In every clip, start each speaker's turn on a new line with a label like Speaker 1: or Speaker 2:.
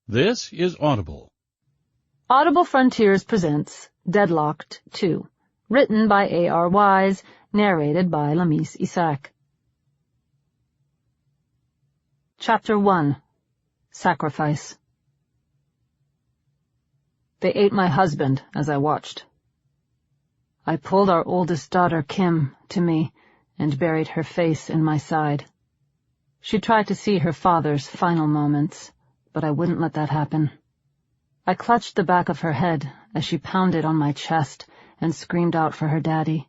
Speaker 1: This is Audible.
Speaker 2: Audible Frontiers presents Deadlocked 2, written by R Wise, narrated by Lamis Isaac. Chapter 1. Sacrifice. They ate my husband as I watched. I pulled our oldest daughter, Kim, to me and buried her face in my side. She tried to see her father's final moments, but I wouldn't let that happen. I clutched the back of her head as she pounded on my chest and screamed out for her daddy.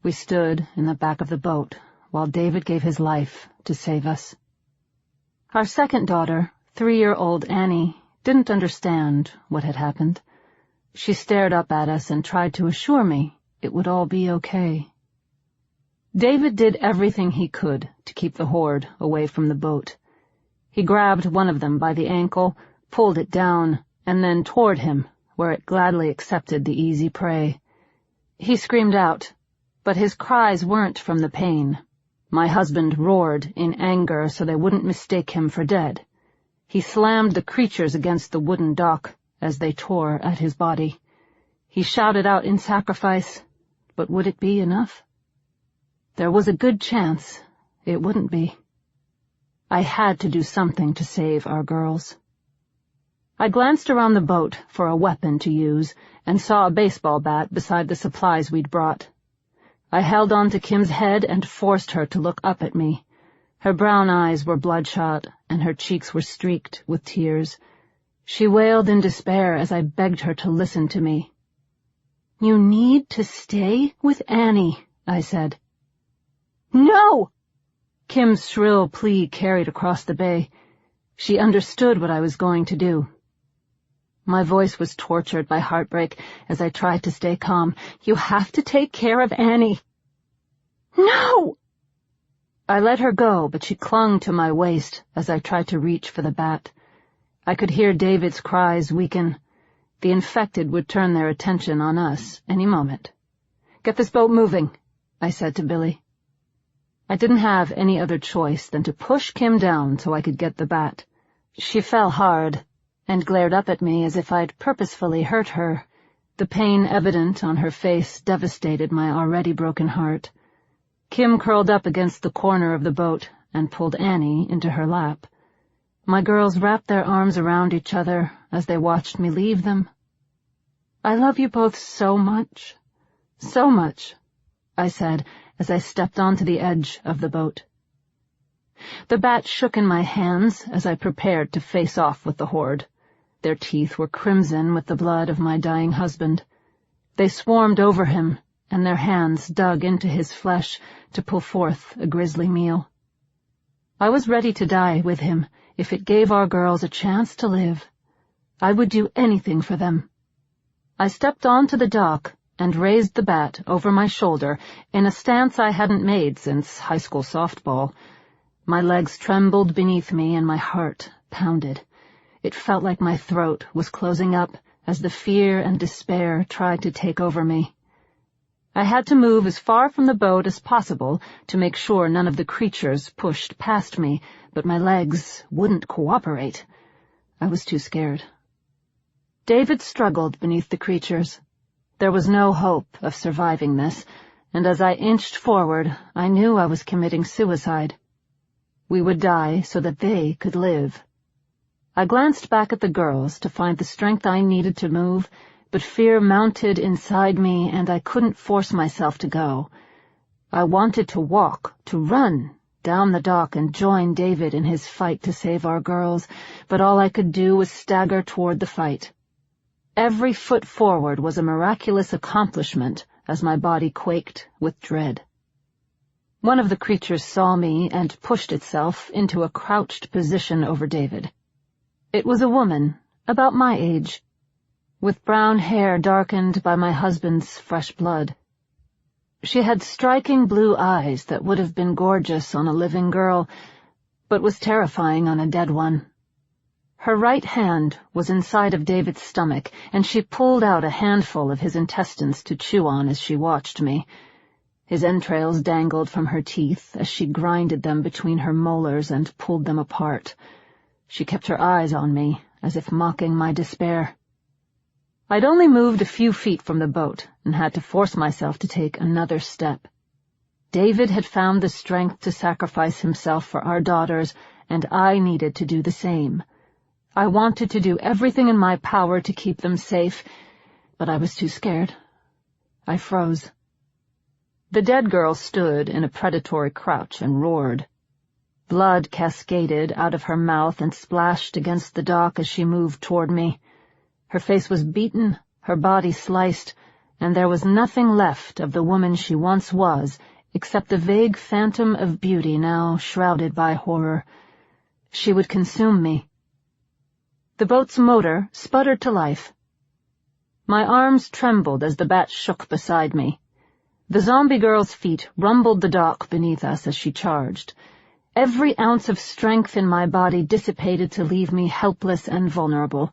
Speaker 2: We stood in the back of the boat while David gave his life to save us. Our second daughter, 3-year-old Annie, didn't understand what had happened. She stared up at us and tried to assure me it would all be okay. David did everything he could to keep the horde away from the boat. He grabbed one of them by the ankle, pulled it down, and then toward him, where it gladly accepted the easy prey. He screamed out, but his cries weren't from the pain. My husband roared in anger so they wouldn't mistake him for dead. He slammed the creatures against the wooden dock as they tore at his body. He shouted out in sacrifice, but would it be enough? There was a good chance it wouldn't be. I had to do something to save our girls. I glanced around the boat for a weapon to use and saw a baseball bat beside the supplies we'd brought. I held on to Kim's head and forced her to look up at me. Her brown eyes were bloodshot and her cheeks were streaked with tears. She wailed in despair as I begged her to listen to me. "You need to stay with Annie," I said. "No!" Kim's shrill plea carried across the bay. She understood what I was going to do. My voice was tortured by heartbreak as I tried to stay calm. "You have to take care of Annie." "No!" I let her go, but she clung to my waist as I tried to reach for the bat. I could hear David's cries weaken. The infected would turn their attention on us any moment. "Get this boat moving," I said to Billy. I didn't have any other choice than to push Kim down so I could get the bat. She fell hard and glared up at me as if I'd purposefully hurt her. The pain evident on her face devastated my already broken heart. Kim curled up against the corner of the boat and pulled Annie into her lap. My girls wrapped their arms around each other as they watched me leave them. "I love you both so much, I said as I stepped onto the edge of the boat. The bat shook in my hands as I prepared to face off with the horde. Their teeth were crimson with the blood of my dying husband. They swarmed over him, and their hands dug into his flesh to pull forth a grisly meal. I was ready to die with him if it gave our girls a chance to live. I would do anything for them. I stepped onto the dock and raised the bat over my shoulder in a stance I hadn't made since high school softball. My legs trembled beneath me and my heart pounded. It felt like my throat was closing up as the fear and despair tried to take over me. I had to move as far from the boat as possible to make sure none of the creatures pushed past me, but my legs wouldn't cooperate. I was too scared. David struggled beneath the creatures. There was no hope of surviving this, and as I inched forward, I knew I was committing suicide. We would die so that they could live. I glanced back at the girls to find the strength I needed to move, but fear mounted inside me and I couldn't force myself to go. I wanted to walk, to run, down the dock and join David in his fight to save our girls, but all I could do was stagger toward the fight. Every foot forward was a miraculous accomplishment as my body quaked with dread. One of the creatures saw me and pushed itself into a crouched position over David. It was a woman, about my age, with brown hair darkened by my husband's fresh blood. She had striking blue eyes that would have been gorgeous on a living girl, but was terrifying on a dead one. Her right hand was inside of David's stomach, and she pulled out a handful of his intestines to chew on as she watched me. His entrails dangled from her teeth as she grinded them between her molars and pulled them apart. She kept her eyes on me as if mocking my despair. I'd only moved a few feet from the boat and had to force myself to take another step. David had found the strength to sacrifice himself for our daughters, and I needed to do the same. I wanted to do everything in my power to keep them safe, but I was too scared. I froze. The dead girl stood in a predatory crouch and roared. Blood cascaded out of her mouth and splashed against the dock as she moved toward me. Her face was beaten, her body sliced, and there was nothing left of the woman she once was except the vague phantom of beauty now shrouded by horror. She would consume me. The boat's motor sputtered to life. My arms trembled as the bat shook beside me. The zombie girl's feet rumbled the dock beneath us as she charged. Every ounce of strength in my body dissipated to leave me helpless and vulnerable.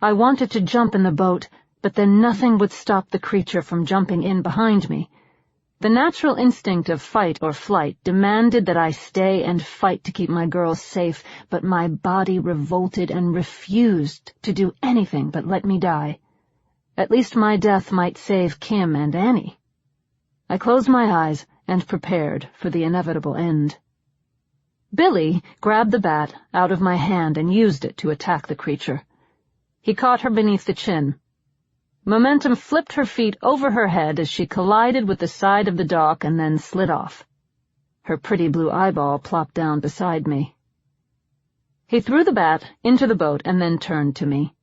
Speaker 2: I wanted to jump in the boat, but then nothing would stop the creature from jumping in behind me. The natural instinct of fight or flight demanded that I stay and fight to keep my girls safe, but my body revolted and refused to do anything but let me die. At least my death might save Kim and Annie. I closed my eyes and prepared for the inevitable end. Billy grabbed the bat out of my hand and used it to attack the creature. He caught her beneath the chin. Momentum flipped her feet over her head as she collided with the side of the dock and then slid off. Her pretty blue eyeball plopped down beside me. He threw the bat into the boat and then turned to me.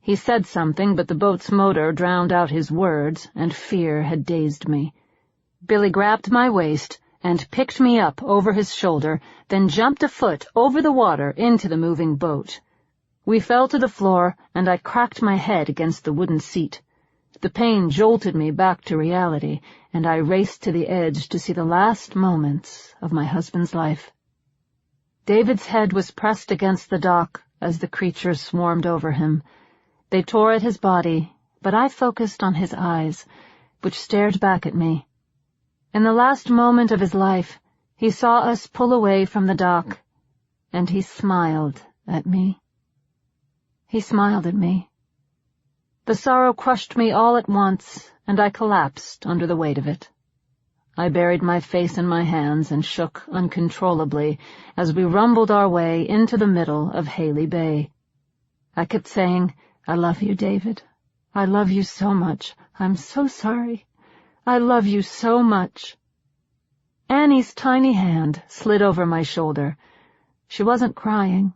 Speaker 2: He said something, but the boat's motor drowned out his words, and fear had dazed me. Billy grabbed my waist and picked me up over his shoulder, then jumped a foot over the water into the moving boat. We fell to the floor, and I cracked my head against the wooden seat. The pain jolted me back to reality, and I raced to the edge to see the last moments of my husband's life. David's head was pressed against the dock as the creatures swarmed over him. They tore at his body, but I focused on his eyes, which stared back at me. In the last moment of his life, he saw us pull away from the dock, and he smiled at me. He smiled at me. The sorrow crushed me all at once, and I collapsed under the weight of it. I buried my face in my hands and shook uncontrollably as we rumbled our way into the middle of Haley Bay. I kept saying, "I love you, David. I love you so much. I'm so sorry. I love you so much." Annie's tiny hand slid over my shoulder. She wasn't crying.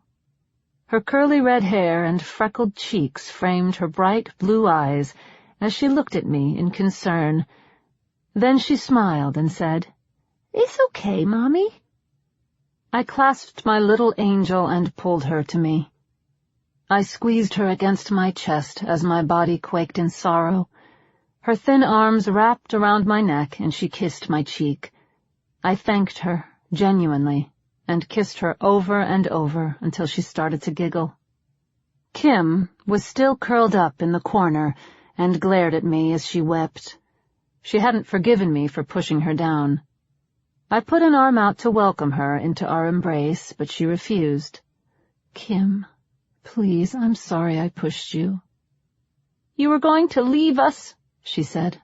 Speaker 2: Her curly red hair and freckled cheeks framed her bright blue eyes as she looked at me in concern. Then she smiled and said, "It's okay, Mommy." I clasped my little angel and pulled her to me. I squeezed her against my chest as my body quaked in sorrow. Her thin arms wrapped around my neck, and she kissed my cheek. I thanked her, genuinely, and kissed her over and over until she started to giggle. Kim was still curled up in the corner and glared at me as she wept. She hadn't forgiven me for pushing her down. I put an arm out to welcome her into our embrace, but she refused. "Kim, please, I'm sorry I pushed you." "You were going to leave us," she said.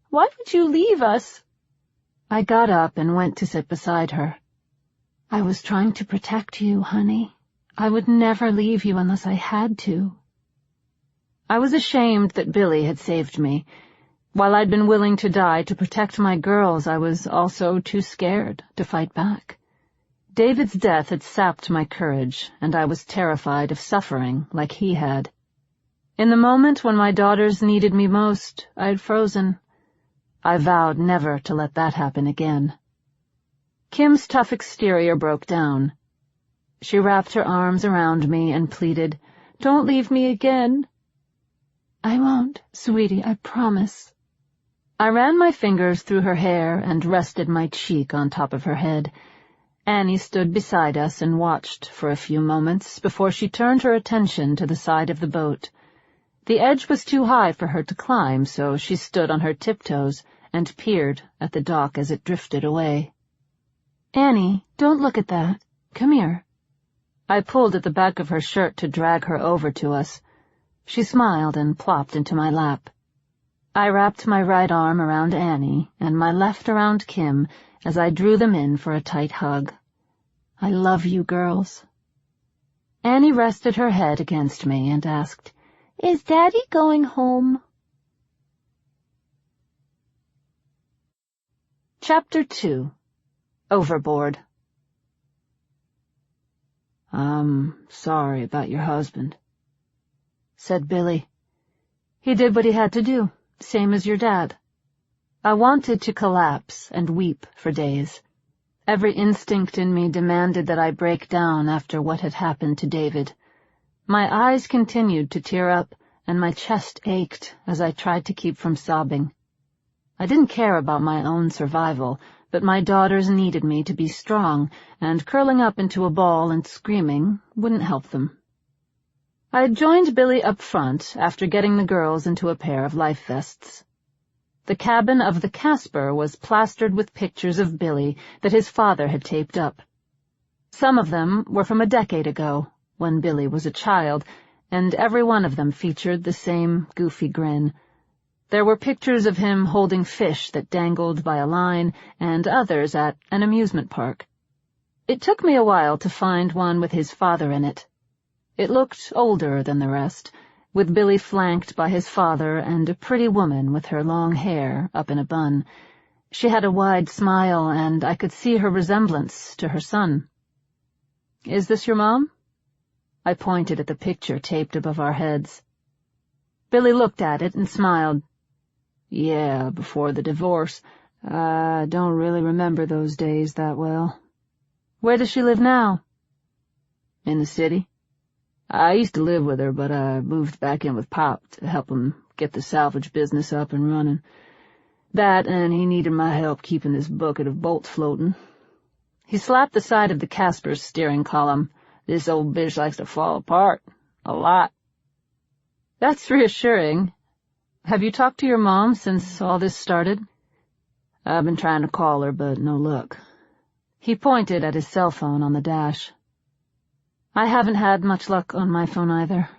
Speaker 2: "Why would you leave us?" I got up and went to sit beside her. "I was trying to protect you, honey. I would never leave you unless I had to." I was ashamed that Billy had saved me. While I'd been willing to die to protect my girls, I was also too scared to fight back. David's death had sapped my courage, and I was terrified of suffering like he had. In the moment when my daughters needed me most, I had frozen. I vowed never to let that happen again. Kim's tough exterior broke down. She wrapped her arms around me and pleaded, "Don't leave me again." "I won't, sweetie, I promise." I ran my fingers through her hair and rested my cheek on top of her head. Annie stood beside us and watched for a few moments before she turned her attention to the side of the boat. The edge was too high for her to climb, so she stood on her tiptoes and peered at the dock as it drifted away. "Annie, don't look at that. Come here." I pulled at the back of her shirt to drag her over to us. She smiled and plopped into my lap. I wrapped my right arm around Annie and my left around Kim as I drew them in for a tight hug. I love you, girls. Annie rested her head against me and asked, "Is Daddy going home?" Chapter 2. Overboard. "I'm sorry about your husband," said Billy. "He did what he had to do, same as your dad." I wanted to collapse and weep for days. Every instinct in me demanded that I break down after what had happened to David. My eyes continued to tear up, and my chest ached as I tried to keep from sobbing. I didn't care about my own survival, but my daughters needed me to be strong, and curling up into a ball and screaming wouldn't help them. I had joined Billy up front after getting the girls into a pair of life vests. The cabin of the Casper was plastered with pictures of Billy that his father had taped up. Some of them were from a decade ago, when Billy was a child, and every one of them featured the same goofy grin. There were pictures of him holding fish that dangled by a line, and others at an amusement park. It took me a while to find one with his father in it. It looked older than the rest, with Billy flanked by his father and a pretty woman with her long hair up in a bun. She had a wide smile, and I could see her resemblance to her son. "Is this your mom?" I pointed at the picture taped above our heads. Billy looked at it and smiled. "Yeah, before the divorce. I don't really remember those days that well." "Where does she live now?" "In the city. I used to live with her, but I moved back in with Pop to help him get the salvage business up and running. That, and he needed my help keeping this bucket of bolts floating." He slapped the side of the Casper's steering column. "This old bitch likes to fall apart. A lot." "That's reassuring. Have you talked to your mom since all this started?" "I've been trying to call her, but no luck." He pointed at his cell phone on the dash. I haven't had much luck on my phone either.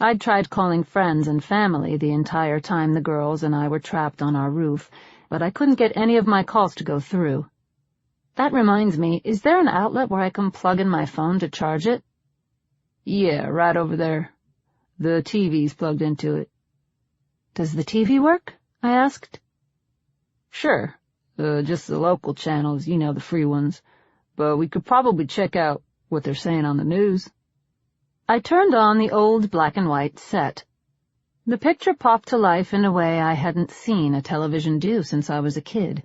Speaker 2: I'd tried calling friends and family the entire time the girls and I were trapped on our roof, but I couldn't get any of my calls to go through. That reminds me, is there an outlet where I can plug in my phone to charge it? "Yeah, right over there. The TV's plugged into it." "Does the TV work?" I asked. "Sure. Just the local channels, you know, the free ones. But we could probably check out what they're saying on the news." I turned on the old black-and-white set. The picture popped to life in a way I hadn't seen a television do since I was a kid.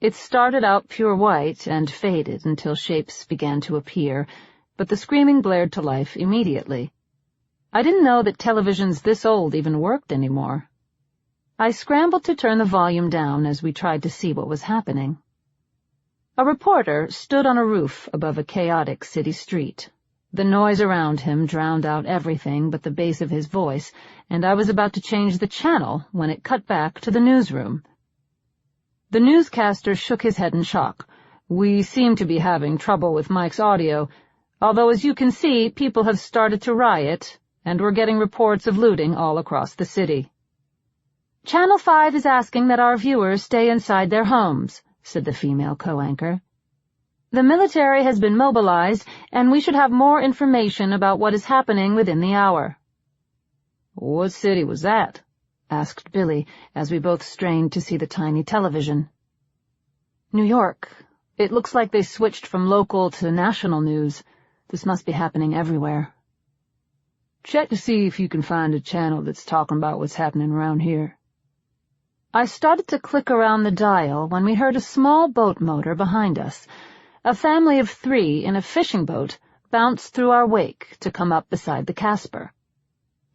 Speaker 2: It started out pure white and faded until shapes began to appear, but the screaming blared to life immediately. I didn't know that televisions this old even worked anymore. I scrambled to turn the volume down as we tried to see what was happening. A reporter stood on a roof above a chaotic city street. The noise around him drowned out everything but the bass of his voice, and I was about to change the channel when it cut back to the newsroom. The newscaster shook his head in shock. "We seem to be having trouble with Mike's audio, although as you can see, people have started to riot, and we're getting reports of looting all across the city." "Channel 5 is asking that our viewers stay inside their homes," said the female co-anchor. "The military has been mobilized, and we should have more information about what is happening within the hour." "What city was that?" asked Billy, as we both strained to see the tiny television. "New York. It looks like they switched from local to national news. This must be happening everywhere." "Check to see if you can find a channel that's talking about what's happening around here." I started to click around the dial when we heard a small boat motor behind us. A family of 3 in a fishing boat bounced through our wake to come up beside the Casper.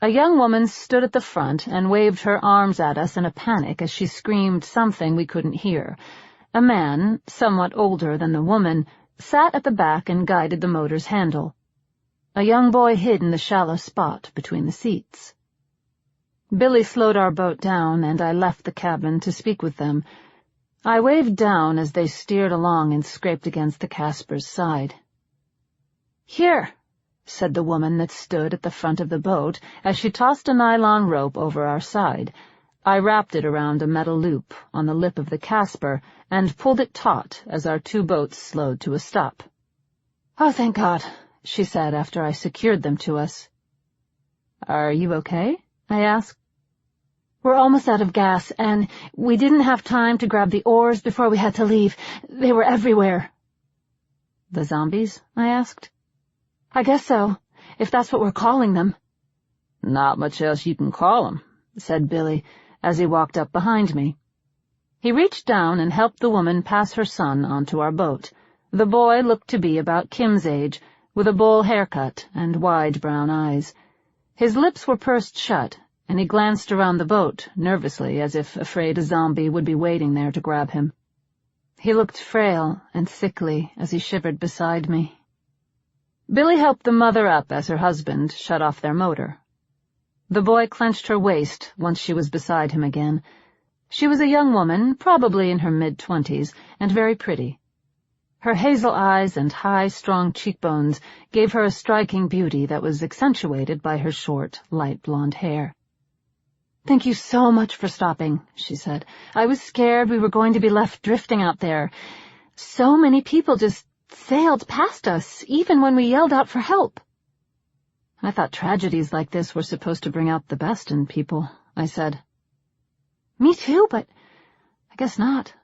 Speaker 2: A young woman stood at the front and waved her arms at us in a panic as she screamed something we couldn't hear. A man, somewhat older than the woman, sat at the back and guided the motor's handle. A young boy hid in the shallow spot between the seats. Billy slowed our boat down, and I left the cabin to speak with them. I waved down as they steered along and scraped against the Casper's side. "Here," said the woman that stood at the front of the boat as she tossed a nylon rope over our side. I wrapped it around a metal loop on the lip of the Casper and pulled it taut as our 2 boats slowed to a stop. "Oh, thank God," she said after I secured them to us. "Are you okay?" I asked. "We're almost out of gas, and we didn't have time to grab the oars before we had to leave. They were everywhere." "The zombies?" I asked. "I guess so, if that's what we're calling them." "Not much else you can call them," said Billy, as he walked up behind me. He reached down and helped the woman pass her son onto our boat. The boy looked to be about Kim's age, with a bowl haircut and wide brown eyes. His lips were pursed shut, and he glanced around the boat, nervously, as if afraid a zombie would be waiting there to grab him. He looked frail and sickly as he shivered beside me. Billy helped the mother up as her husband shut off their motor. The boy clenched her waist once she was beside him again. She was a young woman, probably in her mid-20s, and very pretty. Her hazel eyes and high, strong cheekbones gave her a striking beauty that was accentuated by her short, light blonde hair. "Thank you so much for stopping," she said. "I was scared we were going to be left drifting out there. So many people just sailed past us, even when we yelled out for help." "I thought tragedies like this were supposed to bring out the best in people," I said. "Me too, but I guess not.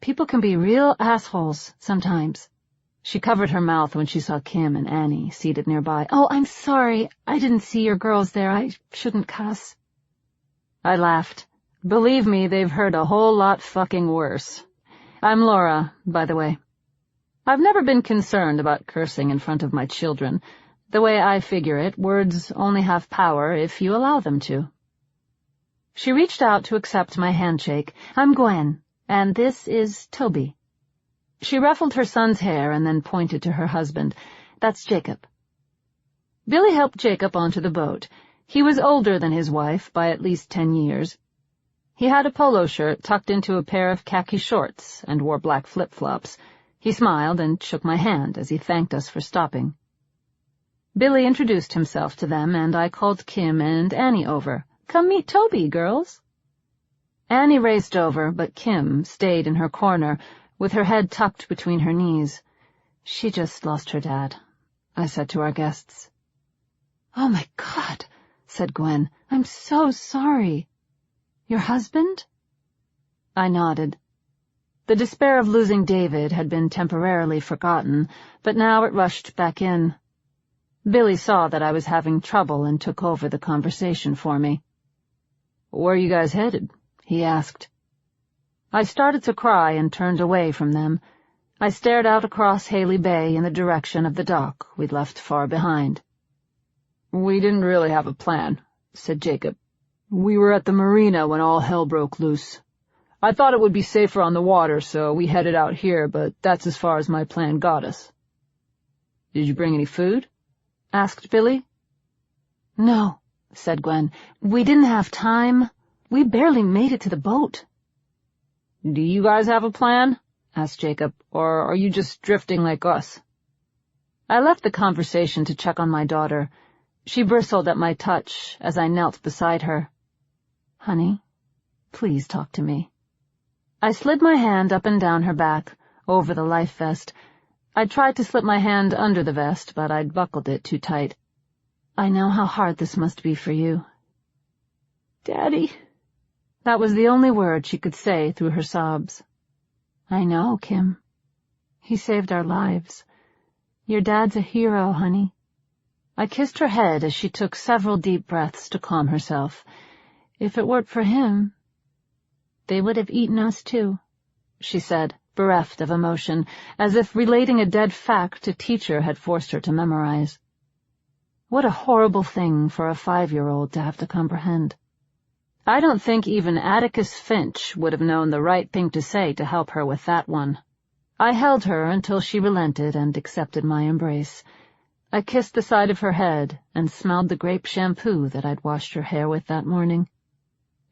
Speaker 2: People can be real assholes sometimes." She covered her mouth when she saw Kim and Annie seated nearby. "Oh, I'm sorry. I didn't see your girls there. I shouldn't cuss." I laughed. "Believe me, they've heard a whole lot fucking worse. I'm Laura, by the way. I've never been concerned about cursing in front of my children. The way I figure it, words only have power if you allow them to." She reached out to accept my handshake. "I'm Gwen, and this is Toby." She ruffled her son's hair and then pointed to her husband. "That's Jacob." Billy helped Jacob onto the boat. He was older than his wife by at least 10 years. He had a polo shirt tucked into a pair of khaki shorts and wore black flip-flops. He smiled and shook my hand as he thanked us for stopping. Billy introduced himself to them, and I called Kim and Annie over. "Come meet Toby, girls." Annie raced over, but Kim stayed in her corner, with her head tucked between her knees. "She just lost her dad," I said to our guests. "Oh, my God," said Gwen. "I'm so sorry. Your husband?" I nodded. The despair of losing David had been temporarily forgotten, but now it rushed back in. Billy saw that I was having trouble and took over the conversation for me. "Where are you guys headed?" he asked. I started to cry and turned away from them. I stared out across Haley Bay in the direction of the dock we'd left far behind. "We didn't really have a plan," said Jacob. "We were at the marina when all hell broke loose. I thought it would be safer on the water, so we headed out here, but that's as far as my plan got us." "Did you bring any food?" asked Billy. "No," said Gwen. "We didn't have time. We barely made it to the boat." "Do you guys have a plan?" asked Jacob, "or are you just drifting like us?" I left the conversation to check on my daughter. She bristled at my touch as I knelt beside her. "Honey, please talk to me." I slid my hand up and down her back, over the life vest. I tried to slip my hand under the vest, but I'd buckled it too tight. "I know how hard this must be for you." "Daddy." That was the only word she could say through her sobs. "I know, Kim. He saved our lives. Your dad's a hero, honey." I kissed her head as she took several deep breaths to calm herself. "If it weren't for him, they would have eaten us too," she said, bereft of emotion, as if relating a dead fact a teacher had forced her to memorize. What a horrible thing for a 5-year-old to have to comprehend. I don't think even Atticus Finch would have known the right thing to say to help her with that one. I held her until she relented and accepted my embrace. I kissed the side of her head and smelled the grape shampoo that I'd washed her hair with that morning.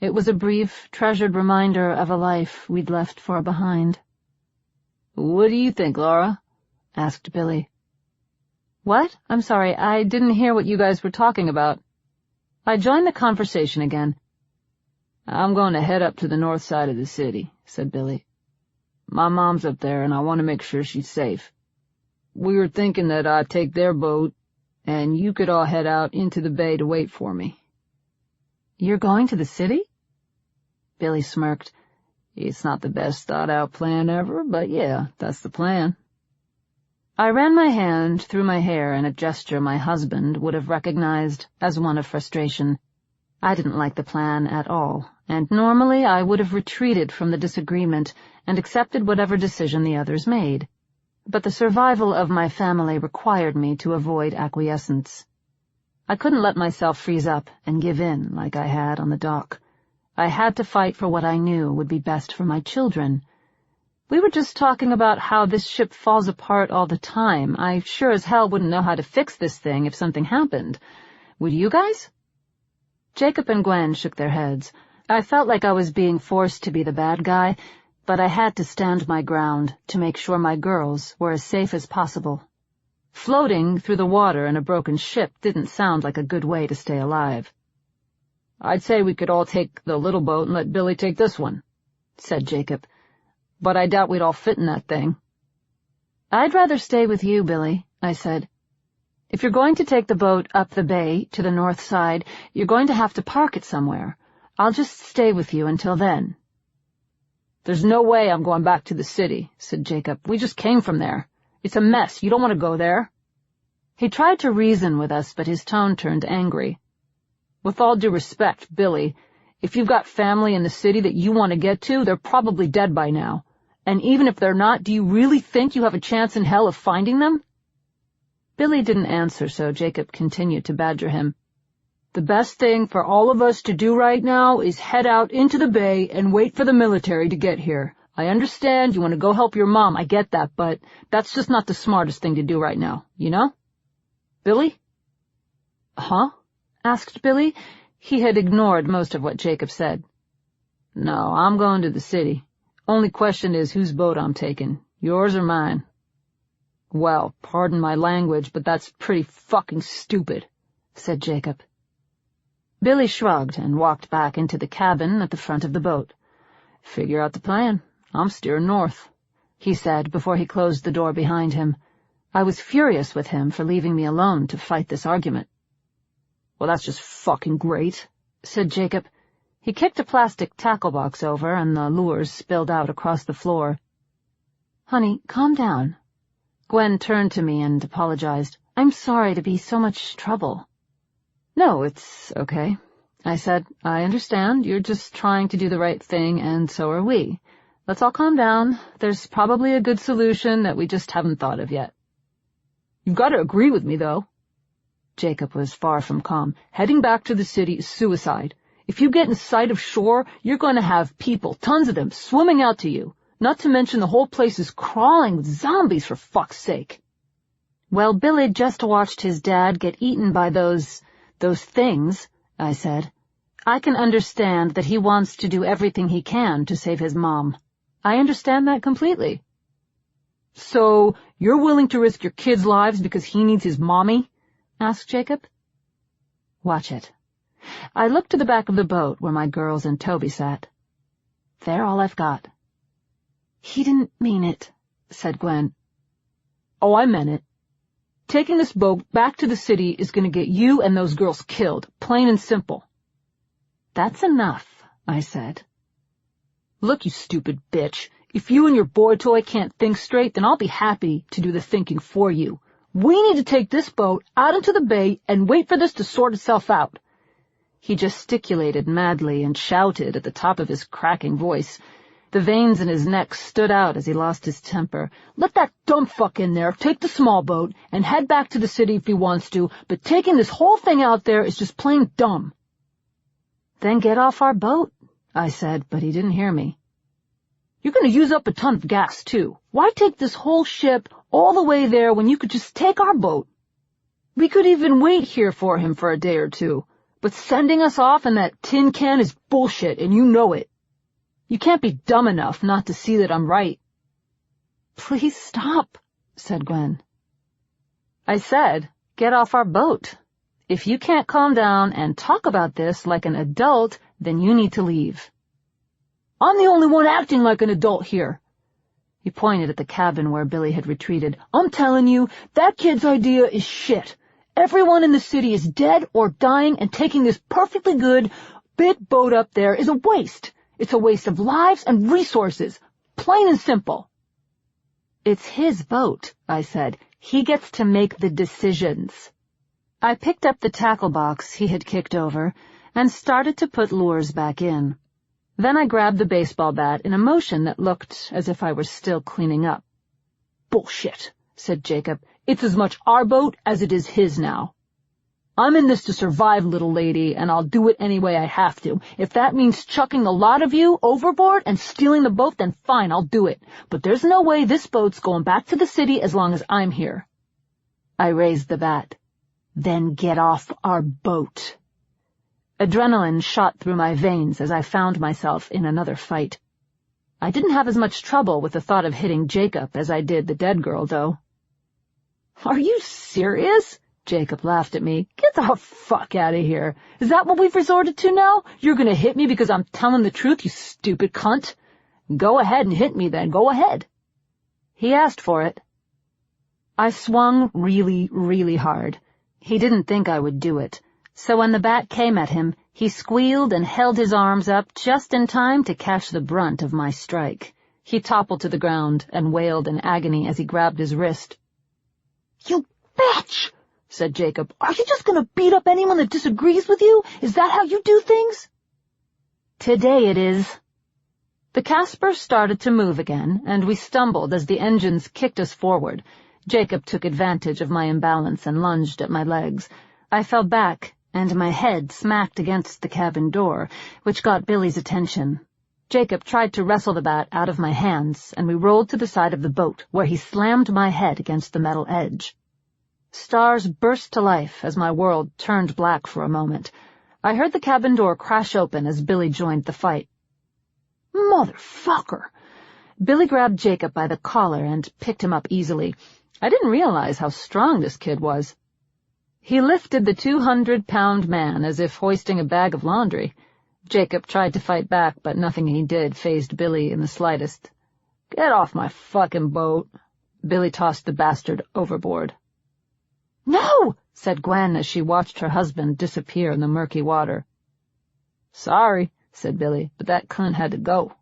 Speaker 2: It was a brief, treasured reminder of a life we'd left far behind. "What do you think, Laura?" asked Billy. What? I'm sorry, I didn't hear what you guys were talking about. I joined the conversation again.
Speaker 1: I'm going to head up to the north side of the city, said Billy. My mom's up there, and I want to make sure she's safe. We were thinking that I'd take their boat, and you could all head out into the bay to wait for me.
Speaker 2: You're going to the city?
Speaker 1: Billy smirked. It's not the best thought-out plan ever, but yeah, that's the plan.
Speaker 2: I ran my hand through my hair in a gesture my husband would have recognized as one of frustration. I didn't like the plan at all, and normally I would have retreated from the disagreement and accepted whatever decision the others made. But the survival of my family required me to avoid acquiescence. I couldn't let myself freeze up and give in like I had on the dock. I had to fight for what I knew would be best for my children. We were just talking about how this ship falls apart all the time. I sure as hell wouldn't know how to fix this thing if something happened. Would you guys? Jacob and Gwen shook their heads. I felt like I was being forced to be the bad guy, but I had to stand my ground to make sure my girls were as safe as possible. Floating through the water in a broken ship didn't sound like a good way to stay alive.
Speaker 1: I'd say we could all take the little boat and let Billy take this one, said Jacob. But I doubt we'd all fit in that thing.
Speaker 2: I'd rather stay with you, Billy, I said. If you're going to take the boat up the bay to the north side, you're going to have to park it somewhere. I'll just stay with you until then.
Speaker 1: There's no way I'm going back to the city, said Jacob. We just came from there. It's a mess. You don't want to go there.
Speaker 2: He tried to reason with us, but his tone turned angry.
Speaker 1: With all due respect, Billy, if you've got family in the city that you want to get to, they're probably dead by now. And even if they're not, do you really think you have a chance in hell of finding them?
Speaker 2: Billy didn't answer, so Jacob continued to badger him.
Speaker 1: The best thing for all of us to do right now is head out into the bay and wait for the military to get here. I understand you want to go help your mom, I get that, but that's just not the smartest thing to do right now, you know? Billy?
Speaker 2: Huh? Asked Billy. He had ignored most of what Jacob said.
Speaker 1: No, I'm going to the city. Only question is whose boat I'm taking, yours or mine. Well, pardon my language, but that's pretty fucking stupid, said Jacob.
Speaker 2: Billy shrugged and walked back into the cabin at the front of the boat.
Speaker 1: Figure out the plan. I'm steering north,
Speaker 2: he said before he closed the door behind him. I was furious with him for leaving me alone to fight this argument.
Speaker 1: Well, that's just fucking great,
Speaker 2: said Jacob. He kicked a plastic tackle box over, and the lures spilled out across the floor. Honey, calm down. Gwen turned to me and apologized. I'm sorry to be so much trouble.
Speaker 1: No, it's okay, I said. I understand. You're just trying to do the right thing, and so are we. Let's all calm down. There's probably a good solution that we just haven't thought of yet. You've got to agree with me, though. Jacob was far from calm. Heading back to the city is suicide. If you get in sight of shore, you're going to have people, tons of them, swimming out to you. Not to mention the whole place is crawling with zombies, for fuck's sake.
Speaker 2: Well, Billy just watched his dad get eaten by those things, I said. I can understand that he wants to do everything he can to save his mom. I understand that completely.
Speaker 1: So, you're willing to risk your kids' lives because he needs his mommy? Asked Jacob.
Speaker 2: Watch it. I looked to the back of the boat where my girls and Toby sat. They're all I've got. He didn't mean it, said Gwen.
Speaker 1: Oh, I meant it. Taking this boat back to the city is going to get you and those girls killed, plain and simple.
Speaker 2: That's enough, I said.
Speaker 1: Look, you stupid bitch. If you and your boy toy can't think straight, then I'll be happy to do the thinking for you. We need to take this boat out into the bay and wait for this to sort itself out.
Speaker 2: He gesticulated madly and shouted at the top of his cracking voice. The veins in his neck stood out as he lost his temper.
Speaker 1: Let that dumb fuck in there, take the small boat, and head back to the city if he wants to, but taking this whole thing out there is just plain dumb.
Speaker 2: Then get off our boat, I said, but he didn't hear me.
Speaker 1: You're going to use up a ton of gas, too. Why take this whole ship all the way there when you could just take our boat? We could even wait here for him for a day or two. But sending us off in that tin can is bullshit, and you know it. You can't be dumb enough not to see that I'm right.
Speaker 2: Please stop, said Gwen.
Speaker 1: I said, get off our boat. If you can't calm down and talk about this like an adult, then you need to leave. I'm the only one acting like an adult here. He pointed at the cabin where Billy had retreated. I'm telling you, that kid's idea is shit. Everyone in the city is dead or dying, and taking this perfectly good big boat up there is a waste. It's a waste of lives and resources. Plain and simple. It's his boat, I said. He gets to make the decisions. I picked up the tackle box he had kicked over and started to put lures back in. Then I grabbed the baseball bat in a motion that looked as if I were still cleaning up. Bullshit, said Jacob. It's as much our boat as it is his now. I'm in this to survive, little lady, and I'll do it any way I have to. If that means chucking the lot of you overboard and stealing the boat, then fine, I'll do it. But there's no way this boat's going back to the city as long as I'm here. I raised the bat. Then get off our boat. Adrenaline shot through my veins as I found myself in another fight. I didn't have as much trouble with the thought of hitting Jacob as I did the dead girl, though. Are you serious? Jacob laughed at me. Get the fuck out of here. Is that what we've resorted to now? You're gonna hit me because I'm telling the truth, you stupid cunt? Go ahead and hit me then. Go ahead. He asked for it. I swung really, really hard. He didn't think I would do it. So when the bat came at him, he squealed and held his arms up just in time to catch the brunt of my strike. He toppled to the ground and wailed in agony as he grabbed his wrist. You bitch! Said Jacob. Are you just going to beat up anyone that disagrees with you? Is that how you do things? Today it is. The Casper started to move again, and we stumbled as the engines kicked us forward. Jacob took advantage of my imbalance and lunged at my legs. I fell back, and my head smacked against the cabin door, which got Billy's attention. Jacob tried to wrestle the bat out of my hands, and we rolled to the side of the boat, where he slammed my head against the metal edge. Stars burst to life as my world turned black for a moment. I heard the cabin door crash open as Billy joined the fight. Motherfucker! Billy grabbed Jacob by the collar and picked him up easily. I didn't realize how strong this kid was. He lifted the 200-pound man as if hoisting a bag of laundry. Jacob tried to fight back, but nothing he did fazed Billy in the slightest. Get off my fucking boat. Billy tossed the bastard overboard. No, said Gwen as she watched her husband disappear in the murky water. Sorry, said Billy, but that cunt had to go.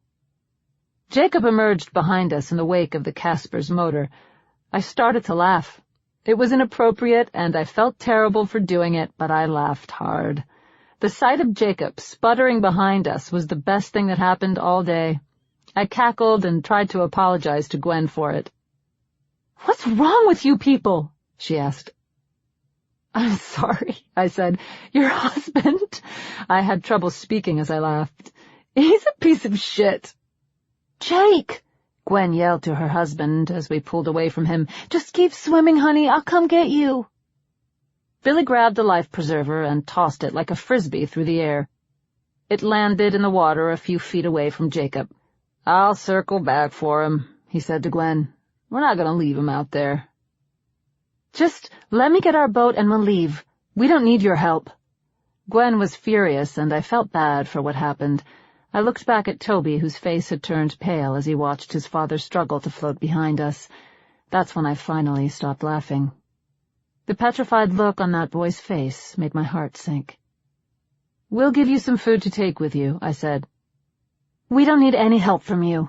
Speaker 1: Jacob emerged behind us in the wake of the Casper's motor. I started to laugh. It was inappropriate, and I felt terrible for doing it, but I laughed hard. The sight of Jacob sputtering behind us was the best thing that happened all day. I cackled and tried to apologize to Gwen for it. What's wrong with you people? She asked. I'm sorry, I said. Your husband? I had trouble speaking as I laughed. He's a piece of shit. Jake! Gwen yelled to her husband as we pulled away from him. Just keep swimming, honey. I'll come get you. Billy grabbed the life preserver and tossed it like a frisbee through the air. It landed in the water a few feet away from Jacob. I'll circle back for him, he said to Gwen. We're not going to leave him out there. Just let me get our boat and we'll leave. We don't need your help. Gwen was furious, and I felt bad for what happened. I looked back at Toby, whose face had turned pale as he watched his father struggle to float behind us. That's when I finally stopped laughing. The petrified look on that boy's face made my heart sink. We'll give you some food to take with you, I said. We don't need any help from you.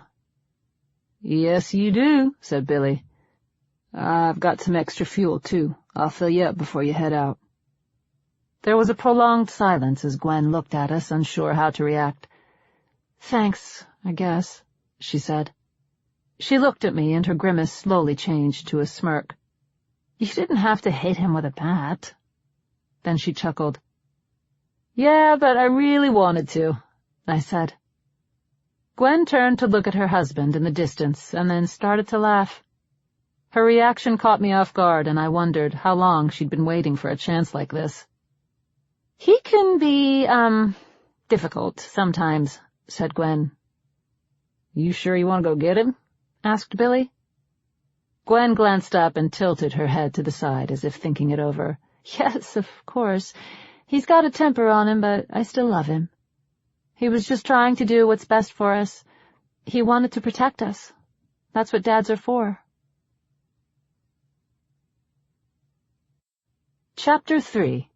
Speaker 1: Yes, you do, said Billy. I've got some extra fuel, too. I'll fill you up before you head out. There was a prolonged silence as Gwen looked at us, unsure how to react. Thanks, I guess, she said. She looked at me, and her grimace slowly changed to a smirk. You didn't have to hit him with a bat. Then she chuckled. Yeah, but I really wanted to, I said. Gwen turned to look at her husband in the distance, and then started to laugh. Her reaction caught me off guard, and I wondered how long she'd been waiting for a chance like this. He can be, difficult sometimes, said Gwen. You sure you want to go get him? Asked Billy. Gwen glanced up and tilted her head to the side as if thinking it over. Yes, of course. He's got a temper on him, but I still love him. He was just trying to do what's best for us. He wanted to protect us. That's what dads are for. Chapter 3.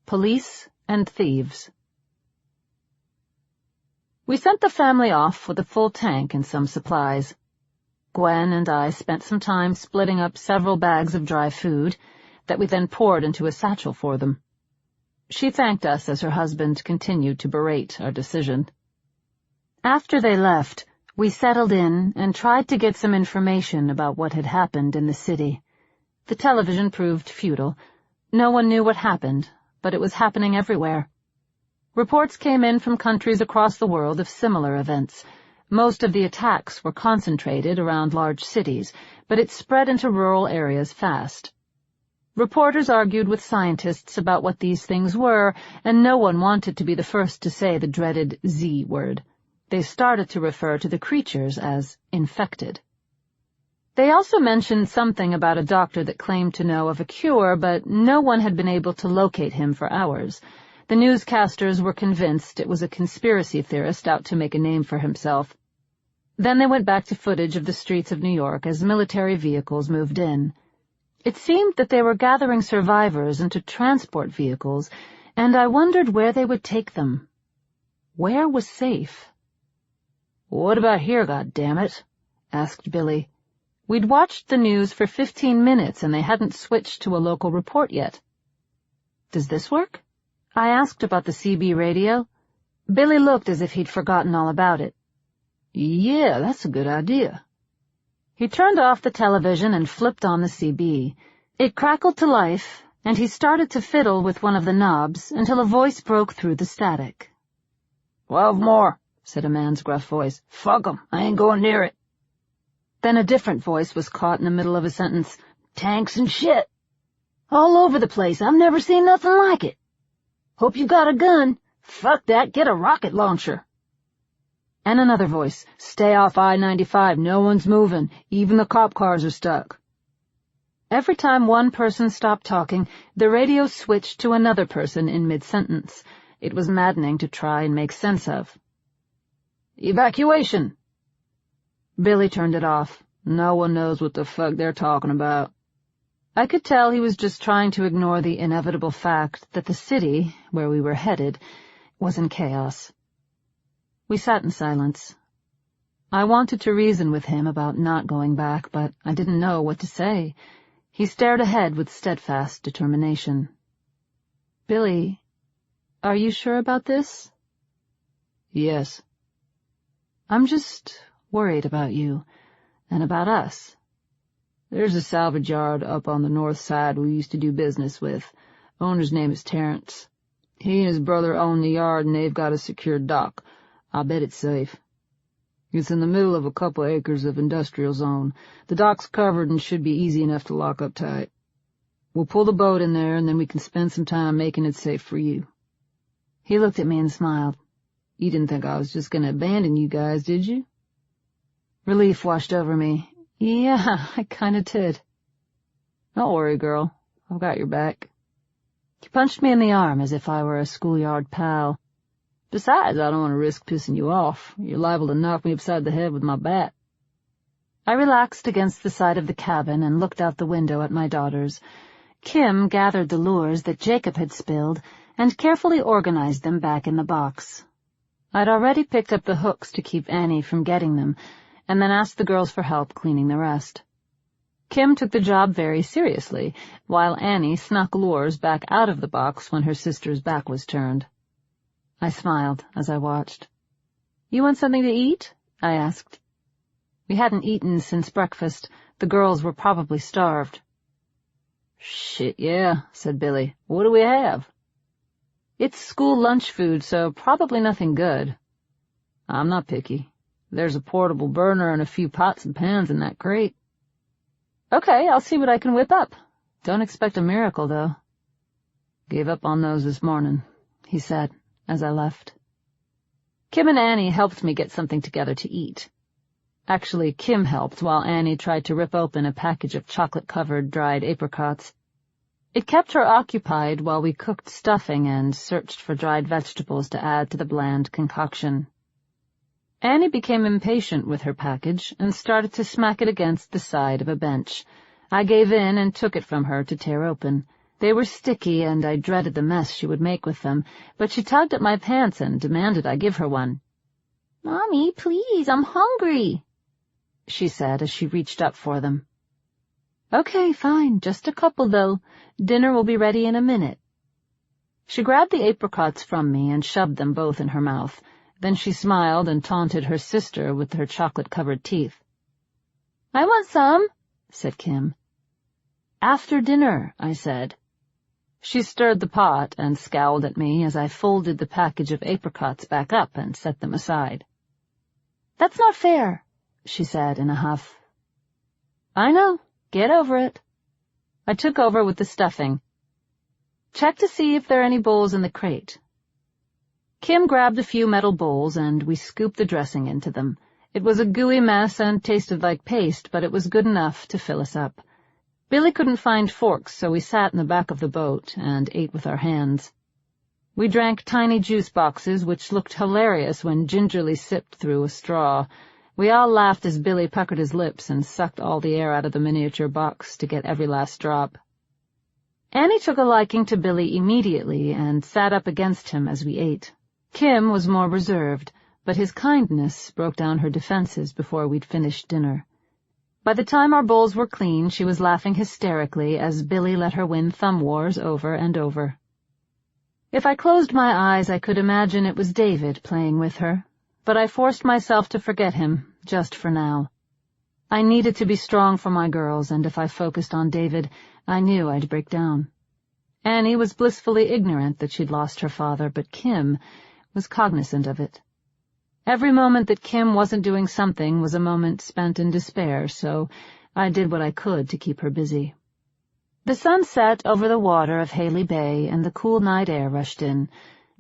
Speaker 1: Police and Thieves. We sent the family off with a full tank and some supplies. Gwen and I spent some time splitting up several bags of dry food that we then poured into a satchel for them. She thanked us as her husband continued to berate our decision. After they left, we settled in and tried to get some information about what had happened in the city. The television proved futile. No one knew what happened, but it was happening everywhere. Reports came in from countries across the world of similar events. Most of the attacks were concentrated around large cities, but it spread into rural areas fast. Reporters argued with scientists about what these things were, and no one wanted to be the first to say the dreaded Z word. They started to refer to the creatures as infected. They also mentioned something about a doctor that claimed to know of a cure, but no one had been able to locate him for hours. The newscasters were convinced it was a conspiracy theorist out to make a name for himself. Then they went back to footage of the streets of New York as military vehicles moved in. It seemed that they were gathering survivors into transport vehicles, and I wondered where they would take them. Where was safe? "What about here, goddammit?" asked Billy. We'd watched the news for 15 minutes and they hadn't switched to a local report yet. "Does this work?" I asked about the CB radio. Billy looked as if he'd forgotten all about it. "Yeah, that's a good idea." He turned off the television and flipped on the CB. It crackled to life, and he started to fiddle with one of the knobs until a voice broke through the static. "12 more," said a man's gruff voice. "Fuck 'em, I ain't going near it." Then a different voice was caught in the middle of a sentence. "Tanks and shit. All over the place, I've never seen nothing like it. Hope you got a gun. Fuck that, get a rocket launcher." And another voice. "Stay off I-95, no one's moving, even the cop cars are stuck." Every time one person stopped talking, the radio switched to another person in mid-sentence. It was maddening to try and make sense of. "Evacuation!" Billy turned it off. No one knows what the fuck they're talking about. I could tell he was just trying to ignore the inevitable fact that the city, where we were headed, was in chaos. We sat in silence. I wanted to reason with him about not going back, but I didn't know what to say. He stared ahead with steadfast determination. "Billy, are you sure about this?" "Yes." "I'm just worried about you, and about us." "There's a salvage yard up on the north side we used to do business with. Owner's name is Terrence. He and his brother own the yard, and they've got a secured dock. I bet it's safe. It's in the middle of a couple acres of industrial zone. The dock's covered and should be easy enough to lock up tight. We'll pull the boat in there, and then we can spend some time making it safe for you." He looked at me and smiled. "You didn't think I was just going to abandon you guys, did you?" Relief washed over me. "Yeah, I kind of did." "Don't worry, girl. I've got your back." He punched me in the arm as if I were a schoolyard pal. "Besides, I don't want to risk pissing you off. You're liable to knock me upside the head with my bat." I relaxed against the side of the cabin and looked out the window at my daughters. Kim gathered the lures that Jacob had spilled and carefully organized them back in the box. I'd already picked up the hooks to keep Annie from getting them, and then asked the girls for help cleaning the rest. Kim took the job very seriously, while Annie snuck lures back out of the box when her sister's back was turned. I smiled as I watched. "You want something to eat?" I asked. We hadn't eaten since breakfast. The girls were probably starved. "Shit, yeah," said Billy. "What do we have?" "It's school lunch food, so probably nothing good." "I'm not picky. There's a portable burner and a few pots and pans in that crate." "Okay, I'll see what I can whip up. Don't expect a miracle, though." "Gave up on those this morning," he said as I left. Kim and Annie helped me get something together to eat.
Speaker 2: Actually, Kim helped while Annie tried to rip open a package of chocolate-covered dried apricots. It kept her occupied while we cooked stuffing and searched for dried vegetables to add to the bland concoction. Annie became impatient with her package and started to smack it against the side of a bench. I gave in and took it from her to tear open. They were sticky, and I dreaded the mess she would make with them, but she tugged at my pants and demanded I give her one. "Mommy, please, I'm hungry," she said as she reached up for them. "Okay, fine, just a couple, though. Dinner will be ready in a minute." She grabbed the apricots from me and shoved them both in her mouth. Then she smiled and taunted her sister with her chocolate-covered teeth. "I want some," said Kim. "After dinner," I said. She stirred the pot and scowled at me as I folded the package of apricots back up and set them aside. "That's not fair," she said in a huff. "I know. Get over it." I took over with the stuffing. "Check to see if there are any bowls in the crate." Kim grabbed a few metal bowls, and we scooped the dressing into them. It was a gooey mess and tasted like paste, but it was good enough to fill us up. Billy couldn't find forks, so we sat in the back of the boat and ate with our hands. We drank tiny juice boxes, which looked hilarious when gingerly sipped through a straw. We all laughed as Billy puckered his lips and sucked all the air out of the miniature box to get every last drop. Annie took a liking to Billy immediately and sat up against him as we ate. Kim was more reserved, but his kindness broke down her defenses before we'd finished dinner. By the time our bowls were clean, she was laughing hysterically as Billy let her win thumb wars over and over. If I closed my eyes, I could imagine it was David playing with her, but I forced myself to forget him, just for now. I needed to be strong for my girls, and if I focused on David, I knew I'd break down. Annie was blissfully ignorant that she'd lost her father, but Kim was cognizant of it. Every moment that Kim wasn't doing something was a moment spent in despair, so I did what I could to keep her busy. The sun set over the water of Haley Bay, and the cool night air rushed in.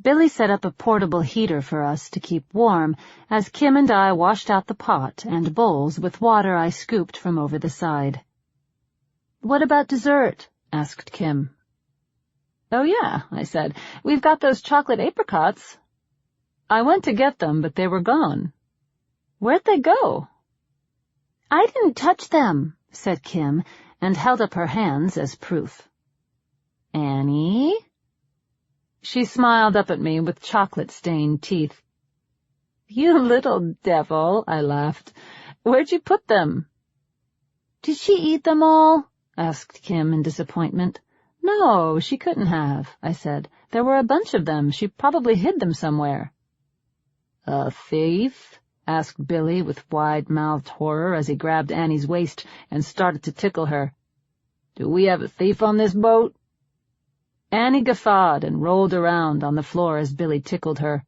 Speaker 2: Billy set up a portable heater for us to keep warm, as Kim and I washed out the pot and bowls with water I scooped from over the side. "What about dessert?" asked Kim. "Oh, yeah," I said. "We've got those chocolate apricots." I went to get them, but they were gone. "Where'd they go?" "I didn't touch them," said Kim, and held up her hands as proof. "Annie?" She smiled up at me with chocolate-stained teeth. "You little devil," I laughed. "Where'd you put them?" "Did she eat them all?" asked Kim in disappointment. "No, she couldn't have," I said. "There were a bunch of them. She probably hid them somewhere." "A thief?" asked Billy with wide-mouthed horror as he grabbed Annie's waist and started to tickle her. "Do we have a thief on this boat?" Annie guffawed and rolled around on the floor as Billy tickled her.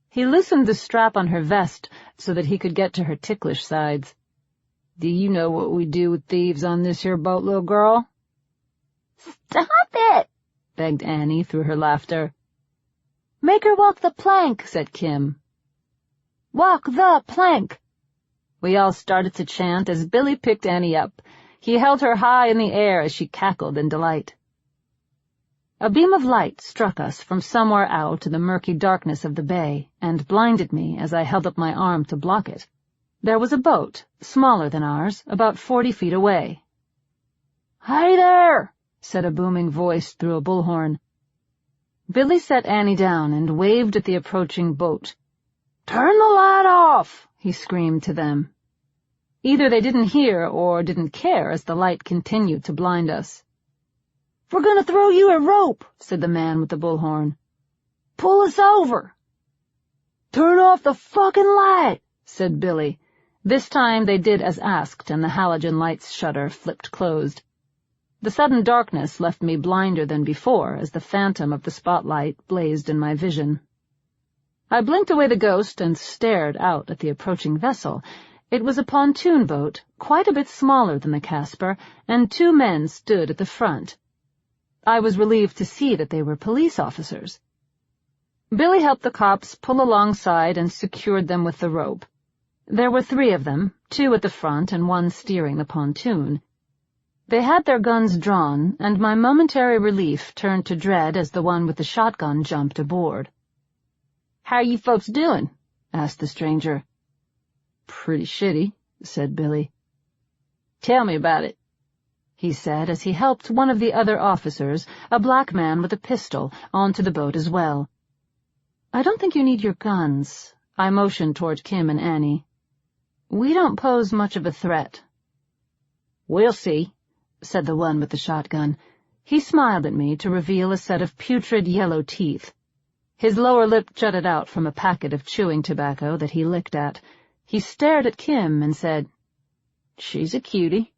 Speaker 2: He loosened the strap on her vest so that he could get to her ticklish sides. "Do you know what we do with thieves on this here boat, little girl?" "Stop it!" begged Annie through her laughter. "Make her walk the plank," said Kim. "Walk the plank." We all started to chant as Billy picked Annie up. He held her high in the air as she cackled in delight. A beam of light struck us from somewhere out in the murky darkness of the bay and blinded me as I held up my arm to block it. There was a boat, smaller than ours, about 40 feet away. "Hi there!" said a booming voice through a bullhorn. Billy set Annie down and waved at the approaching boat. "Turn the light off!" he screamed to them. Either they didn't hear or didn't care as the light continued to blind us. "We're going to throw you a rope," said the man with the bullhorn. "Pull us over." "Turn off the fucking light," said Billy. This time they did as asked, and the halogen light's shutter flipped closed. The sudden darkness left me blinder than before as the phantom of the spotlight blazed in my vision. I blinked away the ghost and stared out at the approaching vessel. It was a pontoon boat, quite a bit smaller than the Casper, and 2 men stood at the front. I was relieved to see that they were police officers. Billy helped the cops pull alongside and secured them with the rope. There were 3 of them,
Speaker 1: 2 at the front and 1 steering the pontoon. They had their guns drawn, and my momentary relief turned to dread as the one with the shotgun jumped aboard. "How you folks doing?" asked the stranger. "Pretty shitty," said Billy. "Tell me about it," he said as he helped one of the other officers, a black man with a pistol, onto the boat as well. "I don't think you need your guns." I motioned toward Kim and Annie. "We don't pose much of a threat." "We'll see," said the one with the shotgun. He smiled at me to reveal a set of putrid yellow teeth. His lower lip jutted out from a packet of chewing tobacco that he licked at. He stared at Kim and said, "She's a cutie."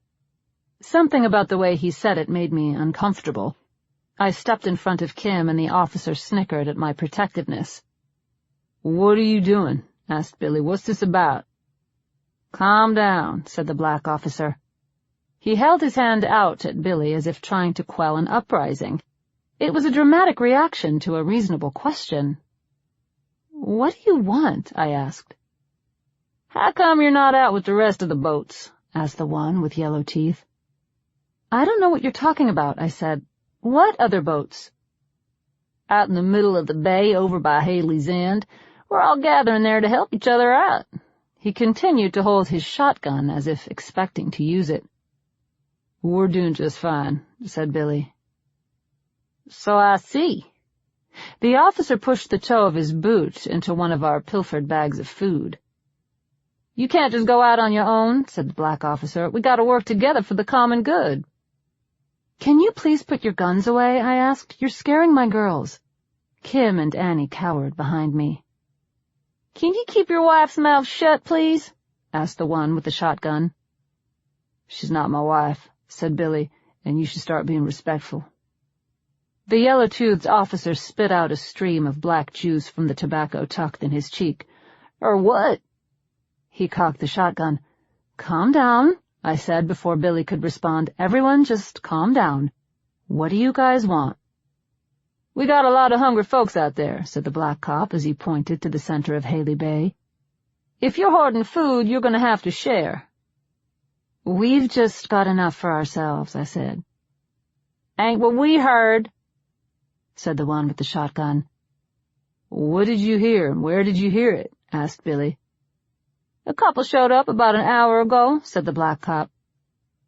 Speaker 1: Something about the way he said it made me uncomfortable. I stepped in front of Kim, and the officer snickered at my protectiveness. "What are you doing?" asked Billy. "What's this about?" "Calm down," said the black officer. He held his hand out at Billy as if trying to quell an uprising. It was a dramatic reaction to a reasonable question. "What do you want?" I asked. "How come you're not out with the rest of the boats?" asked the one with yellow teeth. "I don't know what you're talking about," I said. "What other boats?" "Out in the middle of the bay over by Haley's End. We're all gathering there to help each other out." He continued to hold his shotgun as if expecting to use it. "We're doing just fine," said Billy. "So I see." The officer pushed the toe of his boot into one of our pilfered bags of food. "You can't just go out on your own," said the black officer. "We gotta work together for the common good." "Can you please put your guns away?" I asked. "You're scaring my girls." Kim and Annie cowered behind me. "Can you keep your wife's mouth shut, please?" asked the one with the shotgun. "She's not my wife," said Billy, "and you should start being respectful." The yellow-toothed officer spit out a stream of black juice from the tobacco tucked in his cheek. "Or what?" He cocked the shotgun. "Calm down," I said before Billy could respond. "Everyone just calm down. What do you guys want?" "We got a lot of hungry folks out there," said the black cop as he pointed to the center of Haley Bay. "If you're hoarding food, you're going to have to share." "We've just got enough for ourselves," I said. "Ain't what we heard," said the one with the shotgun. "What did you hear, and where did you hear it?" asked Billy. "A couple showed up about an hour ago," said the black cop.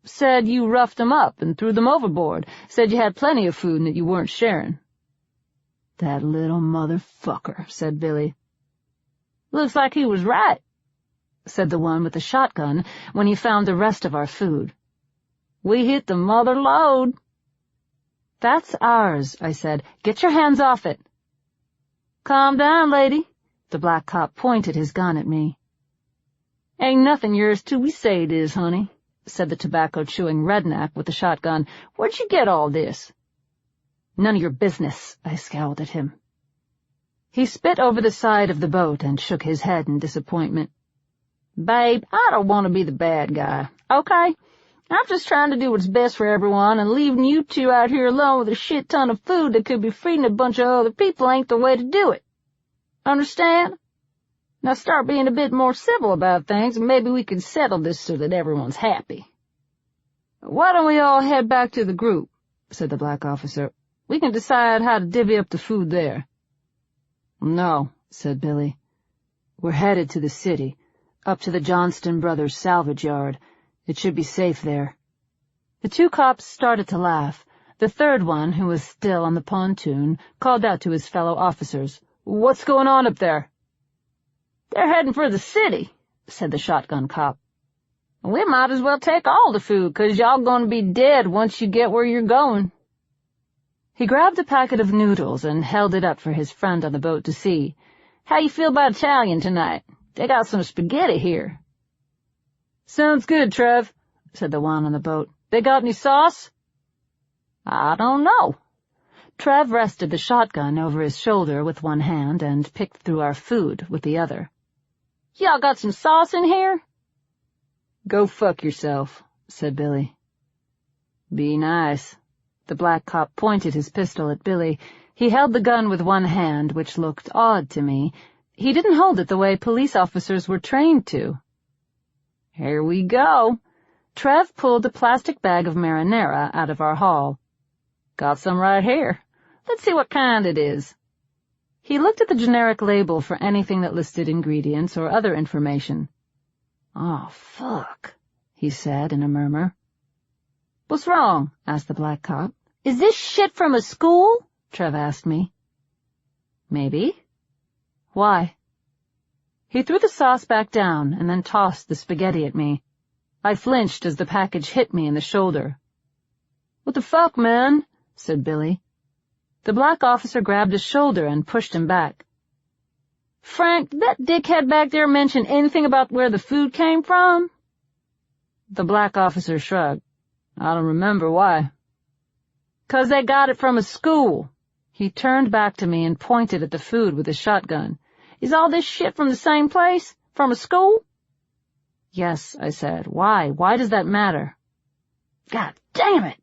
Speaker 1: "Said you roughed them up and threw them overboard. Said you had plenty of food and that you weren't sharing." "That little motherfucker," said Billy. "Looks like he was right," said the one with the shotgun when he found the rest of our food. "We hit the mother lode." "That's ours," I said. "Get your hands off it." "Calm down, lady." The black cop pointed his gun at me. "Ain't nothing yours till we say it is, honey," said the tobacco-chewing redneck with the shotgun. "Where'd you get all this?" "None of your business," I scowled at him. He spit over the side of the boat and shook his head in disappointment. "Babe, I don't want to be the bad guy, okay? I'm just trying to do what's best for everyone, and leaving you two out here alone with a shit ton of food that could be feeding a bunch of other people ain't the way to do it. Understand? Now start being a bit more civil about things, and maybe we can settle this so that everyone's happy." "Why don't we all head back to the group?" said the black officer. "We can decide how to divvy up the food there." "No," said Billy. "We're headed to the city, up to the Johnston Brothers salvage yard. It should be safe there." The 2 cops started to laugh. The third one, who was still on the pontoon, called out to his fellow officers. "What's going on up there?" "They're heading for the city," said the shotgun cop. "We might as well take all the food, 'cause y'all gonna be dead once you get where you're going." He grabbed a packet of noodles and held it up for his friend on the boat to see. "How you feel about Italian tonight? They got some spaghetti here." "Sounds good, Trev," said the one on the boat. "They got any sauce?" "I don't know." Trev rested the shotgun over his shoulder with one hand and picked through our food with the other. "Y'all got some sauce in here?" "Go fuck yourself," said Billy. "Be nice." The black cop pointed his pistol at Billy. He held the gun with one hand, which looked odd to me. He didn't hold it the way police officers were trained to. Here we go. Trev pulled a plastic bag of marinara out of our haul. Got some right here. Let's see what kind it is. He looked at the generic label for anything that listed ingredients or other information. Oh, fuck, he said in a murmur. What's wrong? Asked the black cop. Is this shit from a school? Trev asked me. Maybe. Why? He threw the sauce back down and then tossed the spaghetti at me. I flinched as the package hit me in the shoulder. What the fuck, man? Said Billy. The black officer grabbed his shoulder and pushed him back. Frank, did that dickhead back there mention anything about where the food came from? The black officer shrugged. I don't remember why. 'Cause they got it from a school. He turned back to me and pointed at the food with his shotgun. Is all this shit from the same place? From a school? Yes, I said. Why? Why does that matter? God damn it!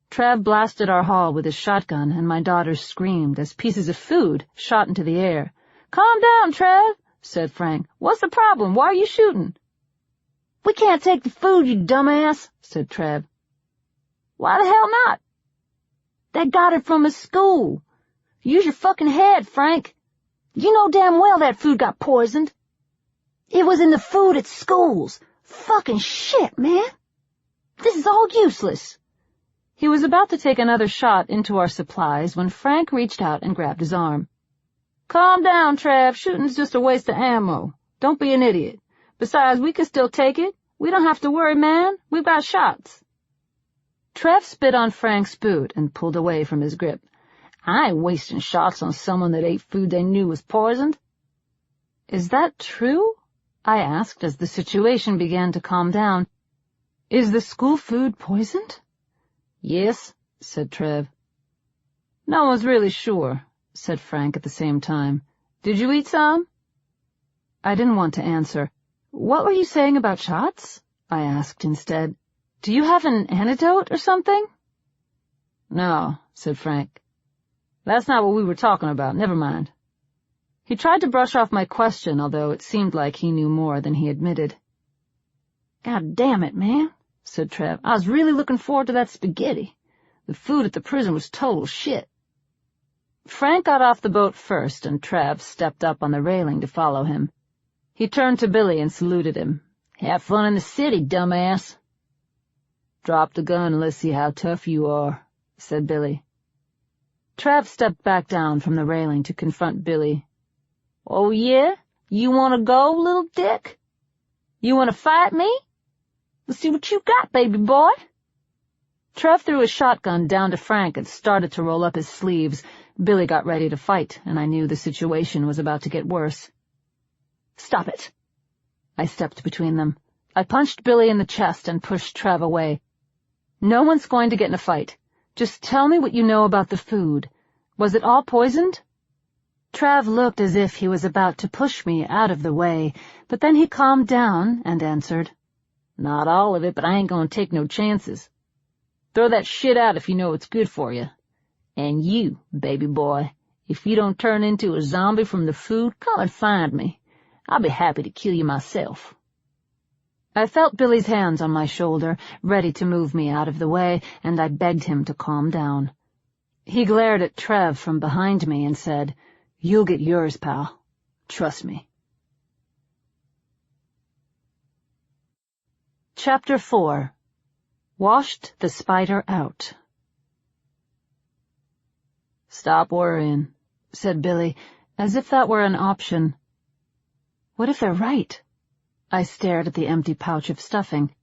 Speaker 1: Trev blasted our hall with his shotgun, and my daughters screamed as pieces of food shot into the air. Calm down, Trev, said Frank. What's the problem? Why are you shooting? We can't take the food, you dumbass, said Trev. Why the hell not? They got it from a school. Use your fucking head, Frank. You know damn well that food got poisoned. It was in the food at schools. Fucking shit, man. This is all useless. He was about to take another shot into our supplies when Frank reached out and grabbed his arm. Calm down, Trav. Shooting's just a waste of ammo. Don't be an idiot. Besides, we can still take it. We don't have to worry, man. We've got shots. Trev spit on Frank's boot and pulled away from his grip. I ain't wasting shots on someone that ate food they knew was poisoned. Is that true? I asked as the situation began to calm down. Is the school food poisoned? Yes, said Trev. No one's really sure, said Frank at the same time. Did you eat some? I didn't want to answer. What were you saying about shots? I asked instead. Do you have an antidote or something? No, said Frank. That's not what we were talking about. Never mind. He tried to brush off my question, although it seemed like he knew more than he admitted. God damn it, man, said Trev. I was really looking forward to that spaghetti. The food at the prison was total shit. Frank got off the boat first, and Trev stepped up on the railing to follow him. He turned to Billy and saluted him. Have fun in the city, dumbass. Drop the gun and let's see how tough you are, said Billy. Trev stepped back down from the railing to confront Billy. Oh, yeah? You want to go, little dick? You want to fight me? Let's see what you got, baby boy. Trev threw his shotgun down to Frank and started to roll up his sleeves. Billy got ready to fight, and I knew the situation was about to get worse. Stop it. I stepped between them. I punched Billy in the chest and pushed Trev away. No one's going to get in a fight. Just tell me what you know about the food. Was it all poisoned? Trev looked as if he was about to push me out of the way, but then he calmed down and answered, Not all of it, but I ain't gonna take no chances. Throw that shit out if you know it's good for you. And you, baby boy, if you don't turn into a zombie from the food, come and find me. I'll be happy to kill you myself. I felt Billy's hands on my shoulder, ready to move me out of the way, and I begged him to calm down. He glared at Trev from behind me and said, You'll get yours, pal. Trust me. Chapter 4. Washed the spider out. Stop worrying, said Billy, as if that were an option. What if they're right? I stared at the empty pouch of stuffing.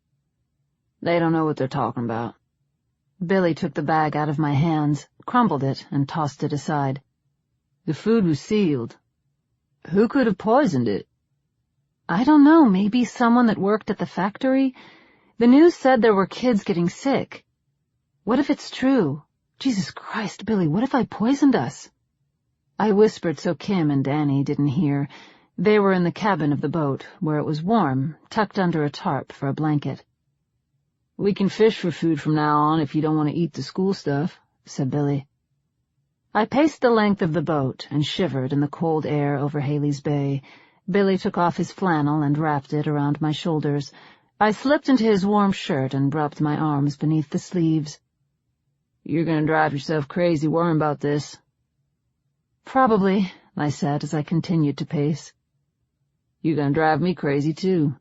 Speaker 1: They don't know what they're talking about. Billy took the bag out of my hands, crumbled it, and tossed it aside. The food was sealed. Who could have poisoned it? I don't know, maybe someone that worked at the factory? The news said there were kids getting sick. What if it's true? Jesus Christ, Billy, what if I poisoned us? I whispered so Kim and Danny didn't hear. They were in the cabin of the boat, where it was warm, tucked under a tarp for a blanket. We can fish for food from now on if you don't want to eat the school stuff, said Billy. I paced the length of the boat and shivered in the cold air over Haley's Bay.
Speaker 2: Billy took off his flannel and wrapped it around my shoulders. I slipped into his warm shirt and rubbed my arms beneath the sleeves.
Speaker 1: "You're gonna drive yourself crazy worrying about this."
Speaker 2: "Probably," I said as I continued to pace.
Speaker 1: "You're gonna drive me crazy, too."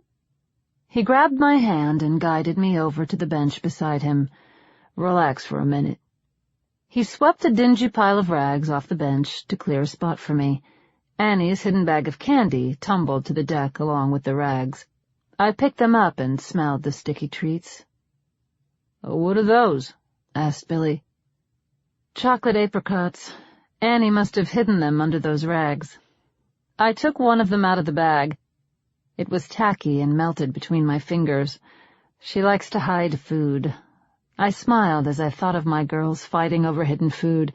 Speaker 2: He grabbed my hand and guided me over to the bench beside him.
Speaker 1: "Relax for a minute."
Speaker 2: He swept a dingy pile of rags off the bench to clear a spot for me. Annie's hidden bag of candy tumbled to the deck along with the rags. I picked them up and smelled the sticky treats.
Speaker 1: "What are those?"
Speaker 2: asked Billy. "Chocolate apricots. Annie must have hidden them under those rags." I took one of them out of the bag. It was tacky and melted between my fingers. She likes to hide food. I smiled as I thought of my girls fighting over hidden food.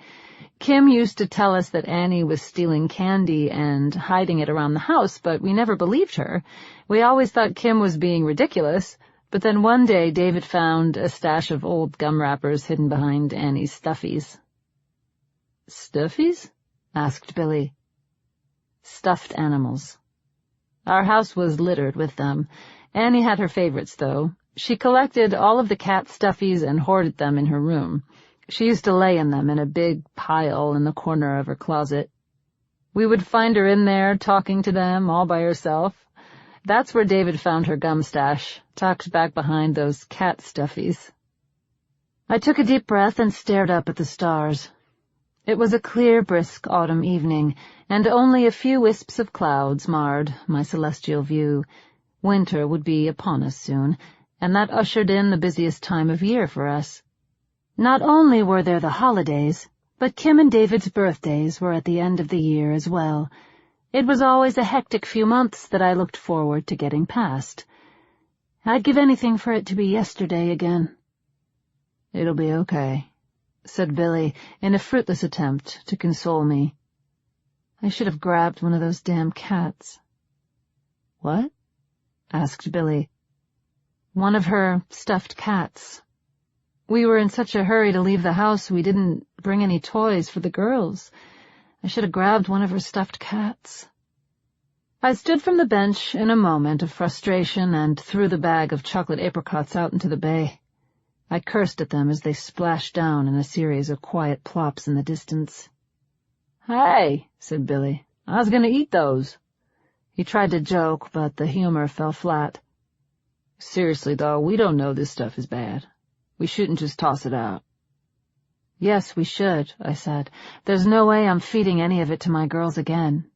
Speaker 2: Kim used to tell us that Annie was stealing candy and hiding it around the house, but we never believed her. We always thought Kim was being ridiculous, but then one day David found a stash of old gum wrappers hidden behind Annie's stuffies.
Speaker 1: "Stuffies?"
Speaker 2: asked Billy. "Stuffed animals. Our house was littered with them. Annie had her favorites, though. She collected all of the cat stuffies and hoarded them in her room. She used to lay in them in a big pile in the corner of her closet. We would find her in there talking to them all by herself. That's where David found her gum stash, tucked back behind those cat stuffies." I took a deep breath and stared up at the stars. It was a clear, brisk autumn evening, and only a few wisps of clouds marred my celestial view. Winter would be upon us soon, and that ushered in the busiest time of year for us. Not only were there the holidays, but Kim and David's birthdays were at the end of the year as well. It was always a hectic few months that I looked forward to getting past. I'd give anything for it to be yesterday again.
Speaker 1: "It'll be okay,"
Speaker 2: said Billy in a fruitless attempt to console me. I should have grabbed one of those damn cats.
Speaker 1: "What?"
Speaker 2: asked Billy. "One of her stuffed cats. We were in such a hurry to leave the house we didn't bring any toys for the girls. I should have grabbed one of her stuffed cats." I stood from the bench in a moment of frustration and threw the bag of chocolate apricots out into the bay. I cursed at them as they splashed down in a series of quiet plops in the distance.
Speaker 1: "Hey," said Billy, "I was gonna eat those."
Speaker 2: He tried to joke, but the humor fell flat.
Speaker 1: "Seriously, though, we don't know this stuff is bad. We shouldn't just toss it out."
Speaker 2: "Yes, we should," I said. "There's no way I'm feeding any of it to my girls again."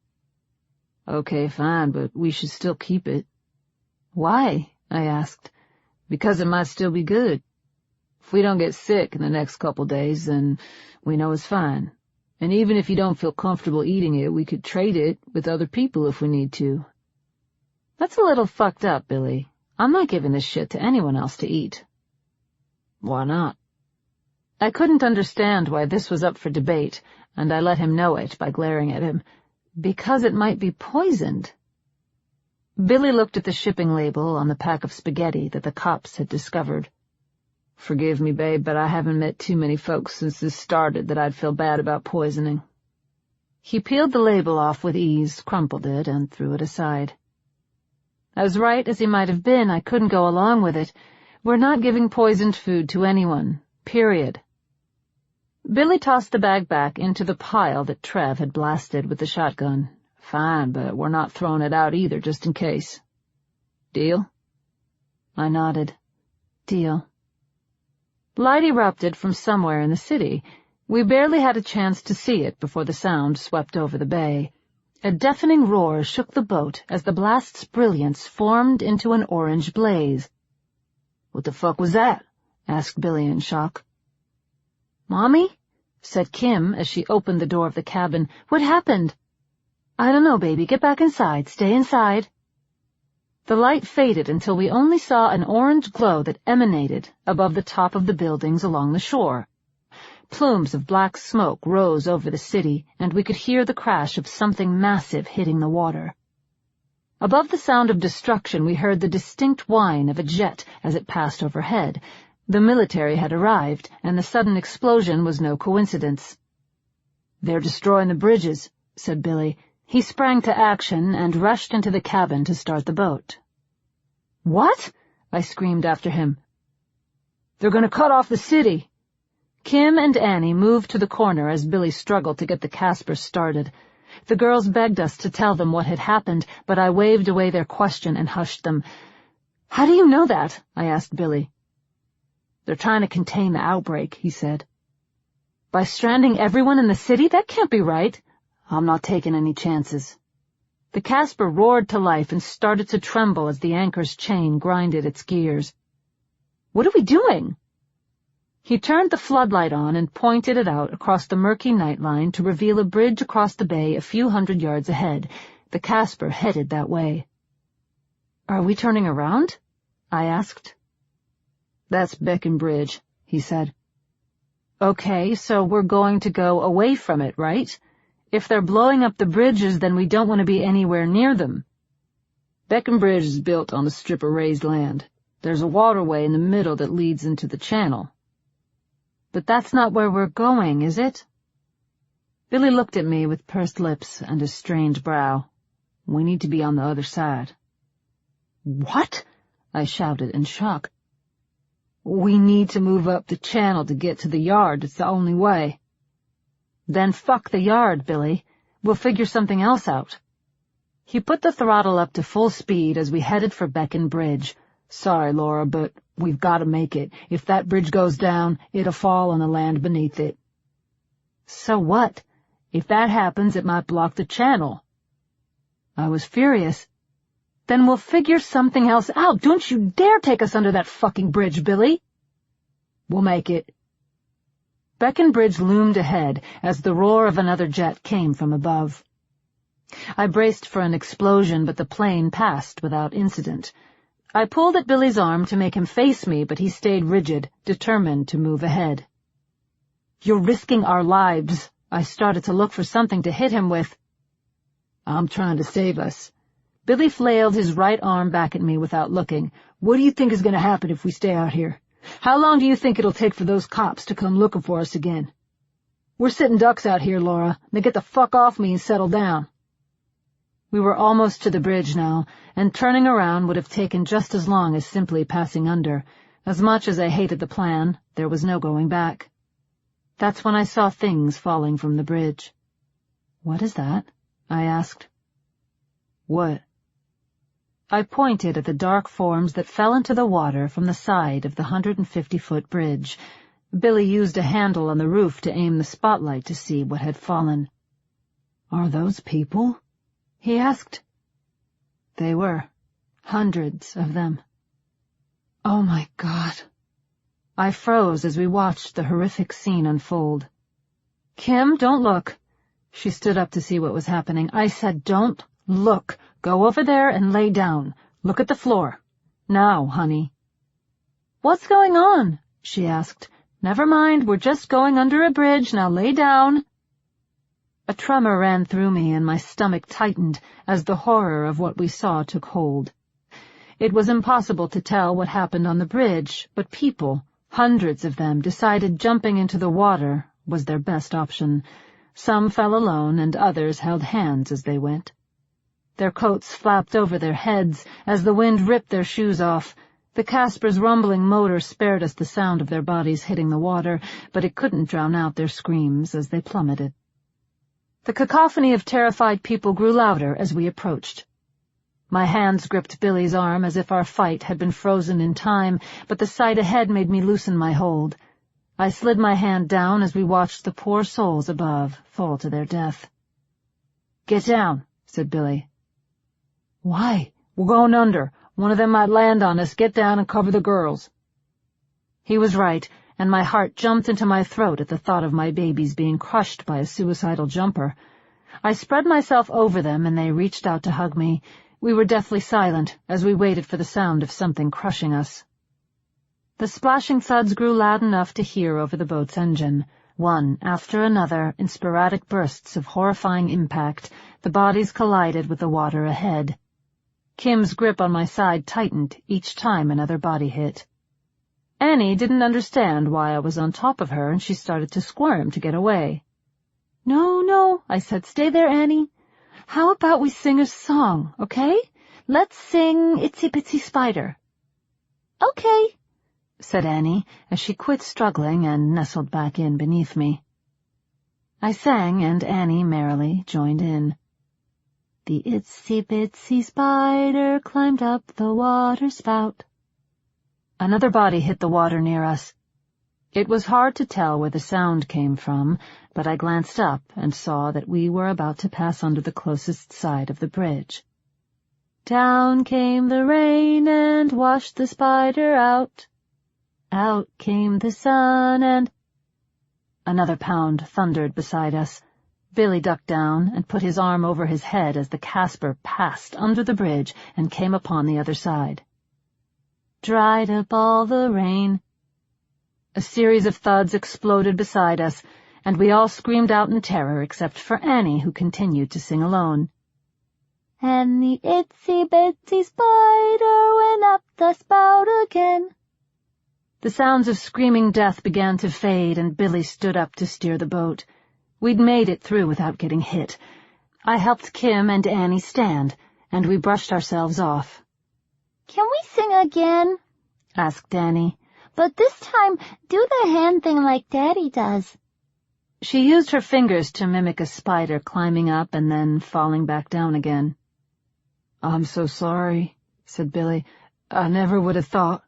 Speaker 1: "Okay, fine, but we should still keep it."
Speaker 2: "Why?" I asked.
Speaker 1: "Because it might still be good. If we don't get sick in the next couple days, then we know it's fine. And even if you don't feel comfortable eating it, we could trade it with other people if we need to."
Speaker 2: "That's a little fucked up, Billy. I'm not giving this shit to anyone else to eat."
Speaker 1: "Why not?"
Speaker 2: I couldn't understand why this was up for debate, and I let him know it by glaring at him. "Because it might be poisoned." Billy looked at the shipping label on the pack of spaghetti that the cops had discovered.
Speaker 1: "Forgive me, babe, but I haven't met too many folks since this started that I'd feel bad about poisoning."
Speaker 2: He peeled the label off with ease, crumpled it, and threw it aside. As right as he might have been, I couldn't go along with it. We're not giving poisoned food to anyone. Period. Billy tossed the bag back into the pile that Trev had blasted with the shotgun.
Speaker 1: "Fine, but we're not throwing it out either, just in case. Deal?"
Speaker 2: I nodded. Deal. Light erupted from somewhere in the city. We barely had a chance to see it before the sound swept over the bay. A deafening roar shook the boat as the blast's brilliance formed into an orange blaze.
Speaker 1: "What the fuck was that?"
Speaker 2: asked Billy in shock. "Mommy?" said Kim as she opened the door of the cabin. "What happened?" "I don't know, baby. Get back inside. Stay inside." The light faded until we only saw an orange glow that emanated above the top of the buildings along the shore. Plumes of black smoke rose over the city, and we could hear the crash of something massive hitting the water. Above the sound of destruction, we heard the distinct whine of a jet as it passed overhead. The military had arrived, and the sudden explosion was no coincidence.
Speaker 1: "They're destroying the bridges," said Billy.
Speaker 2: He sprang to action and rushed into the cabin to start the boat. "What?" I screamed after him. "They're going to cut off the city." Kim and Annie moved to the corner as Billy struggled to get the Casper started. The girls begged us to tell them what had happened, but I waved away their question and hushed them. "How do you know that?" I asked Billy. "They're trying to contain the outbreak," he said. "By stranding everyone in the city? That can't be right." "I'm not taking any chances." The Casper roared to life and started to tremble as the anchor's chain grinded its gears. "What are we doing?" He turned the floodlight on and pointed it out across the murky nightline to reveal a bridge across the bay a few hundred yards ahead. The Casper headed that way. "Are we turning around?" I asked. "That's Beacon Bridge," he said. "Okay, so we're going to go away from it, right? If they're blowing up the bridges, then we don't want to be anywhere near them." "Beacon Bridge is built on a strip of raised land. There's a waterway in the middle that leads into the channel." "But that's not where we're going, is it?" Billy looked at me with pursed lips and a strained brow. "We need to be on the other side." "What?" I shouted in shock. "We need to move up the channel to get to the yard. It's the only way." "Then fuck the yard, Billy. We'll figure something else out." He put the throttle up to full speed as we headed for Beacon Bridge. "Sorry, Laura, but we've got to make it. If that bridge goes down, it'll fall on the land beneath it." "So what? If that happens, it might block the channel." I was furious. "Then we'll figure something else out. Don't you dare take us under that fucking bridge, Billy." "We'll make it." Beacon Bridge loomed ahead as the roar of another jet came from above. I braced for an explosion, but the plane passed without incident. I pulled at Billy's arm to make him face me, but he stayed rigid, determined to move ahead. "You're risking our lives." I started to look for something to hit him with. "I'm trying to save us." Billy flailed his right arm back at me without looking. "What do you think is going to happen if we stay out here? How long do you think it'll take for those cops to come looking for us again? We're sitting ducks out here, Laura. Now get the fuck off me and settle down." We were almost to the bridge now, and turning around would have taken just as long as simply passing under. As much as I hated the plan, there was no going back. That's when I saw things falling from the bridge. "What is that?" I asked. "What?" I pointed at the dark forms that fell into the water from the side of the 150-foot bridge. Billy used a handle on the roof to aim the spotlight to see what had fallen. "Are those people?" he asked. They were. Hundreds of them. Oh my God. I froze as we watched the horrific scene unfold. "Kim, don't look." She stood up to see what was happening. I said, "Don't look. Go over there and lay down. Look at the floor. Now, honey." "What's going on?" she asked. "Never mind, we're just going under a bridge. Now lay down." A tremor ran through me and my stomach tightened as the horror of what we saw took hold. It was impossible to tell what happened on the bridge, but people, hundreds of them, decided jumping into the water was their best option. Some fell alone and others held hands as they went. Their coats flapped over their heads as the wind ripped their shoes off. The Casper's rumbling motor spared us the sound of their bodies hitting the water, but it couldn't drown out their screams as they plummeted. The cacophony of terrified people grew louder as we approached. My hands gripped Billy's arm as if our fight had been frozen in time, but the sight ahead made me loosen my hold. I slid my hand down as we watched the poor souls above fall to their death. "Get down," said Billy. "Why?" "We're going under. One of them might land on us. Get down and cover the girls." He was right, and my heart jumped into my throat at the thought of my babies being crushed by a suicidal jumper. I spread myself over them, and they reached out to hug me. We were deathly silent as we waited for the sound of something crushing us. The splashing thuds grew loud enough to hear over the boat's engine. One after another, in sporadic bursts of horrifying impact, the bodies collided with the water ahead. Kim's grip on my side tightened each time another body hit. Annie didn't understand why I was on top of her, and she started to squirm to get away. "No, no," I said. "Stay there, Annie." how about we sing a song, okay? Let's sing Itsy Bitsy Spider.
Speaker 1: Okay,
Speaker 2: said Annie, as she quit struggling and nestled back in beneath me. I sang, and Annie merrily joined in. The itsy bitsy spider climbed up the water spout. Another body hit the water near us. It was hard to tell where the sound came from, but I glanced up and saw that we were about to pass under the closest side of the bridge. Down came the rain and washed the spider out. Out came the sun and— Another pound thundered beside us. Billy ducked down and put his arm over his head as the Casper passed under the bridge and came upon the other side. Dried up all the rain. A series of thuds exploded beside us, and we all screamed out in terror except for Annie, who continued to sing alone. And the itsy bitsy spider went up the spout again. The sounds of screaming death began to fade, and Billy stood up to steer the boat. We'd made it through without getting hit. I helped Kim and Annie stand, and we brushed ourselves off.
Speaker 1: Can we sing again?
Speaker 2: Asked Annie.
Speaker 1: But this time, do the hand thing like Daddy does.
Speaker 2: She used her fingers to mimic a spider climbing up and then falling back down again. I'm so sorry, said Billy. I never would have thought.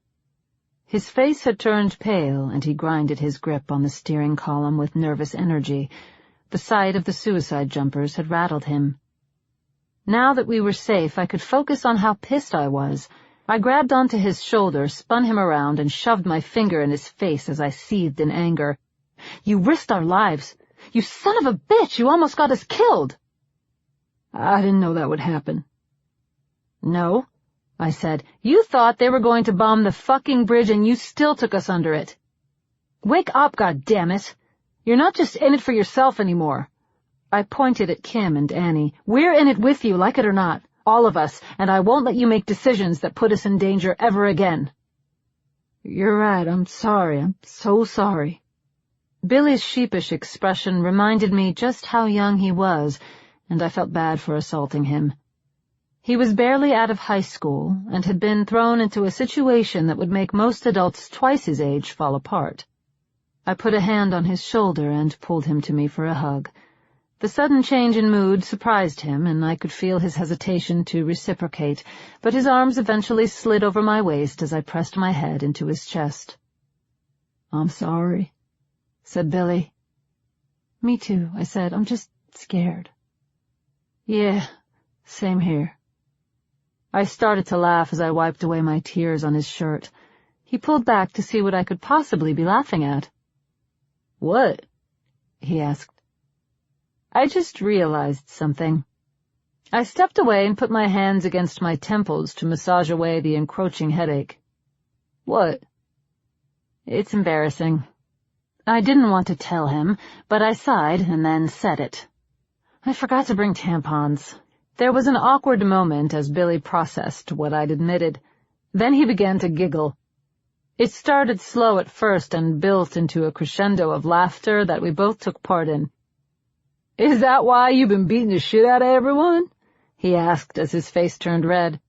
Speaker 2: His face had turned pale, and he grinded his grip on the steering column with nervous energy. The sight of the suicide jumpers had rattled him. Now that we were safe, I could focus on how pissed I was. I grabbed onto his shoulder, spun him around, and shoved my finger in his face as I seethed in anger. You risked our lives. You son of a bitch, you almost got us killed. I didn't know that would happen. No, I said. You thought they were going to bomb the fucking bridge and you still took us under it. Wake up, goddammit. You're not just in it for yourself anymore. I pointed at Kim and Annie. We're in it with you, like it or not. All of us, and I won't let you make decisions that put us in danger ever again. You're right, I'm sorry. I'm so sorry. Billy's sheepish expression reminded me just how young he was, and I felt bad for assaulting him. He was barely out of high school and had been thrown into a situation that would make most adults twice his age fall apart. I put a hand on his shoulder and pulled him to me for a hug. The sudden change in mood surprised him, and I could feel his hesitation to reciprocate, but his arms eventually slid over my waist as I pressed my head into his chest. I'm sorry, said Billy. Me too, I said. I'm just scared. Yeah, same here. I started to laugh as I wiped away my tears on his shirt. He pulled back to see what I could possibly be laughing at. What? He asked. I just realized something. I stepped away and put my hands against my temples to massage away the encroaching headache. What? It's embarrassing. I didn't want to tell him, but I sighed and then said it. I forgot to bring tampons. There was an awkward moment as Billy processed what I'd admitted. Then he began to giggle. It started slow at first and built into a crescendo of laughter that we both took part in. Is that why you've been beating the shit out of everyone? He asked as his face turned red.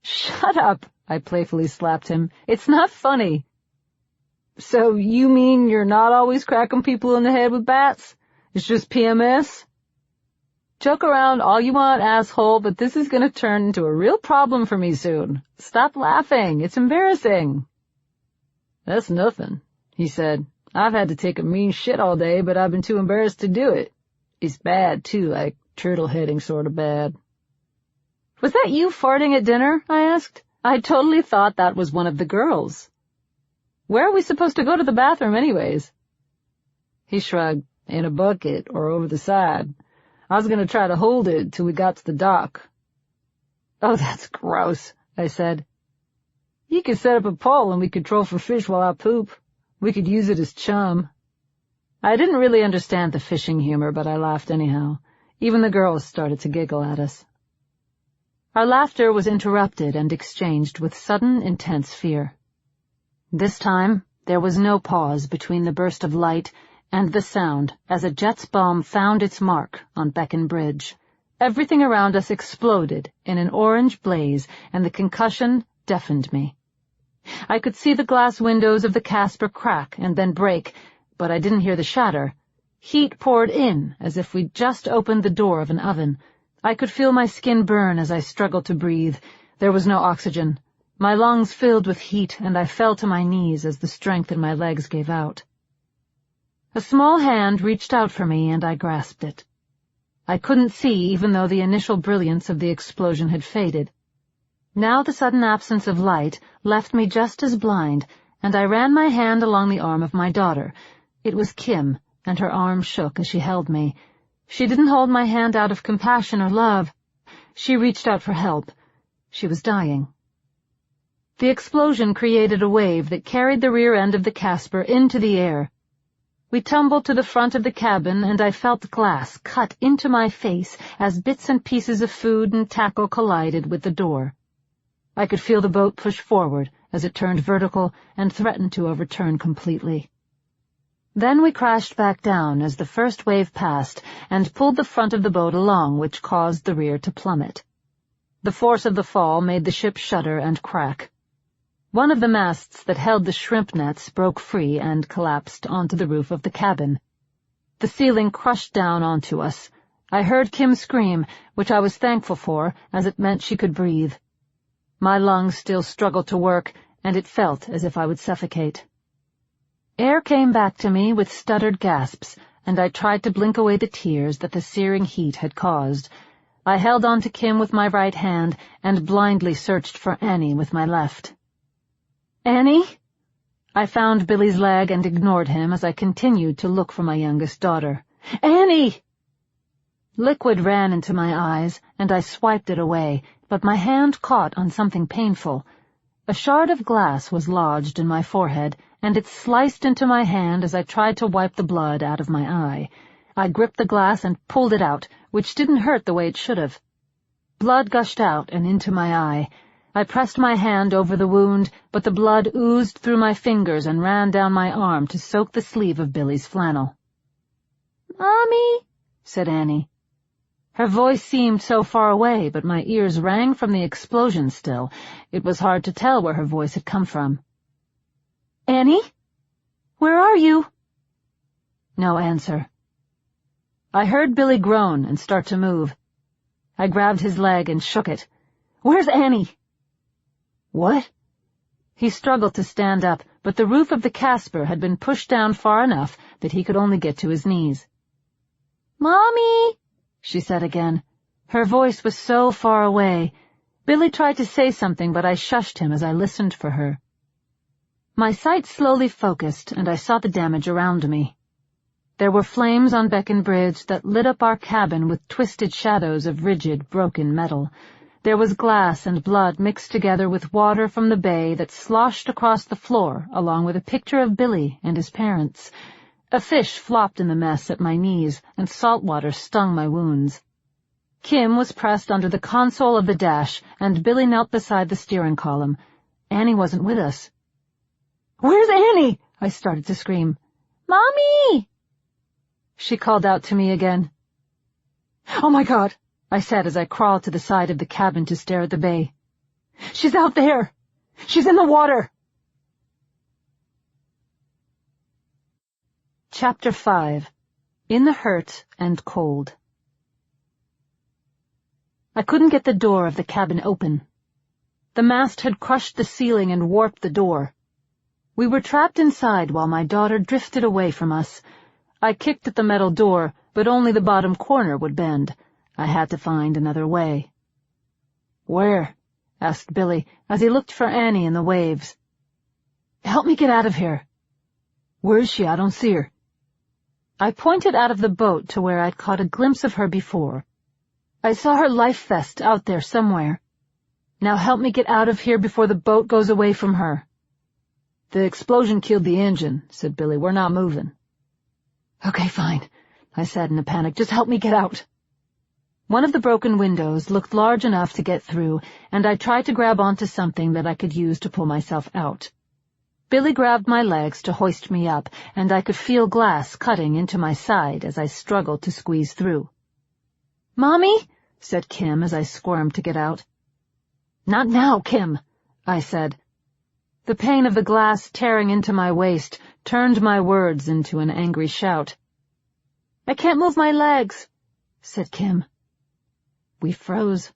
Speaker 2: Shut up, I playfully slapped him. It's not funny. So you mean you're not always cracking people in the head with bats? It's just PMS? Joke around all you want, asshole, but this is going to turn into a real problem for me soon. Stop laughing. It's embarrassing. That's nothing, he said. I've had to take a mean shit all day, but I've been too embarrassed to do it. It's bad, too, like turtle-heading sort of bad. Was that you farting at dinner? I asked. I totally thought that was one of the girls. Where are we supposed to go to the bathroom anyways? He shrugged. In a bucket or over the side. I was going to try to hold it till we got to the dock. Oh, that's gross, I said. You could set up a pole and we could troll for fish while I poop. We could use it as chum. I didn't really understand the fishing humor, but I laughed anyhow. Even the girls started to giggle at us. Our laughter was interrupted and exchanged with sudden, intense fear. This time, there was no pause between the burst of light and the sound as a Jets bomb found its mark on Beacon Bridge.
Speaker 1: Everything around us exploded in an orange blaze, and the concussion deafened me. I could see the glass windows of the Casper crack and then break, but I didn't hear the shatter. Heat poured in, as if we'd just opened the door of an oven. I could feel my skin burn as I struggled to breathe. There was no oxygen. My lungs filled with heat, and I fell to my knees as the strength in my legs gave out. A small hand reached out for me, and I grasped it. I couldn't see, even though the initial brilliance of the explosion had faded. Now the sudden absence of light left me just as blind, and I ran my hand along the arm of my daughter. It was Kim, and her arm shook as she held me. She didn't hold my hand out of compassion or love. She reached out for help. She was dying. The explosion created a wave that carried the rear end of the Casper into the air. We tumbled to the front of the cabin, and I felt glass cut into my face as bits and pieces of food and tackle collided with the door. I could feel the boat push forward as it turned vertical and threatened to overturn completely. Then we crashed back down as the first wave passed and pulled the front of the boat along, which caused the rear to plummet. The force of the fall made the ship shudder and crack. One of the masts that held the shrimp nets broke free and collapsed onto the roof of the cabin. The ceiling crushed down onto us. I heard Kim scream, which I was thankful for, as it meant she could breathe. My lungs still struggled to work, and it felt as if I would suffocate. Air came back to me with stuttered gasps, and I tried to blink away the tears that the searing heat had caused. I held on to Kim with my right hand and blindly searched for Annie with my left. "Annie?" I found Billy's leg and ignored him as I continued to look for my youngest daughter. "Annie!" Liquid ran into my eyes, and I swiped it away, but my hand caught on something painful. A shard of glass was lodged in my forehead, and it sliced into my hand as I tried to wipe the blood out of my eye. I gripped the glass and pulled it out, which didn't hurt the way it should have. Blood gushed out and into my eye. I pressed my hand over the wound, but the blood oozed through my fingers and ran down my arm to soak the sleeve of Billy's flannel. "Mommy," said Annie. Her voice seemed so far away, but my ears rang from the explosion still. It was hard to tell where her voice had come from. "Annie? Where are you?" No answer. I heard Billy groan and start to move. I grabbed his leg and shook it. "Where's Annie?" "What?" He struggled to stand up, but the roof of the Casper had been pushed down far enough that he could only get to his knees. "Mommy," she said again. Her voice was so far away. Billy tried to say something, but I shushed him as I listened for her. My sight slowly focused, and I saw the damage around me. There were flames on Beacon Bridge that lit up our cabin with twisted shadows of rigid, broken metal. There was glass and blood mixed together with water from the bay that sloshed across the floor, along with a picture of Billy and his parents. A fish flopped in the mess at my knees, and salt water stung my wounds. Kim was pressed under the console of the dash, and Billy knelt beside the steering column. Annie wasn't with us. "Where's Annie?" I started to scream. "Mommy!" She called out to me again. "Oh, my God," I said as I crawled to the side of the cabin to stare at the bay. "She's out there! She's in the water!" Chapter 5. In the Hurt and Cold. I couldn't get the door of the cabin open. The mast had crushed the ceiling and warped the door. We were trapped inside while my daughter drifted away from us. I kicked at the metal door, but only the bottom corner would bend. I had to find another way. "Where?" asked Billy, as he looked for Annie in the waves. "Help me get out of here." "Where is she? I don't see her." I pointed out of the boat to where I'd caught a glimpse of her before. "I saw her life vest out there somewhere. Now help me get out of here before the boat goes away from her." "The explosion killed the engine," said Billy. "We're not moving." "Okay, fine," I said in a panic. "Just help me get out." One of the broken windows looked large enough to get through, and I tried to grab onto something that I could use to pull myself out. Billy grabbed my legs to hoist me up, and I could feel glass cutting into my side as I struggled to squeeze through. "Mommy?"
Speaker 2: said Kim as I squirmed to get out. "Not now, Kim," I said. The pain of the glass tearing into my waist turned my words into an angry shout. "I can't move my legs," said Kim. We froze.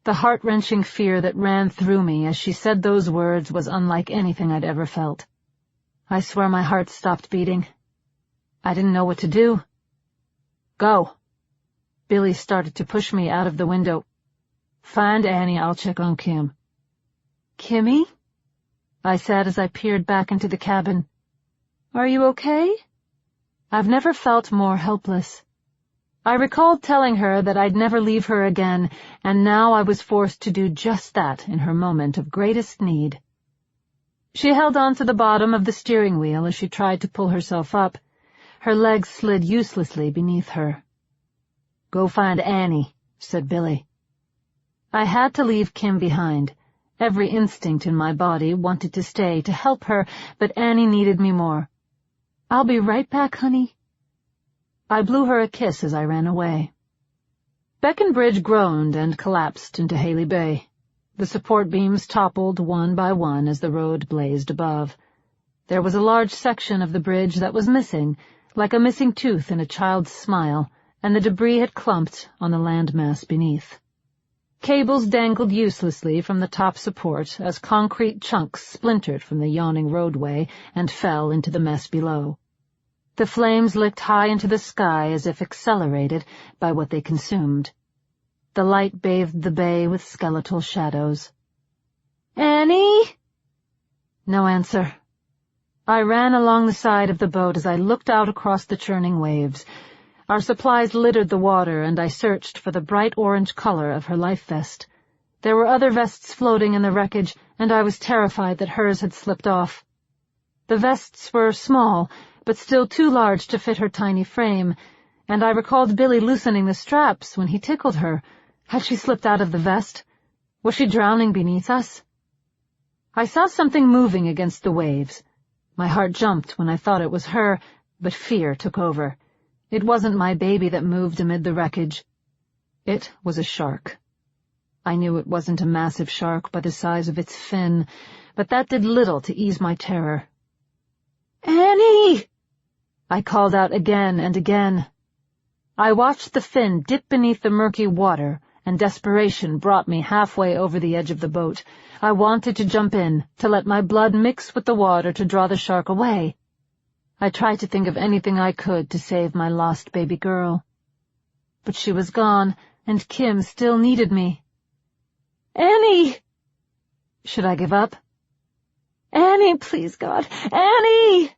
Speaker 2: The heart-wrenching fear that ran through me as she said those words was unlike anything I'd ever felt. I swear my heart stopped beating. I didn't know what to do. "Go." Billy started to push me out of the window. "Find Annie, I'll check on Kim." "Kimmy?" I said as I peered back into the cabin. "Are you okay?" I've never felt more helpless. I recalled telling her that I'd never leave her again, and now I was forced to do just that in her moment of greatest need. She held on to the bottom of the steering wheel as she tried to pull herself up. Her legs slid uselessly beneath her. "Go find Annie," said Billy. I had to leave Kim behind. Every instinct in my body wanted to stay to help her, but Annie needed me more. "I'll be right back, honey." I blew her a kiss as I ran away. Beckenbridge groaned and collapsed into Haley Bay. The support beams toppled one by one as the road blazed above. There was a large section of the bridge that was missing, like a missing tooth in a child's smile, and the debris had clumped on the landmass beneath. Cables dangled uselessly from the top support as concrete chunks splintered from the yawning roadway and fell into the mess below. The flames licked high into the sky as if accelerated by what they consumed. The light bathed the bay with skeletal shadows. "Annie?" No answer. I ran along the side of the boat as I looked out across the churning waves. Our supplies littered the water, and I searched for the bright orange color of her life vest. There were other vests floating in the wreckage, and I was terrified that hers had slipped off. The vests were small, but still too large to fit her tiny frame, and I recalled Billy loosening the straps when he tickled her. Had she slipped out of the vest? Was she drowning beneath us? I saw something moving against the waves. My heart jumped when I thought it was her, but fear took over. It wasn't my baby that moved amid the wreckage. It was a shark. I knew it wasn't a massive shark by the size of its fin, but that did little to ease my terror. "Annie!" I called out again and again. I watched the fin dip beneath the murky water, and desperation brought me halfway over the edge of the boat. I wanted to jump in, to let my blood mix with the water to draw the shark away. I tried to think of anything I could to save my lost baby girl. But she was gone, and Kim still needed me. "Annie!" Should I give up? "Annie, please, God! Annie!"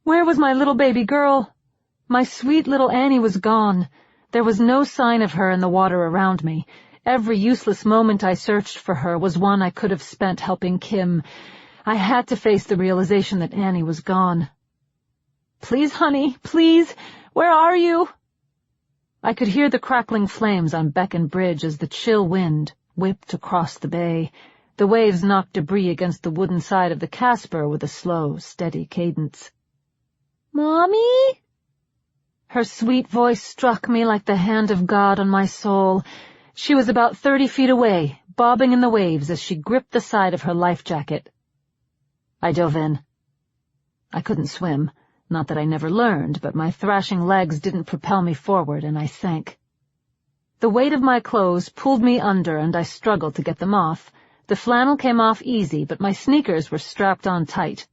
Speaker 2: Where was my little baby girl? My sweet little Annie was gone. There was no sign of her in the water around me. Every useless moment I searched for her was one I could have spent helping Kim. I had to face the realization that Annie was gone. "Please, honey, please, where are you?" I could hear the crackling flames on Beckenbridge as the chill wind whipped across the bay. The waves knocked debris against the wooden side of the Casper with a slow, steady cadence. "Mommy?" Her sweet voice struck me like the hand of God on my soul. She was about 30 feet away, bobbing in the waves as she gripped the side of her life jacket. I dove in. I couldn't swim. Not that I never learned, but my thrashing legs didn't propel me forward, and I sank. The weight of my clothes pulled me under, and I struggled to get them off. The flannel came off easy, but my sneakers were strapped on tight.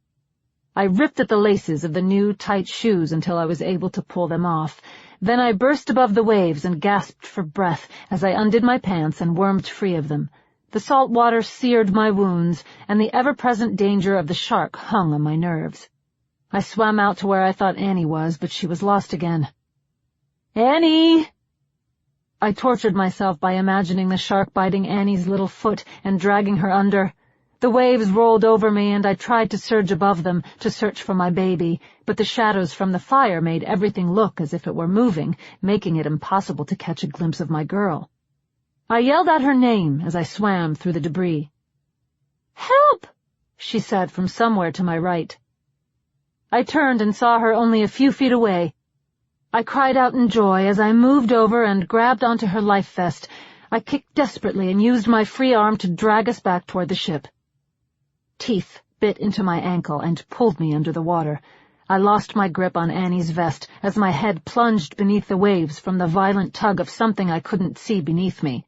Speaker 2: I ripped at the laces of the new, tight shoes until I was able to pull them off. Then I burst above the waves and gasped for breath as I undid my pants and wormed free of them. The salt water seared my wounds, and the ever-present danger of the shark hung on my nerves. I swam out to where I thought Annie was, but she was lost again. "Annie!" I tortured myself by imagining the shark biting Annie's little foot and dragging her under. The waves rolled over me, and I tried to surge above them to search for my baby, but the shadows from the fire made everything look as if it were moving, making it impossible to catch a glimpse of my girl. I yelled out her name as I swam through the debris. "Help!" she said from somewhere to my right. I turned and saw her only a few feet away.
Speaker 1: I cried out in joy as I moved over and grabbed onto her life vest. I kicked desperately and used my free arm to drag us back toward the ship. Teeth bit into my ankle and pulled me under the water. I lost my grip on Annie's vest as my head plunged beneath the waves from the violent tug of something I couldn't see beneath me.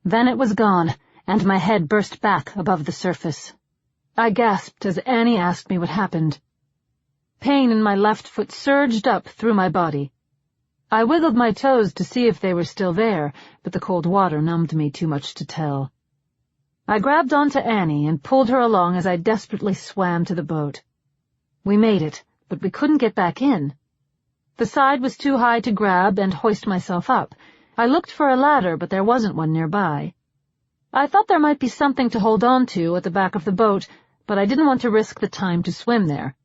Speaker 1: Then it was gone, and my head burst back above the surface. I gasped as Annie asked me what happened. Pain in my left foot surged up through my body. I wiggled my toes to see if they were still there, but the cold water numbed me too much to tell. I grabbed onto Annie and pulled her along as I desperately swam to the boat. We made it, but we couldn't get back in. The side was too high to grab and hoist myself up. I looked for a ladder, but there wasn't one nearby. I thought there might be something to hold on to at the back of the boat, but I didn't want to risk the time to swim there.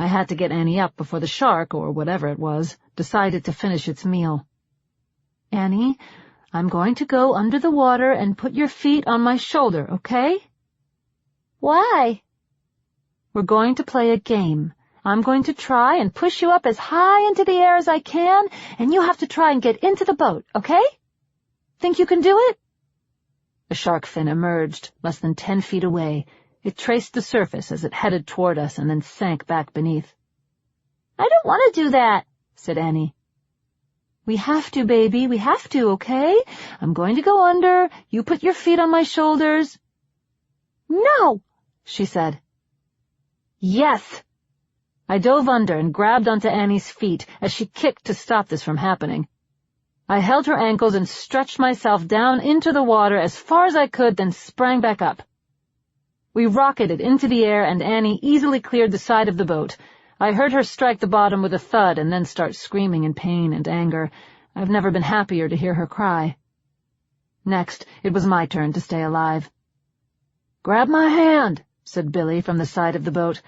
Speaker 1: I had to get Annie up before the shark, or whatever it was, decided to finish its meal. "Annie, I'm going to go under the water and put your feet on my shoulder, okay?"
Speaker 3: "Why?"
Speaker 1: "We're going to play a game. I'm going to try and push you up as high into the air as I can, and you have to try and get into the boat, okay? Think you can do it?" A shark fin emerged, less than 10 feet away. It traced the surface as it headed toward us and then sank back beneath.
Speaker 3: "I don't want to do that," said Annie.
Speaker 1: "We have to, baby, we have to, okay? I'm going to go under. You put your feet on my shoulders."
Speaker 3: "No,"
Speaker 1: she said.
Speaker 3: "Yes."
Speaker 1: I dove under and grabbed onto Annie's feet as she kicked to stop this from happening. I held her ankles and stretched myself down into the water as far as I could, then sprang back up. We rocketed into the air, and Annie easily cleared the side of the boat. I heard her strike the bottom with a thud and then start screaming in pain and anger. I've never been happier to hear her cry. Next, it was my turn to stay alive. "Grab my hand," said Billy from the side of the boat.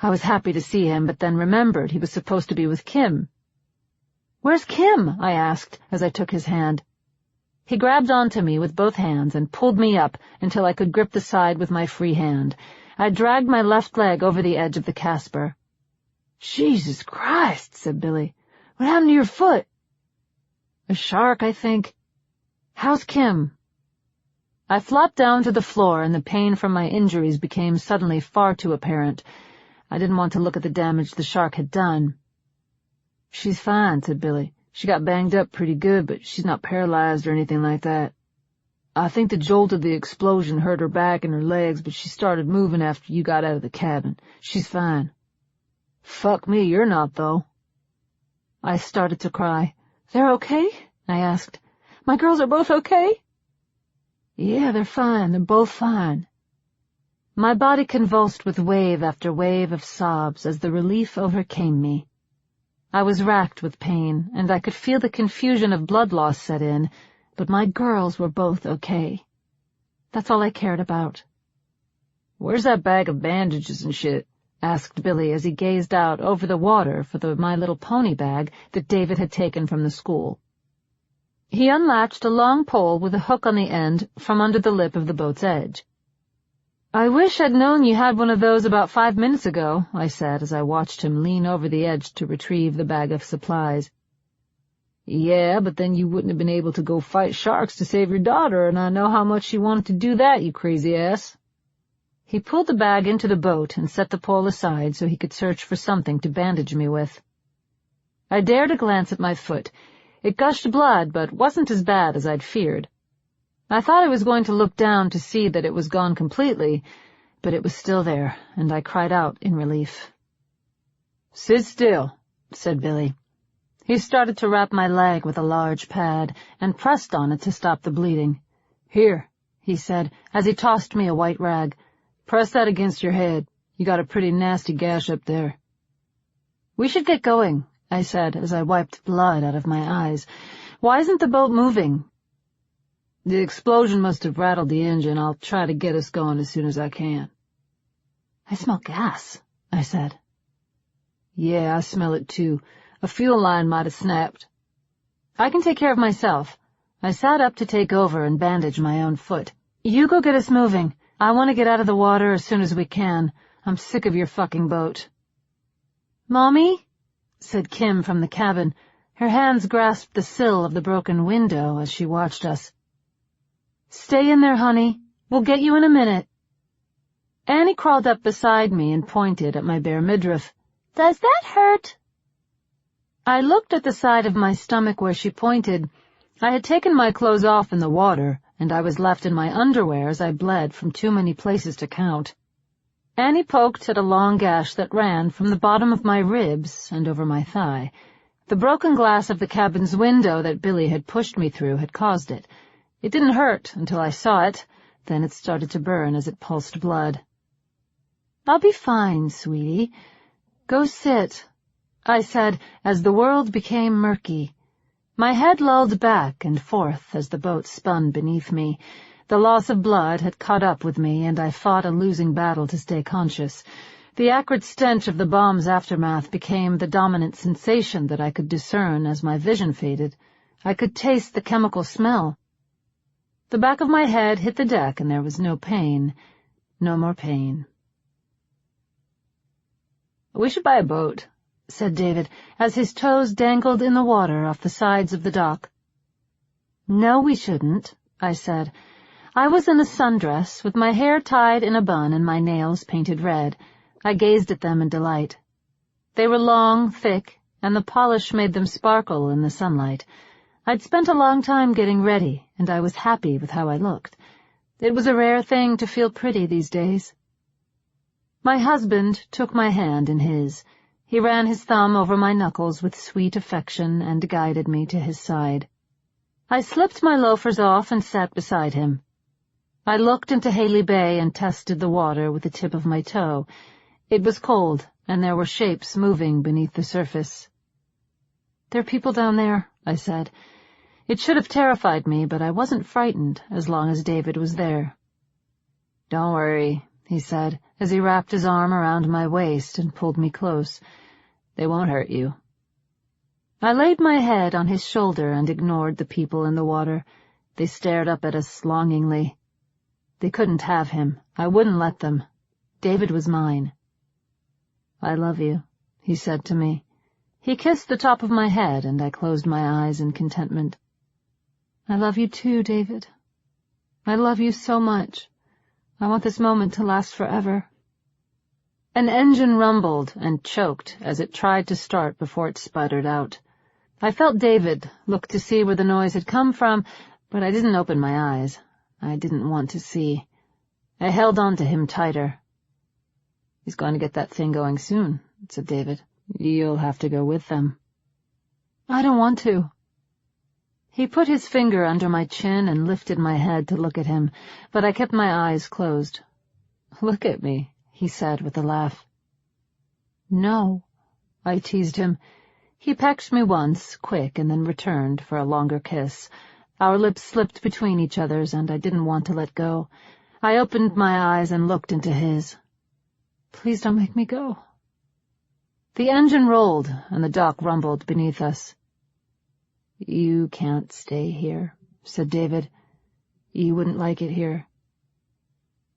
Speaker 1: I was happy to see him, but then remembered he was supposed to be with Kim. "Where's Kim?" I asked as I took his hand. He grabbed onto me with both hands and pulled me up until I could grip the side with my free hand. I dragged my left leg over the edge of the Casper. "Jesus Christ," said Billy. "What happened to your foot?" "A shark, I think." "How's Kim?" I flopped down to the floor, and the pain from my injuries became suddenly far too apparent. I didn't want to look at the damage the shark had done. "She's fine," said Billy. "She got banged up pretty good, but she's not paralyzed or anything like that. I think the jolt of the explosion hurt her back and her legs, but she started moving after you got out of the cabin. She's fine." "Fuck me, you're not, though." I started to cry. "They're okay?" I asked. "My girls are both okay?" "Yeah, they're fine. They're both fine." My body convulsed with wave after wave of sobs as the relief overcame me. I was racked with pain, and I could feel the confusion of blood loss set in, but my girls were both okay. That's all I cared about. "Where's that bag of bandages and shit?" asked Billy as he gazed out over the water for the My Little Pony bag that David had taken from the school. He unlatched a long pole with a hook on the end from under the lip of the boat's edge. "I wish I'd known you had one of those about 5 minutes ago," I said as I watched him lean over the edge to retrieve the bag of supplies. "Yeah, but then you wouldn't have been able to go fight sharks to save your daughter, and I know how much you wanted to do that, you crazy ass." He pulled the bag into the boat and set the pole aside so he could search for something to bandage me with. I dared a glance at my foot. It gushed blood, but wasn't as bad as I'd feared. I thought I was going to look down to see that it was gone completely, but it was still there, and I cried out in relief. "Sit still," said Billy. He started to wrap my leg with a large pad and pressed on it to stop the bleeding. "Here," he said, as he tossed me a white rag. "Press that against your head. You got a pretty nasty gash up there." "We should get going," I said as I wiped blood out of my eyes. "Why isn't the boat moving?" "The explosion must have rattled the engine. I'll try to get us going as soon as I can." "I smell gas," I said. "Yeah, I smell it too. A fuel line might have snapped." "I can take care of myself." I sat up to take over and bandage my own foot. "You go get us moving. I want to get out of the water as soon as we can. I'm sick of your fucking boat." "Mommy," said Kim from the cabin.
Speaker 2: Her hands grasped the sill of the broken window as she watched us. "Stay in there, honey. We'll get you in a minute." Annie crawled up beside me and pointed at my bare midriff.
Speaker 3: "Does that hurt?"
Speaker 2: I looked at the side of my stomach where she pointed. I had taken my clothes off in the water, and I was left in my underwear as I bled from too many places to count. Annie poked at a long gash that ran from the bottom of my ribs and over my thigh. The broken glass of the cabin's window that Billy had pushed me through had caused it. It didn't hurt until I saw it, then it started to burn as it pulsed blood. "I'll be fine, sweetie. Go sit," I said as the world became murky. My head lulled back and forth as the boat spun beneath me. The loss of blood had caught up with me, and I fought a losing battle to stay conscious. The acrid stench of the bomb's aftermath became the dominant sensation that I could discern as my vision faded. I could taste the chemical smell. The back of my head hit the deck, and there was no pain. No more pain. "We should buy a boat," said David, as his toes dangled in the water off the sides of the dock. "No, we shouldn't," I said. I was in a sundress, with my hair tied in a bun and my nails painted red. I gazed at them in delight. They were long, thick, and the polish made them sparkle in the sunlight. I'd spent a long time getting ready, and I was happy with how I looked. It was a rare thing to feel pretty these days. My husband took my hand in his. He ran his thumb over my knuckles with sweet affection and guided me to his side. I slipped my loafers off and sat beside him. I looked into Haley Bay and tested the water with the tip of my toe. It was cold, and there were shapes moving beneath the surface. "There are people down there," I said. It should have terrified me, but I wasn't frightened as long as David was there. "Don't worry," he said, as he wrapped his arm around my waist and pulled me close. "They won't hurt you." I laid my head on his shoulder and ignored the people in the water. They stared up at us longingly. They couldn't have him. I wouldn't let them. David was mine. "I love you," he said to me. He kissed the top of my head, and I closed my eyes in contentment. "I love you too, David. I love you so much. I want this moment to last forever." An engine rumbled and choked as it tried to start before it sputtered out. I felt David look to see where the noise had come from, but I didn't open my eyes. I didn't want to see. I held on to him tighter. "He's going to get that thing going soon," said David. "You'll have to go with them." "I don't want to." He put his finger under my chin and lifted my head to look at him, but I kept my eyes closed. "Look at me," he said with a laugh. "No," I teased him. He pecked me once, quick, and then returned for a longer kiss. Our lips slipped between each other's, and I didn't want to let go. I opened my eyes and looked into his. "Please don't make me go." The engine rolled, and the dock rumbled beneath us. "You can't stay here," said David. "You wouldn't like it here."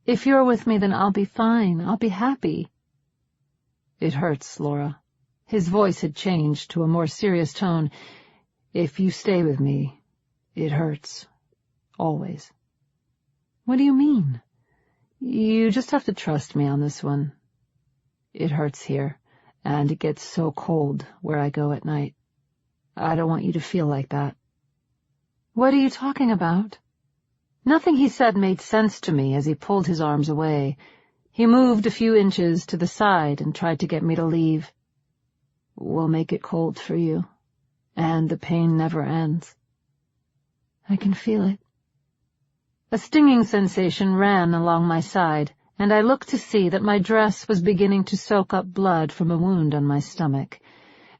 Speaker 2: "If you're with me, then I'll be fine. I'll be happy." "It hurts, Laura." His voice had changed to a more serious tone. "If you stay with me, it hurts. Always." "What do you mean?" "You just have to trust me on this one. It hurts here, and it gets so cold where I go at night. I don't want you to feel like that." "What are you talking about?" Nothing he said made sense to me as he pulled his arms away. He moved a few inches to the side and tried to get me to leave. "We'll make it cold for you, and the pain never ends." "I can feel it." A stinging sensation ran along my side, and I looked to see that my dress was beginning to soak up blood from a wound on my stomach.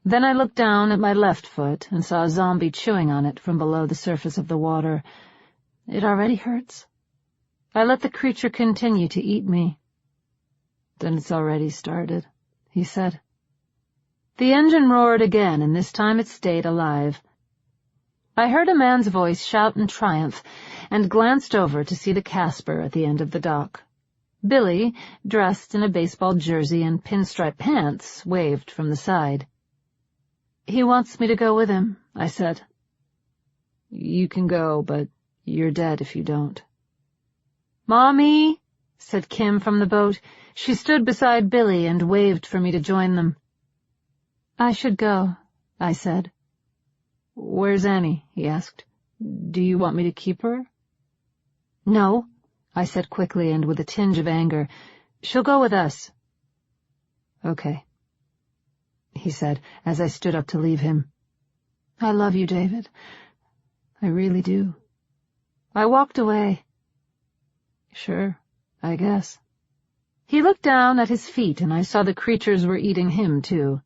Speaker 2: Then I looked down at my left foot and saw a zombie chewing on it from below the surface of the water. "It already hurts." I let the creature continue to eat me. "Then it's already started," he said. The engine roared again, and this time it stayed alive. I heard a man's voice shout in triumph, and glanced over to see the Casper at the end of the dock. Billy, dressed in a baseball jersey and pinstripe pants, waved from the side. He wants me to go with him, I said.
Speaker 1: You can go, but you're dead if you don't.
Speaker 2: Mommy, said Kim from the boat. She stood beside Billy and waved for me to join them. I should go, I said.
Speaker 1: Where's Annie? He asked. Do you want me to keep her?
Speaker 2: No, I said quickly and with a tinge of anger. She'll go with us.
Speaker 1: Okay, he said as I stood up to leave him.
Speaker 2: I love you, David.
Speaker 1: I really do.
Speaker 2: I walked away.
Speaker 1: Sure, I guess.
Speaker 2: He looked down at his feet, and I saw the creatures were eating him, too.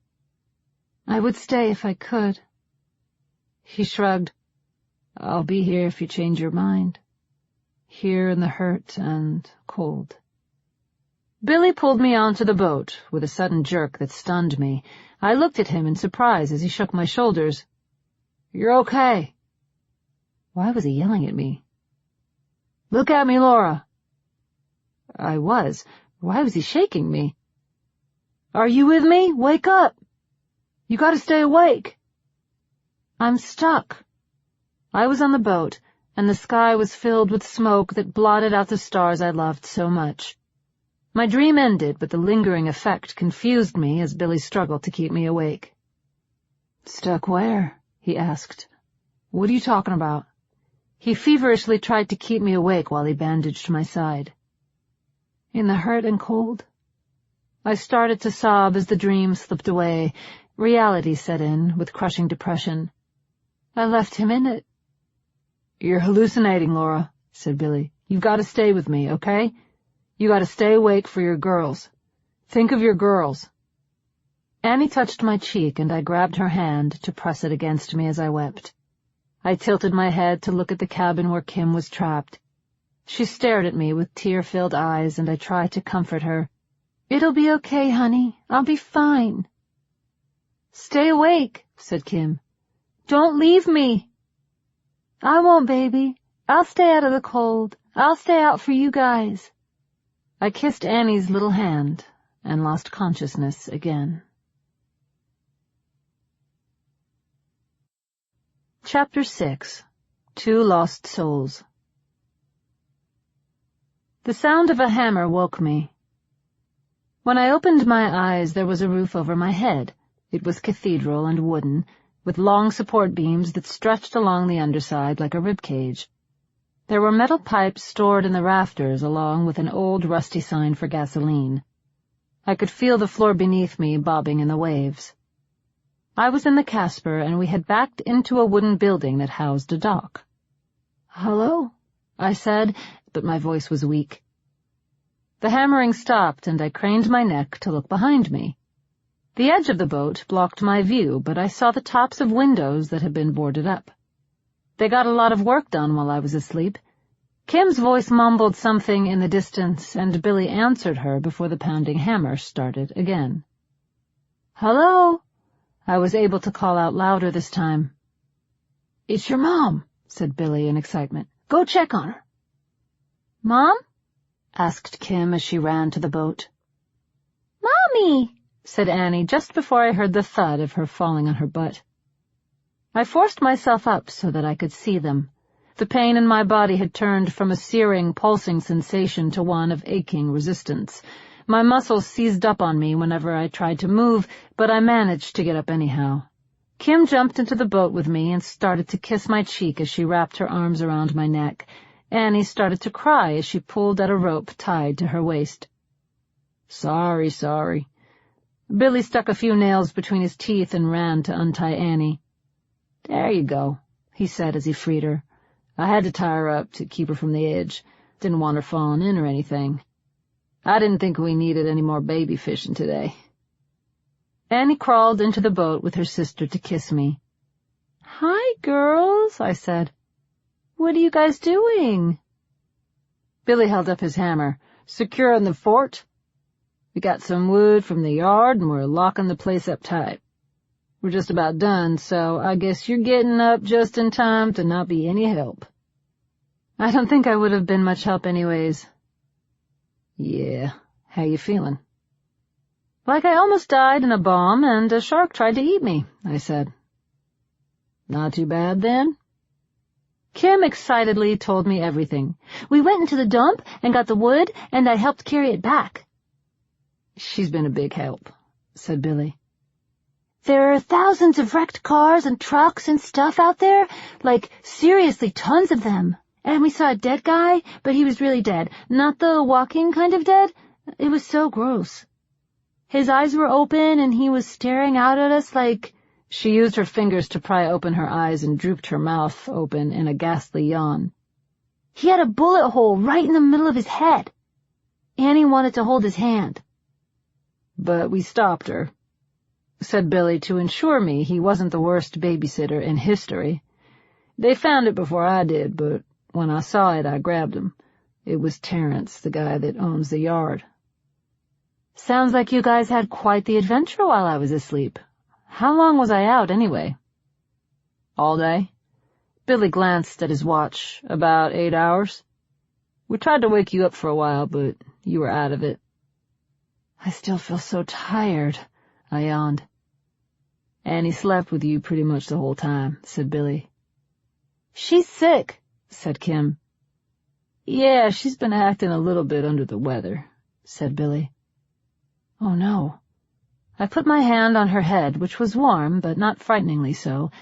Speaker 2: I would stay if I could.
Speaker 1: He shrugged. I'll be here if you change your mind. Here in the hurt and cold.
Speaker 2: Billy pulled me onto the boat with a sudden jerk that stunned me. I looked at him in surprise as he shook my shoulders. You're okay.
Speaker 1: Why was he yelling at me?
Speaker 2: Look at me, Laura.
Speaker 1: I was. Why was he shaking me?
Speaker 2: Are you with me? Wake up. You gotta stay awake. I'm stuck. I was on the boat, and the sky was filled with smoke that blotted out the stars I loved so much. My dream ended, but the lingering effect confused me as Billy struggled to keep me awake.
Speaker 1: Stuck where? He asked. What are you talking about?
Speaker 2: He feverishly tried to keep me awake while he bandaged my side.
Speaker 1: In the hurt and cold?
Speaker 2: I started to sob as the dream slipped away. Reality set in, with crushing depression. I left him in it.
Speaker 1: You're hallucinating, Laura, said Billy. You've got to stay with me, okay? You got to stay awake for your girls. Think of your girls.
Speaker 2: Annie touched my cheek, and I grabbed her hand to press it against me as I wept. I tilted my head to look at the cabin where Kim was trapped. She stared at me with tear-filled eyes, and I tried to comfort her. It'll be okay, honey. I'll be fine. Stay awake, said Kim. Don't leave me. I won't, baby. I'll stay out of the cold. I'll stay out for you guys. I kissed Annie's little hand and lost consciousness again. Chapter 6. 2 Lost Souls. The sound of a hammer woke me. When I opened my eyes, there was a roof over my head. It was cathedral and wooden, with long support beams that stretched along the underside like a rib cage. There were metal pipes stored in the rafters, along with an old rusty sign for gasoline. I could feel the floor beneath me bobbing in the waves. I was in the Casper, and we had backed into a wooden building that housed a dock. "Hello?" I said, but my voice was weak. The hammering stopped, and I craned my neck to look behind me. The edge of the boat blocked my view, but I saw the tops of windows that had been boarded up. They got a lot of work done while I was asleep. Kim's voice mumbled something in the distance, and Billy answered her before the pounding hammer started again. "Hello?" I was able to call out louder this time. "It's your mom," said Billy in excitement. "Go check on her." "Mom?" asked Kim as she ran to the boat. "Mommy!" said Annie just before I heard the thud of her falling on her butt. I forced myself up so that I could see them. The pain in my body had turned from a searing, pulsing sensation to one of aching resistance. My muscles seized up on me whenever I tried to move, but I managed to get up anyhow. Kim jumped into the boat with me and started to kiss my cheek as she wrapped her arms around my neck. Annie started to cry as she pulled at a rope tied to her waist. Sorry. Billy stuck a few nails between his teeth and ran to untie Annie. "There you go," he said as he freed her. "I had to tie her up to keep her from the edge. Didn't want her falling in or anything. I didn't think we needed any more baby fishing today." Annie crawled into the boat with her sister to kiss me. "Hi, girls," I said. "What are you guys doing?" Billy held up his hammer. "Securing the fort. We got some wood from the yard, and we're locking the place up tight. We're just about done, so I guess you're getting up just in time to not be any help." "I don't think I would have been much help anyways." "Yeah, how you feeling?"
Speaker 1: Like I almost died in a bomb and a shark tried to eat me, I said. Not too bad, then? Kim excitedly told me everything.
Speaker 3: We went into the dump and got the wood, and I helped carry it back.
Speaker 1: She's been a big help, said Billy.
Speaker 3: There are thousands of wrecked cars and trucks and stuff out there, like seriously tons of them. And we saw a dead guy, but he was really dead, not the walking kind of dead. It was so gross. His eyes were open and he was staring out at us like...
Speaker 1: She used her fingers to pry open her eyes and drooped her mouth open in a ghastly yawn.
Speaker 3: He had a bullet hole right in the middle of his head. Annie wanted to hold his hand.
Speaker 1: But we stopped her, said Billy to ensure me he wasn't the worst babysitter in history. They found it before I did, but when I saw it, I grabbed him. It was Terrence, the guy that owns the yard.
Speaker 3: Sounds like you guys had quite the adventure while I was asleep.
Speaker 1: How long was I out, anyway? All day. Billy glanced at his watch. About 8 hours. We tried to wake you up for a while, but you were out of it.
Speaker 2: I still feel so tired, I yawned.
Speaker 1: Annie slept with you pretty much the whole time, said Billy.
Speaker 3: She's sick,
Speaker 1: said Kim. Yeah, she's been acting a little bit under the weather, said Billy.
Speaker 2: Oh, no.
Speaker 1: I put my hand on her head, which was warm, but not frighteningly so.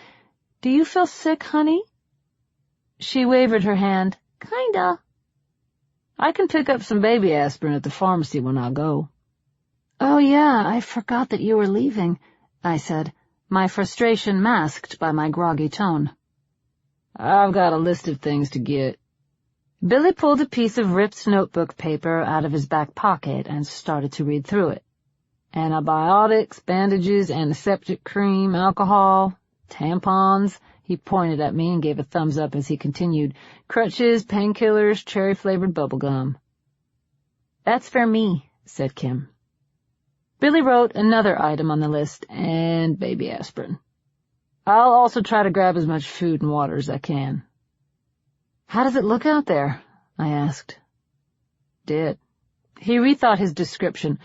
Speaker 1: Do you feel sick, honey? She wavered her hand.
Speaker 3: Kinda.
Speaker 1: I can pick up some baby aspirin at the pharmacy when I go.
Speaker 2: Oh, yeah, I forgot that you were leaving, I said, my frustration masked by my groggy tone.
Speaker 1: I've got a list of things to get. Billy pulled a piece of ripped notebook paper out of his back pocket and started to read through it. Antibiotics, bandages, antiseptic cream, alcohol, tampons. He pointed at me and gave a thumbs up as he continued. Crutches, painkillers, cherry-flavored bubblegum.
Speaker 3: That's for me,
Speaker 1: said Kim. Billy wrote another item on the list, and baby aspirin. I'll also try to grab as much food and water as I can.
Speaker 2: How does it look out there? I asked.
Speaker 1: Dead. He rethought his description.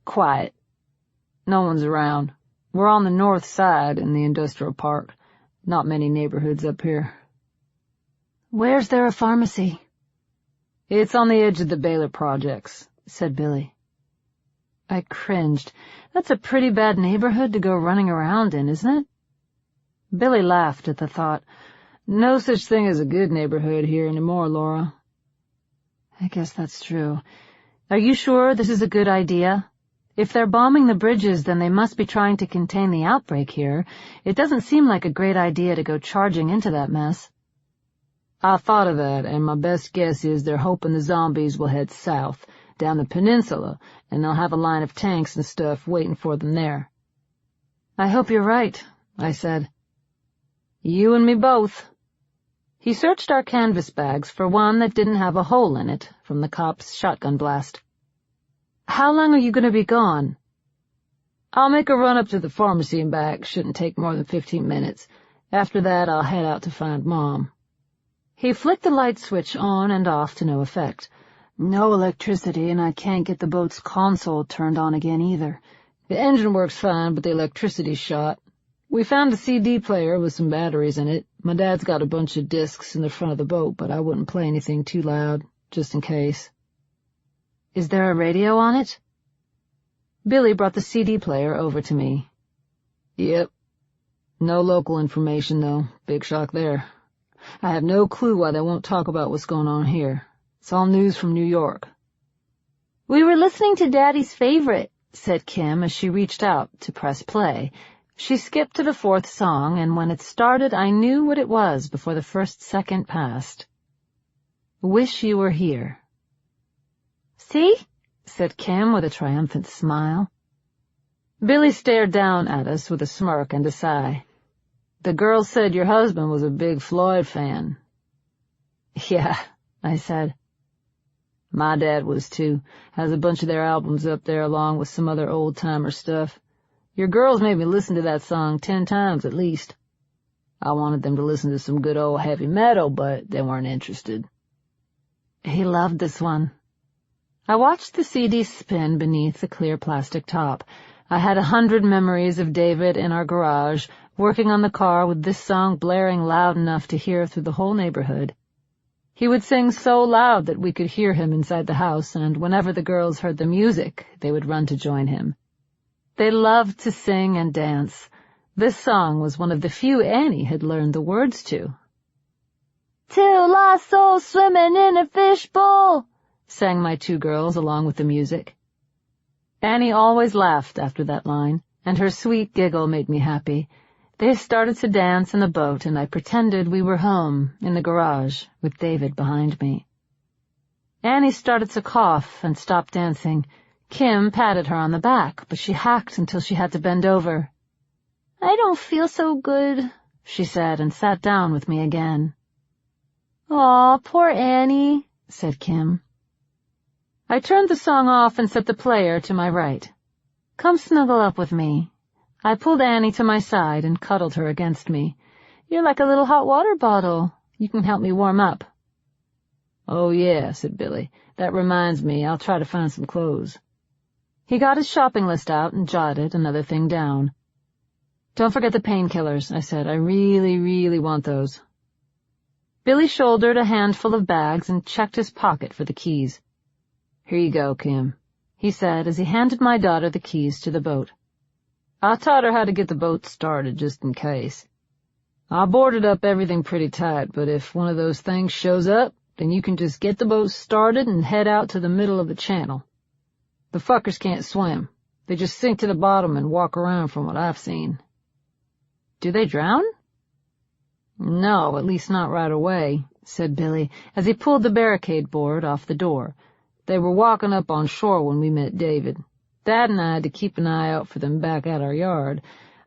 Speaker 1: Quiet. No one's around. We're on the north side in the industrial park. Not many neighborhoods up here.
Speaker 2: Where's there a pharmacy?
Speaker 1: It's on the edge of the Baylor projects, said Billy.
Speaker 2: I cringed. That's a pretty bad neighborhood to go running around in, isn't it?
Speaker 1: Billy laughed at the thought. No such thing as a good neighborhood here anymore, Laura.
Speaker 2: I guess that's true. Are you sure this is a good idea? If they're bombing the bridges, then they must be trying to contain the outbreak here. It doesn't seem like a great idea to go charging into that mess.
Speaker 1: I thought of that, and my best guess is they're hoping the zombies will head south, down the peninsula, and they'll have a line of tanks and stuff waiting for them there.
Speaker 2: I hope you're right, I said.
Speaker 1: You and me both. He searched our canvas bags for one that didn't have a hole in it from the cop's shotgun blast.
Speaker 2: How long are you going to be gone?
Speaker 1: I'll make a run up to the pharmacy and back. Shouldn't take more than 15 minutes. After that, I'll head out to find Mom.
Speaker 2: He flicked the light switch on and off to no effect. No electricity, and I can't get the boat's console turned on again either.
Speaker 1: The engine works fine, but the electricity's shot. We found a CD player with some batteries in it. My dad's got a bunch of discs in the front of the boat, but I wouldn't play anything too loud, just in case.
Speaker 2: Is there a radio on it?
Speaker 1: Billy brought the CD player over to me. Yep. No local information, though. Big shock there. I have no clue why they won't talk about what's going on here. It's all news from New York.
Speaker 3: We were listening to Daddy's favorite,
Speaker 2: said Kim as she reached out to press play. She skipped to the fourth song, and when it started, I knew what it was before the first second passed. Wish You Were Here.
Speaker 3: See?
Speaker 2: Said Kim with a triumphant smile.
Speaker 1: Billy stared down at us with a smirk and a sigh. The girl said your husband was a big Floyd fan.
Speaker 2: Yeah, I said.
Speaker 1: My dad was too. Has a bunch of their albums up there along with some other old-timer stuff. Your girls made me listen to that song 10 times at least. I wanted them to listen to some good old heavy metal, but they weren't interested.
Speaker 2: He loved this one.
Speaker 1: I watched the CD spin beneath the clear plastic top. I had 100 memories of David in our garage, working on the car with this song blaring loud enough to hear through the whole neighborhood. He would sing so loud that we could hear him inside the house, and whenever the girls heard the music, they would run to join him. They loved to sing and dance. This song was one of the few Annie had learned the words to.
Speaker 3: "Till our souls swimming in a fishbowl,"
Speaker 1: sang my 2 girls along with the music. Annie always laughed after that line, and her sweet giggle made me happy. They started to dance in the boat, and I pretended we were home, in the garage, with David behind me. Annie started to cough and stopped dancing. Kim patted her on the back, but she hacked until she had to bend over.
Speaker 3: "I don't feel so good,"
Speaker 1: she said, and sat down with me again.
Speaker 3: "Aw, poor Annie,"
Speaker 1: said Kim. I turned the song off and set the player to my right. "Come snuggle up with me." I pulled Annie to my side and cuddled her against me. "You're like a little hot water bottle. You can help me warm up." "Oh, yeah," said Billy. "That reminds me, I'll try to find some clothes." He got his shopping list out and jotted another thing down. "Don't forget the painkillers," I said. "I really, really want those." Billy shouldered a handful of bags and checked his pocket for the keys. "Here you go, Kim," he said as he handed my daughter the keys to the boat. "I taught her how to get the boat started just in case. I boarded up everything pretty tight, but if one of those things shows up, then you can just get the boat started and head out to the middle of the channel. The fuckers can't swim. They just sink to the bottom and walk around from what I've seen." "Do they drown?" "No, at least not right away," said Billy, as he pulled the barricade board off the door. "They were walking up on shore when we met David. Dad and I had to keep an eye out for them back at our yard.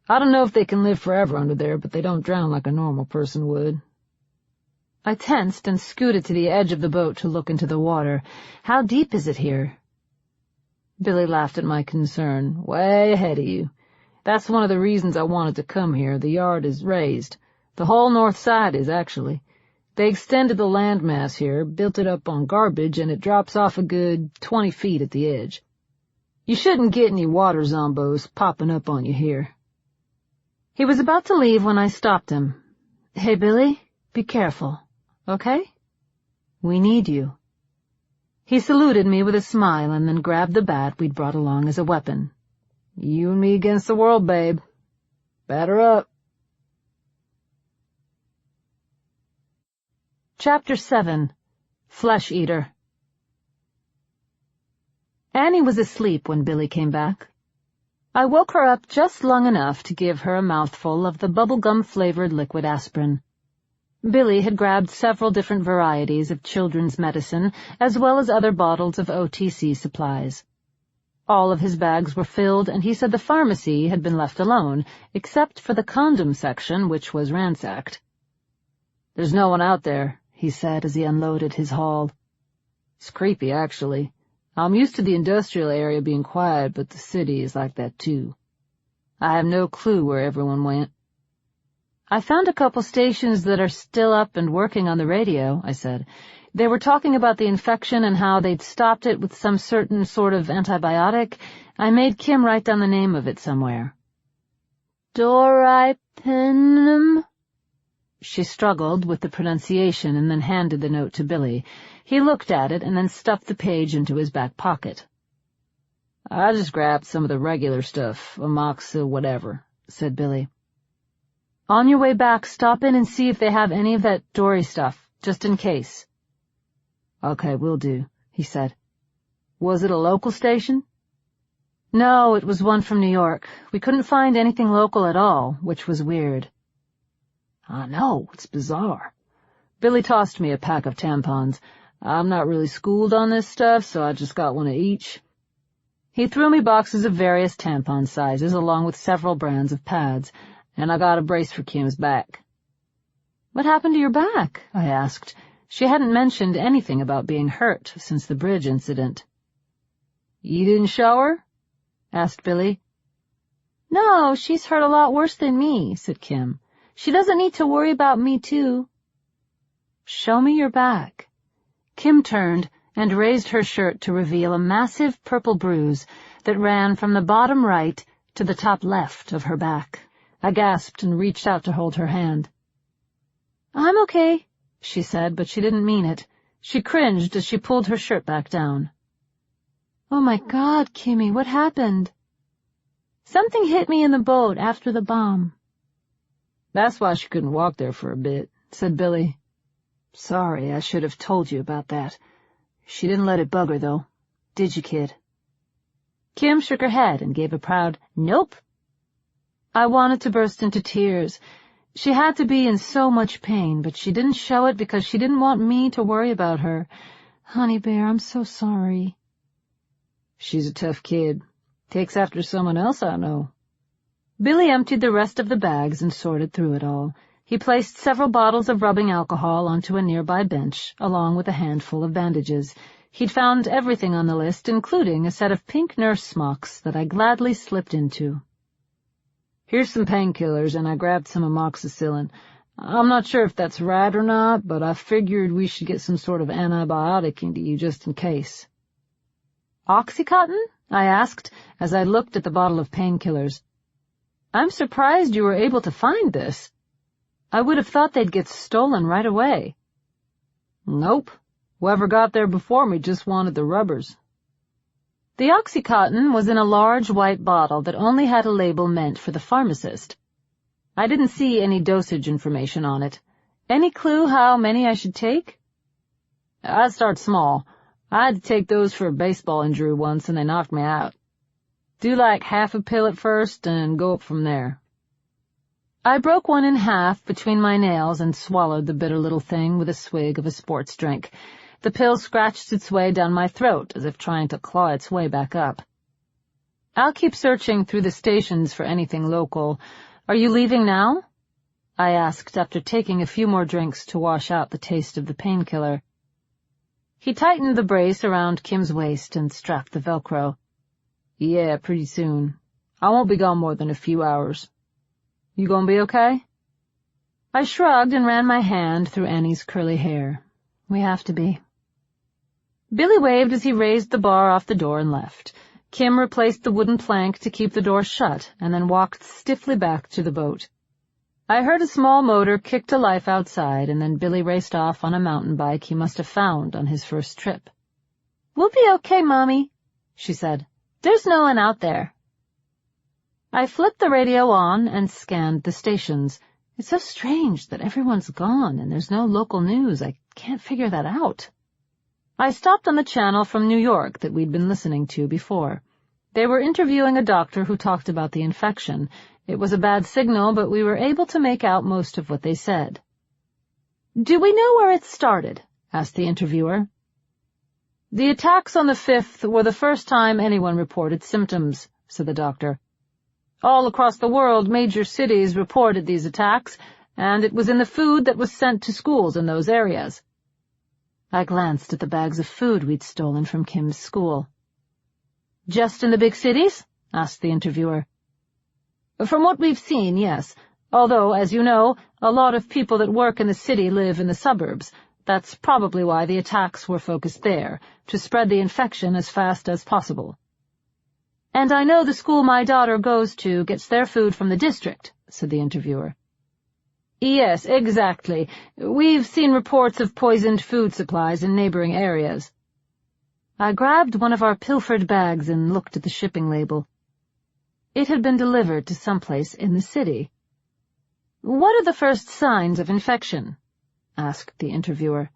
Speaker 1: I don't know if they can live forever under there, but they don't drown like a normal person would." I tensed and scooted to the edge of the boat to look into the water. "How deep is it here?" Billy laughed at my concern. "Way ahead of you. That's one of the reasons I wanted to come here. The yard is raised. The whole north side is, actually. They extended the landmass here, built it up on garbage, and it drops off a good 20 feet at the edge. You shouldn't get any water zombos popping up on you here." He was about to leave when I stopped him. "Hey, Billy, be careful, okay? We need you." He saluted me with a smile and then grabbed the bat we'd brought along as a weapon. "You and me against the world, babe. Batter up." Chapter 7. Flesh Eater. Annie was asleep when Billy came back. I woke her up just long enough to give her a mouthful of the bubblegum-flavored liquid aspirin. Billy had grabbed several different varieties of children's medicine, as well as other bottles of OTC supplies. All of his bags were filled, and he said the pharmacy had been left alone, except for the condom section, which was ransacked. "There's no one out there," he said as he unloaded his haul. "It's creepy, actually. I'm used to the industrial area being quiet, but the city is like that, too. I have no clue where everyone went." "I found a couple stations that are still up and working on the radio," I said. "They were talking about the infection and how they'd stopped it with some certain sort of antibiotic. I made Kim write down the name of it somewhere."
Speaker 3: "Doripenum?"
Speaker 1: She struggled with the pronunciation and then handed the note to Billy. He looked at it and then stuffed the page into his back pocket. "I just grabbed some of the regular stuff, amoxil whatever," said Billy. "On your way back, stop in and see if they have any of that Dory stuff, just in case." "Okay, will do," he said. "Was it a local station?" "No, it was one from New York. We couldn't find anything local at all, which was weird." "I know, it's bizarre." Billy tossed me a pack of tampons. "I'm not really schooled on this stuff, so I just got one of each." He threw me boxes of various tampon sizes, along with several brands of pads, and I got a brace for Kim's back. "What happened to your back?" I asked. She hadn't mentioned anything about being hurt since the bridge incident. "You didn't show her?" asked Billy.
Speaker 3: "No, she's hurt a lot worse than me," said Kim. "She doesn't need to worry about me, too."
Speaker 1: "Show me your back." Kim turned,
Speaker 2: and raised her shirt to reveal a massive purple bruise that ran from the bottom right to the top left of her back. I gasped and reached out to hold her hand.
Speaker 3: "I'm okay,"
Speaker 2: she said, but she didn't mean it. She cringed as she pulled her shirt back down.
Speaker 3: "Oh my God, Kimmy, what happened?" "Something hit me in the boat after the bomb."
Speaker 2: "That's why she couldn't walk there for a bit," said Billy. "Sorry, I should have told you about that. She didn't let it bug her, though. Did you, kid?"
Speaker 3: Kim shook her head and gave a proud, "Nope."
Speaker 2: I wanted to burst into tears. She had to be in so much pain, but she didn't show it because she didn't want me to worry about her.
Speaker 3: "Honey bear, I'm so sorry."
Speaker 2: "She's a tough kid. Takes after someone else I know." Billy emptied the rest of the bags and sorted through it all. He placed several bottles of rubbing alcohol onto a nearby bench, along with a handful of bandages. He'd found everything on the list, including a set of pink nurse smocks that I gladly slipped into. "Here's some painkillers, and I grabbed some amoxicillin. I'm not sure if that's right or not, but I figured we should get some sort of antibiotic into you just in case." "Oxycontin?" I asked, as I looked at the bottle of painkillers. "I'm surprised you were able to find this. I would have thought they'd get stolen right away." "Nope. Whoever got there before me just wanted the rubbers." The Oxycontin was in a large white bottle that only had a label meant for the pharmacist. I didn't see any dosage information on it. Any clue how many I should take? "I'd start small. I had to take those for a baseball injury once, and they knocked me out. Do like half a pill at first, and go up from there." I broke one in half between my nails and swallowed the bitter little thing with a swig of a sports drink. The pill scratched its way down my throat, as if trying to claw its way back up. "I'll keep searching through the stations for anything local. Are you leaving now?" I asked after taking a few more drinks to wash out the taste of the painkiller. He tightened the brace around Kim's waist and strapped the Velcro. "Yeah, pretty soon. I won't be gone more than a few hours. You gonna be okay?" I shrugged and ran my hand through Annie's curly hair. "We have to be." Billy waved as he raised the bar off the door and left. Kim replaced the wooden plank to keep the door shut and then walked stiffly back to the boat. I heard a small motor kick to life outside, and then Billy raced off on a mountain bike he must have found on his first trip.
Speaker 3: "We'll be okay, Mommy," she said. "There's no one out there."
Speaker 2: I flipped the radio on and scanned the stations. It's so strange that everyone's gone and there's no local news. I can't figure that out. I stopped on the channel from New York that we'd been listening to before. They were interviewing a doctor who talked about the infection. It was a bad signal, but we were able to make out most of what they said.
Speaker 3: "Do we know where it started?"
Speaker 2: asked the interviewer. "The attacks on the 5th were the first time anyone reported symptoms," said the doctor. "All across the world, major cities reported these attacks, and it was in the food that was sent to schools in those areas." I glanced at the bags of food we'd stolen from Kim's school. "Just in the big cities?" asked the interviewer. "From what we've seen, yes. Although, as you know, a lot of people that work in the city live in the suburbs. That's probably why the attacks were focused there, to spread the infection as fast as possible." "And I know the school my daughter goes to gets their food from the district," said the interviewer. "Yes, exactly. We've seen reports of poisoned food supplies in neighboring areas." I grabbed one of our pilfered bags and looked at the shipping label. It had been delivered to someplace in the city. "What are the first signs of infection?" asked the interviewer.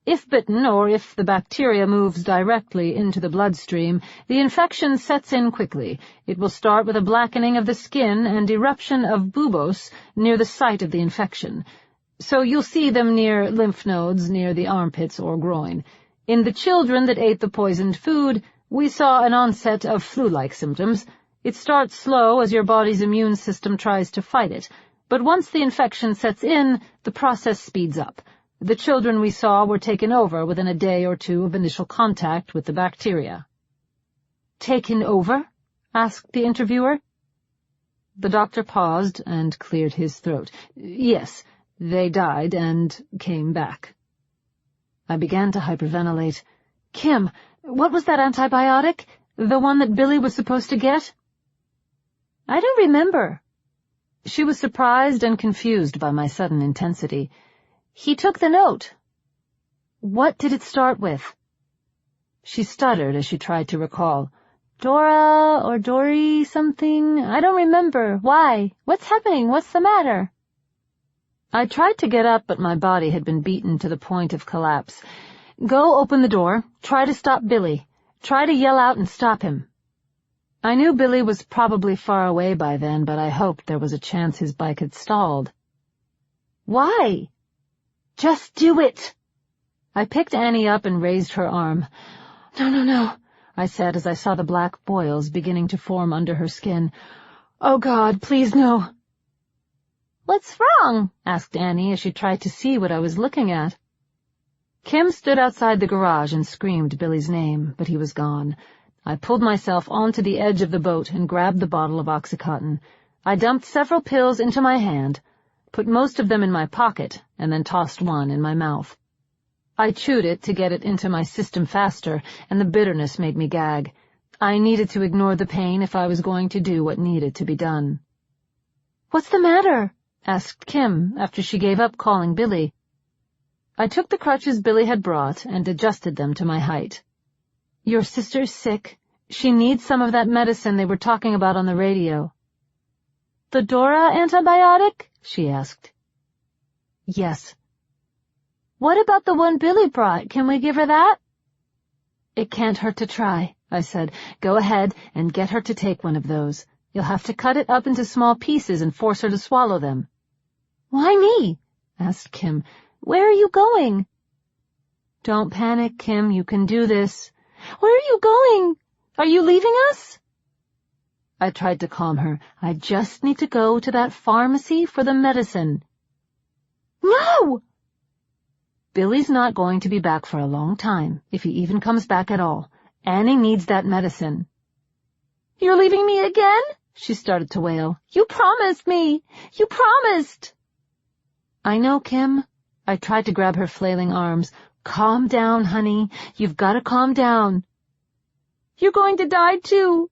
Speaker 2: "If bitten, or if the bacteria moves directly into the bloodstream, the infection sets in quickly. It will start with a blackening of the skin and eruption of buboes near the site of the infection. So you'll see them near lymph nodes, near the armpits or groin. In the children that ate the poisoned food, we saw an onset of flu-like symptoms. It starts slow as your body's immune system tries to fight it, but once the infection sets in, the process speeds up. The children we saw were taken over within a day or two of initial contact with the bacteria." "Taken over?" asked the interviewer. The doctor paused and cleared his throat. "Yes, they died and came back." I began to hyperventilate. "Kim, what was that antibiotic? The one that Billy was supposed to get?"
Speaker 3: "I don't remember."
Speaker 2: She was surprised and confused by my sudden intensity.
Speaker 3: "He took the note."
Speaker 2: "What did it start with?" She stuttered as she tried to recall.
Speaker 3: "Dora or Dory something. I don't remember. Why? What's happening? What's the matter?"
Speaker 2: I tried to get up, but my body had been beaten to the point of collapse. "Go open the door. Try to stop Billy. Try to yell out and stop him." I knew Billy was probably far away by then, but I hoped there was a chance his bike had stalled.
Speaker 3: "Why?"
Speaker 2: "Just do it!" I picked Annie up and raised her arm. No, I said as I saw the black boils beginning to form under her skin. "Oh, God, please, no."
Speaker 3: "What's wrong?"
Speaker 2: asked Annie as she tried to see what I was looking at. Kim stood outside the garage and screamed Billy's name, but he was gone. I pulled myself onto the edge of the boat and grabbed the bottle of Oxycontin. I dumped several pills into my hand, put most of them in my pocket, and then tossed one in my mouth. I chewed it to get it into my system faster, and the bitterness made me gag. I needed to ignore the pain if I was going to do what needed to be done.
Speaker 3: "What's the matter?"
Speaker 2: asked Kim after she gave up calling Billy. I took the crutches Billy had brought and adjusted them to my height. "Your sister's sick. She needs some of that medicine they were talking about on the radio."
Speaker 3: "The Dora antibiotic?"
Speaker 2: she asked. "Yes."
Speaker 3: "What about the one Billy brought? Can we give her that?"
Speaker 2: "It can't hurt to try," I said. "Go ahead and get her to take one of those. You'll have to cut it up into small pieces and force her to swallow them."
Speaker 3: "Why me?"
Speaker 2: asked Kim.
Speaker 3: "Where are you going?"
Speaker 2: "Don't panic, Kim. You can do this."
Speaker 3: "Where are you going? Are you leaving us?"
Speaker 2: I tried to calm her. "I just need to go to that pharmacy for the medicine."
Speaker 3: "No!"
Speaker 2: "Billy's not going to be back for a long time, if he even comes back at all. Annie needs that medicine."
Speaker 3: "You're leaving me again?"
Speaker 2: she started to wail.
Speaker 3: "You promised me! You promised!"
Speaker 2: "I know, Kim." I tried to grab her flailing arms. "Calm down, honey. You've got to calm down."
Speaker 3: "You're going to die, too."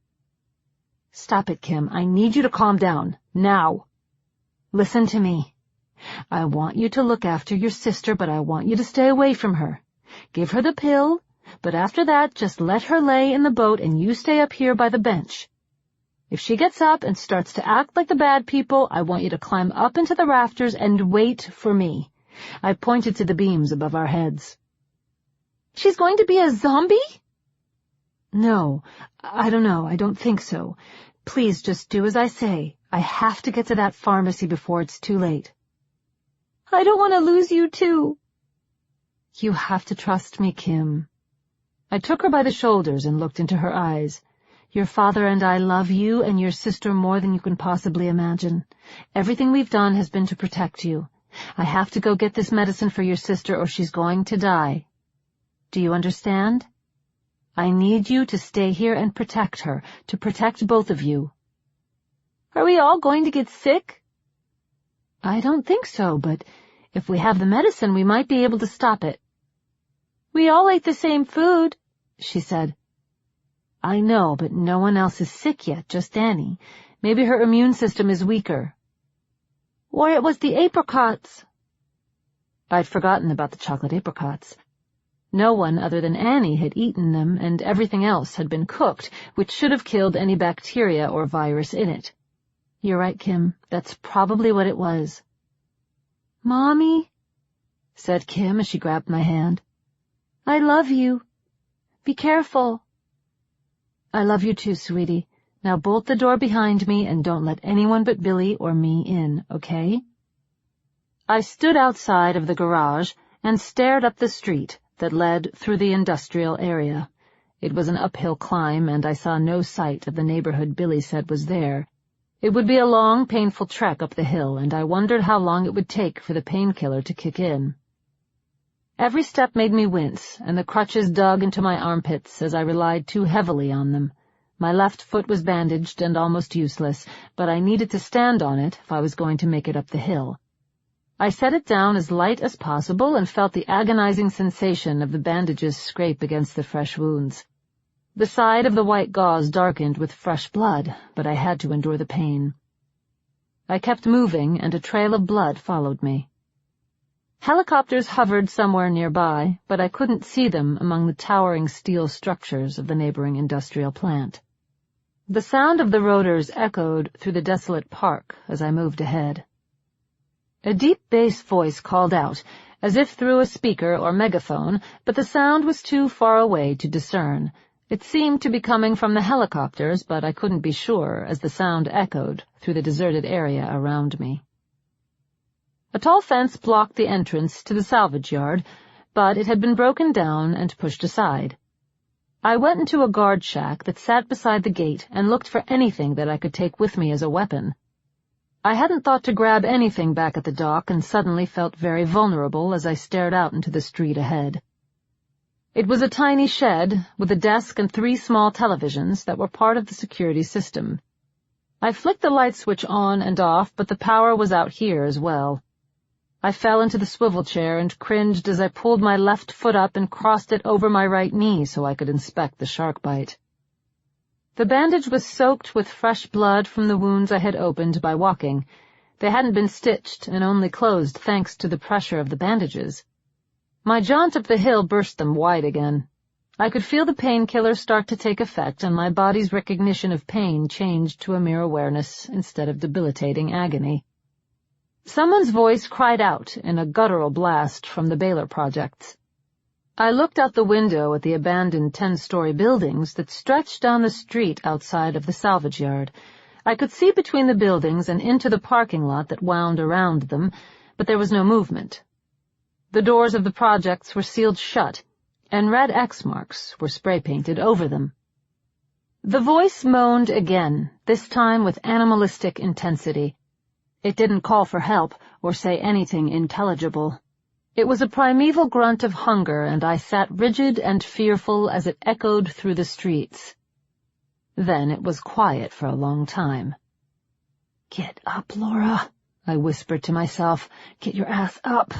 Speaker 2: "Stop it, Kim. I need you to calm down. Now. Listen to me. I want you to look after your sister, but I want you to stay away from her. Give her the pill, but after that, just let her lay in the boat and you stay up here by the bench. If she gets up and starts to act like the bad people, I want you to climb up into the rafters and wait for me." I pointed to the beams above our heads.
Speaker 3: "She's going to be a zombie?"
Speaker 2: "No, I don't know. I don't think so. Please just do as I say. I have to get to that pharmacy before it's too late."
Speaker 3: "I don't want to lose you, too."
Speaker 2: "You have to trust me, Kim." I took her by the shoulders and looked into her eyes. "Your father and I love you and your sister more than you can possibly imagine. Everything we've done has been to protect you. I have to go get this medicine for your sister or she's going to die. Do you understand? I need you to stay here and protect her, to protect both of you."
Speaker 3: "Are we all going to get sick?"
Speaker 2: "I don't think so, but if we have the medicine, we might be able to stop it."
Speaker 3: "We all ate the same food,"
Speaker 2: she said. "I know, but no one else is sick yet, just Annie. Maybe her immune system is weaker."
Speaker 3: "Or it was the apricots."
Speaker 2: I'd forgotten about the chocolate apricots. No one other than Annie had eaten them, and everything else had been cooked, which should have killed any bacteria or virus in it. You're right, Kim. That's probably what it was.
Speaker 3: "Mommy,"
Speaker 2: said Kim as she grabbed my hand.
Speaker 3: "I love you. Be careful."
Speaker 2: "I love you too, sweetie. Now bolt the door behind me and don't let anyone but Billy or me in, okay?" I stood outside of the garage and stared up the street that led through the industrial area. It was an uphill climb, and I saw no sight of the neighborhood Billy said was there. It would be a long, painful trek up the hill, and I wondered how long it would take for the painkiller to kick in. Every step made me wince, and the crutches dug into my armpits as I relied too heavily on them. My left foot was bandaged and almost useless, but I needed to stand on it if I was going to make it up the hill.
Speaker 1: I set it down as light as possible and felt the agonizing sensation of the bandages scrape against the fresh wounds. The side of the white gauze darkened with fresh blood, but I had to endure the pain. I kept moving, and a trail of blood followed me. Helicopters hovered somewhere nearby, but I couldn't see them among the towering steel structures of the neighboring industrial plant. The sound of the rotors echoed through the desolate park as I moved ahead. A deep bass voice called out, as if through a speaker or megaphone, but the sound was too far away to discern. It seemed to be coming from the helicopters, but I couldn't be sure as the sound echoed through the deserted area around me. A tall fence blocked the entrance to the salvage yard, but it had been broken down and pushed aside. I went into a guard shack that sat beside the gate and looked for anything that I could take with me as a weapon. I hadn't thought to grab anything back at the dock and suddenly felt very vulnerable as I stared out into the street ahead. It was a tiny shed with a desk and 3 small televisions that were part of the security system. I flicked the light switch on and off, but the power was out here as well. I fell into the swivel chair and cringed as I pulled my left foot up and crossed it over my right knee so I could inspect the shark bite. The bandage was soaked with fresh blood from the wounds I had opened by walking. They hadn't been stitched and only closed thanks to the pressure of the bandages. My jaunt up the hill burst them wide again. I could feel the painkiller start to take effect, and my body's recognition of pain changed to a mere awareness instead of debilitating agony. Someone's voice cried out in a guttural blast from the Baylor projects. I looked out the window at the abandoned 10-story buildings that stretched down the street outside of the salvage yard. I could see between the buildings and into the parking lot that wound around them, but there was no movement. The doors of the projects were sealed shut, and red X marks were spray-painted over them. The voice moaned again, this time with animalistic intensity. It didn't call for help or say anything intelligible. It was a primeval grunt of hunger, and I sat rigid and fearful as it echoed through the streets. Then it was quiet for a long time. "Get up, Laura," I whispered to myself. "Get your ass up."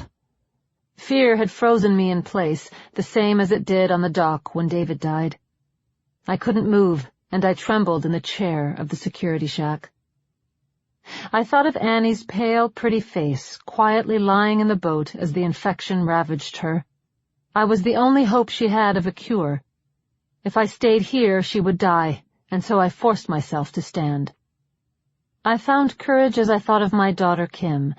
Speaker 1: Fear had frozen me in place, the same as it did on the dock when David died. I couldn't move, and I trembled in the chair of the security shack. I thought of Annie's pale, pretty face, quietly lying in the boat as the infection ravaged her. I was the only hope she had of a cure. If I stayed here, she would die, and so I forced myself to stand. I found courage as I thought of my daughter Kim.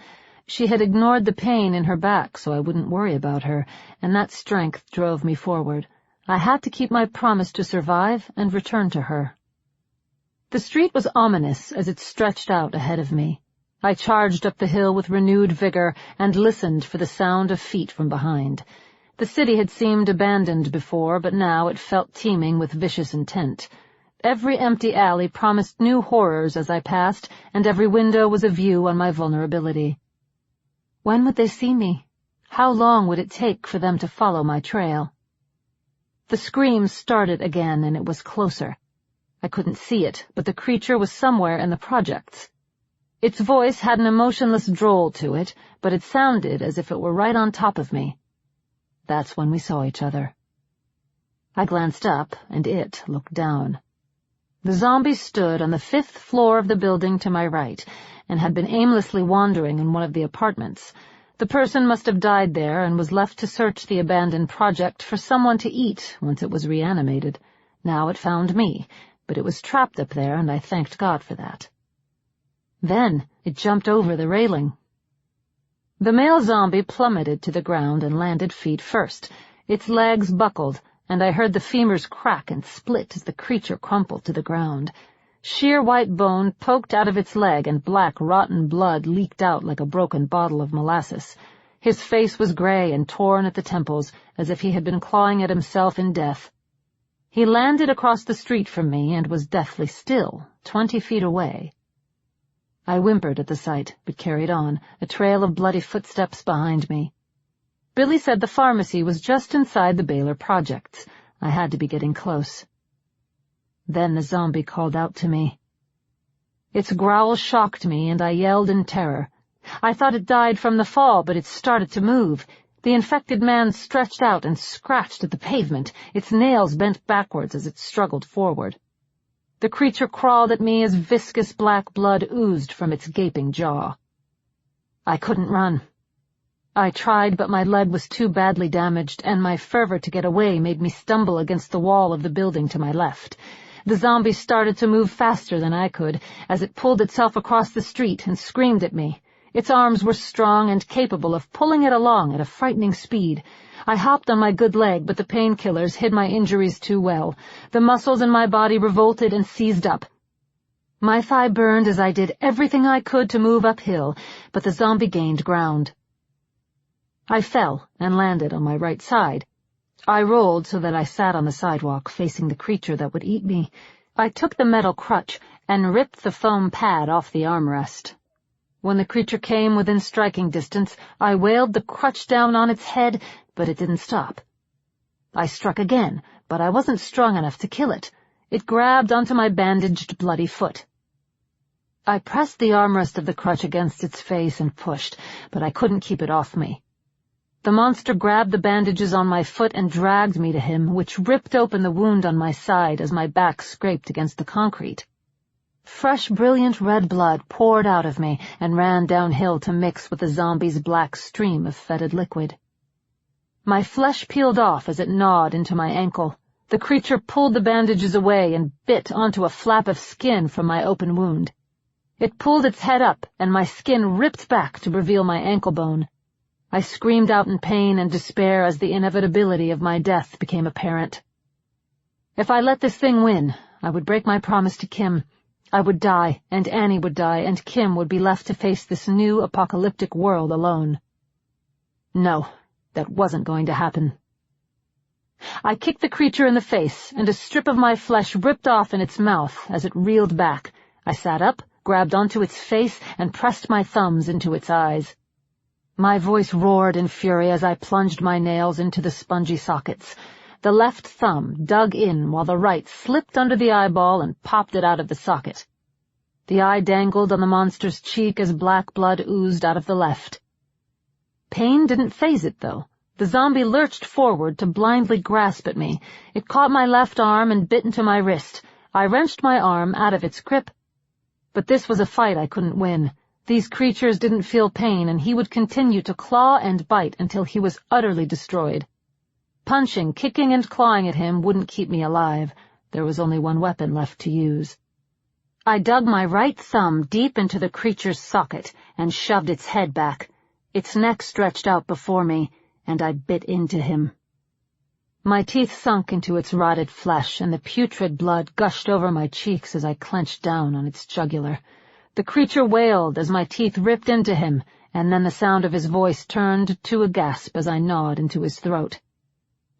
Speaker 1: She had ignored the pain in her back so I wouldn't worry about her, and that strength drove me forward. I had to keep my promise to survive and return to her. The street was ominous as it stretched out ahead of me. I charged up the hill with renewed vigor and listened for the sound of feet from behind. The city had seemed abandoned before, but now it felt teeming with vicious intent. Every empty alley promised new horrors as I passed, and every window was a view on my vulnerability. When would they see me? How long would it take for them to follow my trail? The screams started again, and it was closer. I couldn't see it, but the creature was somewhere in the projects. Its voice had an emotionless drawl to it, but it sounded as if it were right on top of me. That's when we saw each other. I glanced up, and it looked down. The zombie stood on the 5th floor of the building to my right, and had been aimlessly wandering in one of the apartments. The person must have died there and was left to search the abandoned project for someone to eat once it was reanimated. Now it found me, but it was trapped up there, and I thanked God for that. Then it jumped over the railing. The male zombie plummeted to the ground and landed feet first. Its legs buckled, and I heard the femurs crack and split as the creature crumpled to the ground. Sheer white bone poked out of its leg, and black, rotten blood leaked out like a broken bottle of molasses. His face was gray and torn at the temples, as if he had been clawing at himself in death. He landed across the street from me and was deathly still, 20 feet away. I whimpered at the sight, but carried on, a trail of bloody footsteps behind me. Billy said the pharmacy was just inside the Baylor projects. I had to be getting close. Then the zombie called out to me. Its growl shocked me, and I yelled in terror. I thought it died from the fall, but it started to move. The infected man stretched out and scratched at the pavement, its nails bent backwards as it struggled forward. The creature crawled at me as viscous black blood oozed from its gaping jaw. I couldn't run. I tried, but my leg was too badly damaged, and my fervor to get away made me stumble against the wall of the building to my left. The zombie started to move faster than I could, as it pulled itself across the street and screamed at me. Its arms were strong and capable of pulling it along at a frightening speed. I hopped on my good leg, but the painkillers hid my injuries too well. The muscles in my body revolted and seized up. My thigh burned as I did everything I could to move uphill, but the zombie gained ground. I fell and landed on my right side. I rolled so that I sat on the sidewalk, facing the creature that would eat me. I took the metal crutch and ripped the foam pad off the armrest. When the creature came within striking distance, I wailed the crutch down on its head, but it didn't stop. I struck again, but I wasn't strong enough to kill it. It grabbed onto my bandaged, bloody foot. I pressed the armrest of the crutch against its face and pushed, but I couldn't keep it off me. The monster grabbed the bandages on my foot and dragged me to him, which ripped open the wound on my side as my back scraped against the concrete. Fresh, brilliant red blood poured out of me and ran downhill to mix with the zombie's black stream of fetid liquid. My flesh peeled off as it gnawed into my ankle. The creature pulled the bandages away and bit onto a flap of skin from my open wound. It pulled its head up, and my skin ripped back to reveal my ankle bone. I screamed out in pain and despair as the inevitability of my death became apparent. If I let this thing win, I would break my promise to Kim. I would die, and Annie would die, and Kim would be left to face this new apocalyptic world alone. No, that wasn't going to happen. I kicked the creature in the face, and a strip of my flesh ripped off in its mouth as it reeled back. I sat up, grabbed onto its face, and pressed my thumbs into its eyes. My voice roared in fury as I plunged my nails into the spongy sockets. The left thumb dug in while the right slipped under the eyeball and popped it out of the socket. The eye dangled on the monster's cheek as black blood oozed out of the left. Pain didn't faze it, though. The zombie lurched forward to blindly grasp at me. It caught my left arm and bit into my wrist. I wrenched my arm out of its grip. But this was a fight I couldn't win. These creatures didn't feel pain, and he would continue to claw and bite until he was utterly destroyed. Punching, kicking, and clawing at him wouldn't keep me alive. There was only one weapon left to use. I dug my right thumb deep into the creature's socket and shoved its head back. Its neck stretched out before me, and I bit into him. My teeth sunk into its rotted flesh, and the putrid blood gushed over my cheeks as I clenched down on its jugular. The creature wailed as my teeth ripped into him, and then the sound of his voice turned to a gasp as I gnawed into his throat.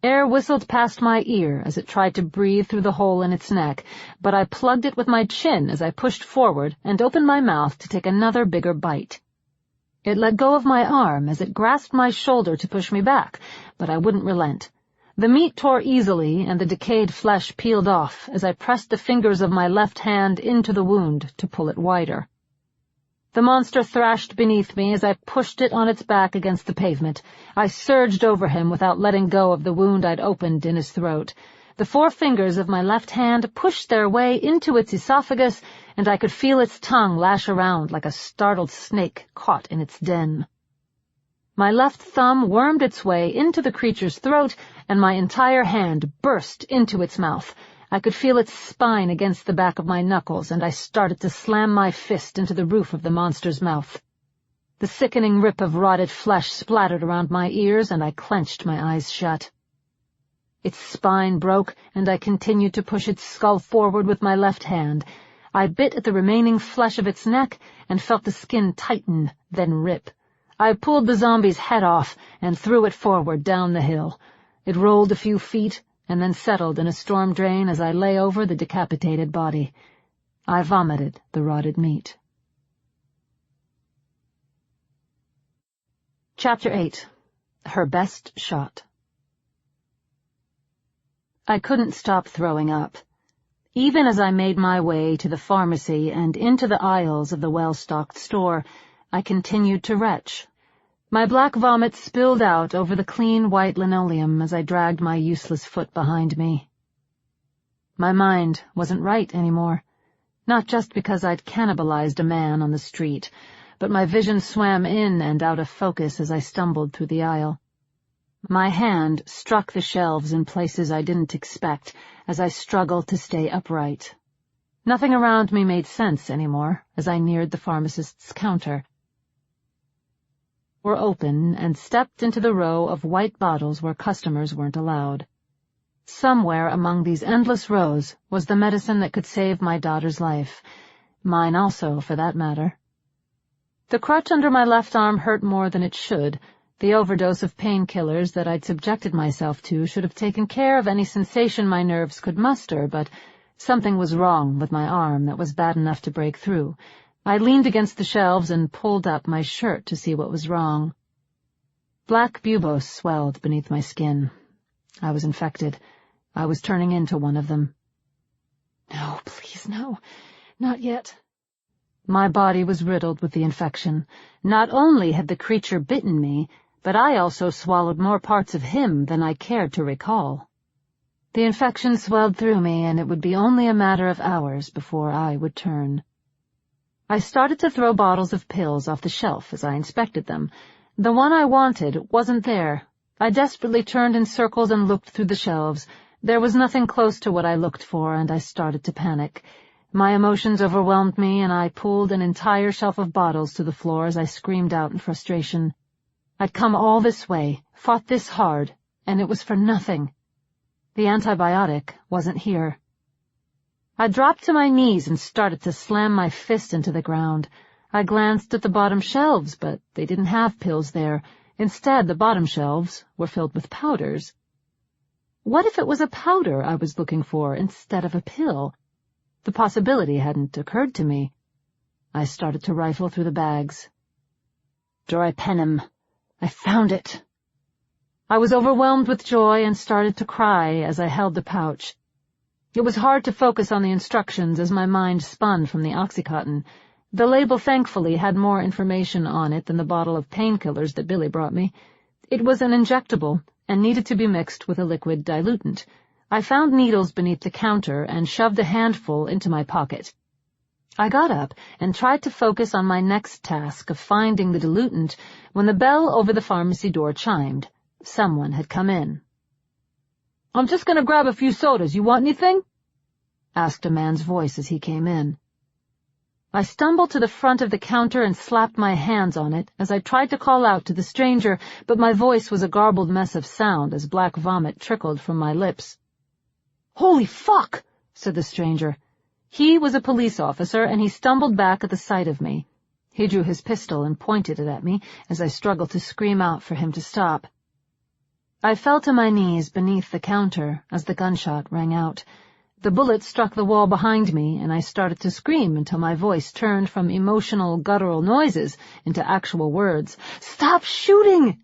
Speaker 1: Air whistled past my ear as it tried to breathe through the hole in its neck, but I plugged it with my chin as I pushed forward and opened my mouth to take another bigger bite. It let go of my arm as it grasped my shoulder to push me back, but I wouldn't relent. The meat tore easily, and the decayed flesh peeled off as I pressed the fingers of my left hand into the wound to pull it wider. The monster thrashed beneath me as I pushed it on its back against the pavement. I surged over him without letting go of the wound I'd opened in his throat. The 4 fingers of my left hand pushed their way into its esophagus, and I could feel its tongue lash around like a startled snake caught in its den. My left thumb wormed its way into the creature's throat, and my entire hand burst into its mouth. I could feel its spine against the back of my knuckles, and I started to slam my fist into the roof of the monster's mouth. The sickening rip of rotted flesh splattered around my ears, and I clenched my eyes shut. Its spine broke, and I continued to push its skull forward with my left hand. I bit at the remaining flesh of its neck and felt the skin tighten, then rip. I pulled the zombie's head off and threw it forward down the hill. It rolled a few feet, and then settled in a storm drain as I lay over the decapitated body. I vomited the rotted meat. Chapter 8. Her Best Shot. I couldn't stop throwing up. Even as I made my way to the pharmacy and into the aisles of the well-stocked store,
Speaker 2: I continued to retch. My black vomit spilled out over the clean white linoleum as I dragged my useless foot behind me. My mind wasn't right anymore, not just because I'd cannibalized a man on the street, but my vision swam in and out of focus as I stumbled through the aisle. My hand struck the shelves in places I didn't expect as I struggled to stay upright. Nothing around me made sense anymore as I neared the pharmacist's counter. Were open and stepped into the row of white bottles where customers weren't allowed. Somewhere among these endless rows was the medicine that could save my daughter's life, mine also, for that matter. The crutch under my left arm hurt more than it should. The overdose of painkillers that I'd subjected myself to should have taken care of any sensation my nerves could muster, but something was wrong with my arm that was bad enough to break through. I leaned against the shelves and pulled up my shirt to see what was wrong. Black buboes swelled beneath my skin. I was infected. I was turning into one of them. No, please, no. Not yet. My body was riddled with the infection. Not only had the creature bitten me, but I also swallowed more parts of him than I cared to recall. The infection swelled through me, and it would be only a matter of hours before I would turn. I started to throw bottles of pills off the shelf as I inspected them. The one I wanted wasn't there. I desperately turned in circles and looked through the shelves. There was nothing close to what I looked for, and I started to panic. My emotions overwhelmed me, and I pulled an entire shelf of bottles to the floor as I screamed out in frustration. I'd come all this way, fought this hard, and it was for nothing. The antibiotic wasn't here. I dropped to my knees and started to slam my fist into the ground. I glanced at the bottom shelves, but they didn't have pills there. Instead, the bottom shelves were filled with powders. What if it was a powder I was looking for instead of a pill? The possibility hadn't occurred to me. I started to rifle through the bags. Doripenem. I found it. I was overwhelmed with joy and started to cry as I held the pouch. It was hard to focus on the instructions as my mind spun from the Oxycontin. The label thankfully had more information on it than the bottle of painkillers that Billy brought me. It was an injectable and needed to be mixed with a liquid diluent. I found needles beneath the counter and shoved a handful into my pocket. I got up and tried to focus on my next task of finding the diluent when the bell over the pharmacy door chimed. Someone had come in. "I'm just going to grab a few sodas. You want anything?" asked a man's voice as he came in. I stumbled to the front of the counter and slapped my hands on it as I tried to call out to the stranger, but my voice was a garbled mess of sound as black vomit trickled from my lips. "Holy fuck!" said the stranger. He was a police officer, and he stumbled back at the sight of me. He drew his pistol and pointed it at me as I struggled to scream out for him to stop. I fell to my knees beneath the counter as the gunshot rang out. The bullet struck the wall behind me, and I started to scream until my voice turned from emotional, guttural noises into actual words. "Stop shooting!"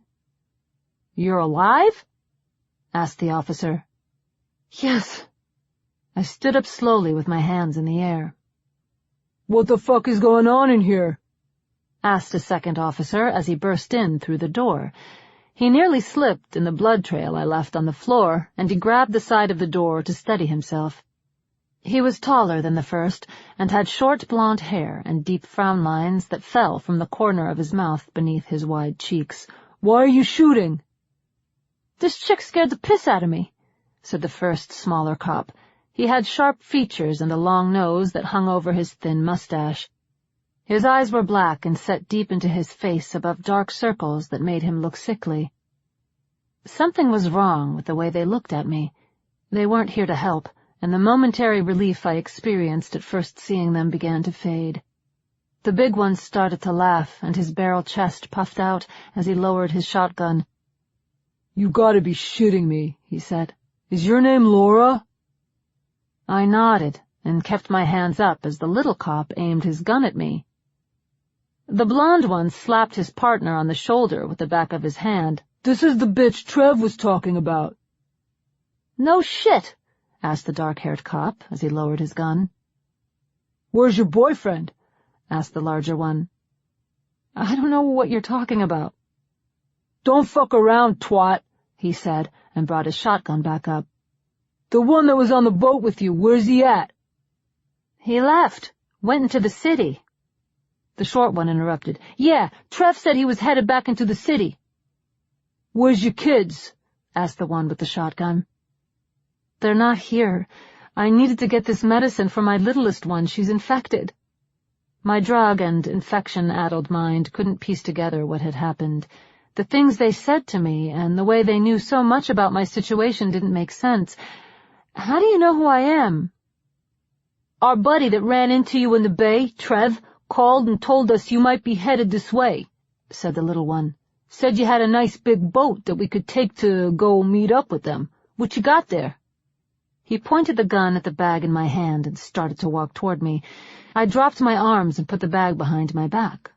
Speaker 2: "You're alive?" asked the officer. "Yes." I stood up slowly with my hands in the air. "What the fuck is going on in here?" asked a second officer as he burst in through the door. He nearly slipped in the blood trail I left on the floor, and he grabbed the side of the door to steady himself. He was taller than the first, and had short blonde hair and deep frown lines that fell from the corner of his mouth beneath his wide cheeks. "Why are you shooting?" "This chick scared the piss out of me," said the first smaller cop. He had sharp features and a long nose that hung over his thin mustache. His eyes were black and set deep into his face above dark circles that made him look sickly. Something was wrong with the way they looked at me. They weren't here to help, and the momentary relief I experienced at first seeing them began to fade. The big one started to laugh, and his barrel chest puffed out as he lowered his shotgun. "You gotta be shitting me," he said. "Is your name Laura?" I nodded and kept my hands up as the little cop aimed his gun at me. The blonde one slapped his partner on the shoulder with the back of his hand. "This is the bitch Trev was talking about." "No shit," asked the dark-haired cop as he lowered his gun. "Where's your boyfriend?" asked the larger one. I don't know what you're talking about."
Speaker 1: "Don't fuck around, twat,"
Speaker 2: he said, and brought his shotgun back up.
Speaker 1: "The one that was on the boat with you, where's he at?"
Speaker 2: "He left. Went into the city." The short one interrupted.
Speaker 1: "Yeah, Trev said he was headed back into the city." "Where's your kids?"
Speaker 2: asked the one with the shotgun. "They're not here. I needed to get this medicine for my littlest one. She's infected." My drug and infection-addled mind couldn't piece together what had happened. The things they said to me and the way they knew so much about my situation didn't make sense. "How do you know who I am?"
Speaker 1: "Our buddy that ran into you in the bay, Trev, called and told us you might be headed this way," said the little one. "Said you had a nice big boat that we could take to go meet up with them. What you got there?"
Speaker 2: He pointed the gun at the bag in my hand and started to walk toward me. I dropped my arms and put the bag behind my back.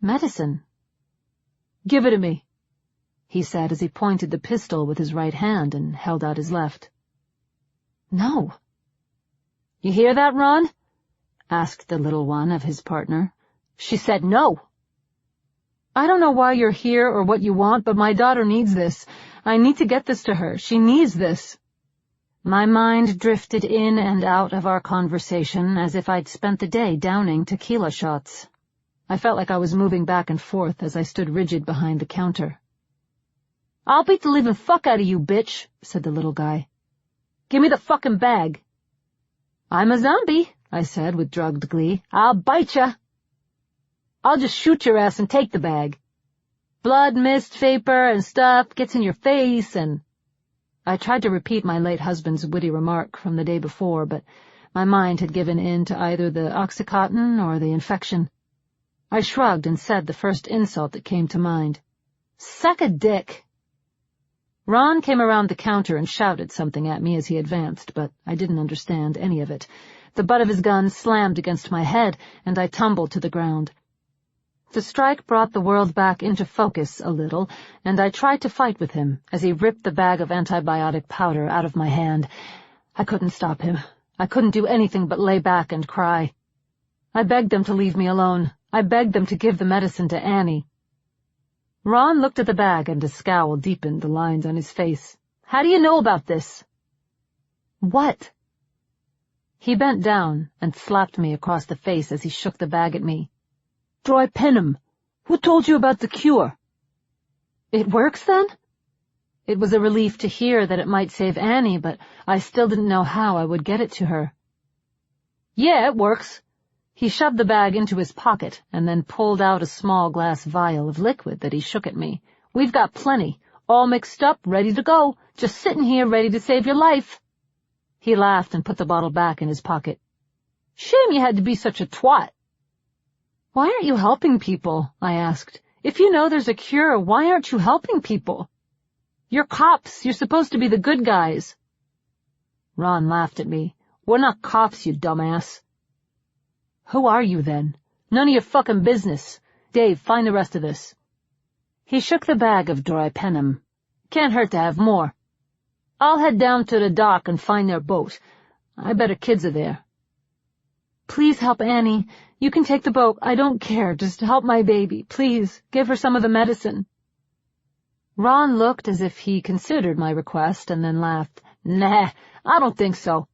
Speaker 2: "Medicine."
Speaker 1: "Give it to me,"
Speaker 2: he said as he pointed the pistol with his right hand and held out his left. "No."
Speaker 1: "You hear that, Ron?"
Speaker 2: asked the little one of his partner.
Speaker 1: "She said no."
Speaker 2: "I don't know why you're here or what you want, but my daughter needs this. I need to get this to her. She needs this." My mind drifted in and out of our conversation as if I'd spent the day downing tequila shots. I felt like I was moving back and forth as I stood rigid behind the counter.
Speaker 1: "I'll beat the living fuck out of you, bitch," said the little guy. "Give me the fucking bag."
Speaker 2: "I'm a zombie," I said with drugged glee.
Speaker 1: "I'll bite ya." "I'll just shoot your ass and take the bag. Blood, mist, vapor, and stuff gets in your face and—"
Speaker 2: I tried to repeat my late husband's witty remark from the day before, but my mind had given in to either the Oxycontin or the infection. I shrugged and said the first insult that came to mind.
Speaker 1: "Suck a dick."
Speaker 2: Ron came around the counter and shouted something at me as he advanced, but I didn't understand any of it. The butt of his gun slammed against my head, and I tumbled to the ground. The strike brought the world back into focus a little, and I tried to fight with him as he ripped the bag of antibiotic powder out of my hand. I couldn't stop him. I couldn't do anything but lay back and cry. I begged them to leave me alone. I begged them to give the medicine to Annie. Ron looked at the bag, and a scowl deepened the lines on his face.
Speaker 1: "How do you know about this?"
Speaker 2: "What?" He bent down and slapped me across the face as he shook the bag at me.
Speaker 1: "Drypenem. Who told you about the cure?"
Speaker 2: "It works, then?" It was a relief to hear that it might save Annie, but I still didn't know how I would get it to her.
Speaker 1: "Yeah, it works."
Speaker 2: He shoved the bag into his pocket and then pulled out a small glass vial of liquid that he shook at me.
Speaker 1: "We've got plenty, all mixed up, ready to go, just sitting here ready to save your life."
Speaker 2: He laughed and put the bottle back in his pocket.
Speaker 1: "Shame you had to be such a twat."
Speaker 2: "Why aren't you helping people?" I asked. "If you know there's a cure, why aren't you helping people? You're cops. You're supposed to be the good guys."
Speaker 1: Ron laughed at me. "We're not cops, you dumbass."
Speaker 2: "Who are you, then?"
Speaker 1: "None of your fucking business. Dave, find the rest of this."
Speaker 2: He shook the bag of Drypenem.
Speaker 1: "Can't hurt to have more. I'll head down to the dock and find their boat. I bet her kids are there."
Speaker 2: "Please help Annie. You can take the boat. I don't care. Just help my baby. Please, give her some of the medicine." Ron looked as if he considered my request and then laughed.
Speaker 1: "Nah, I don't think so.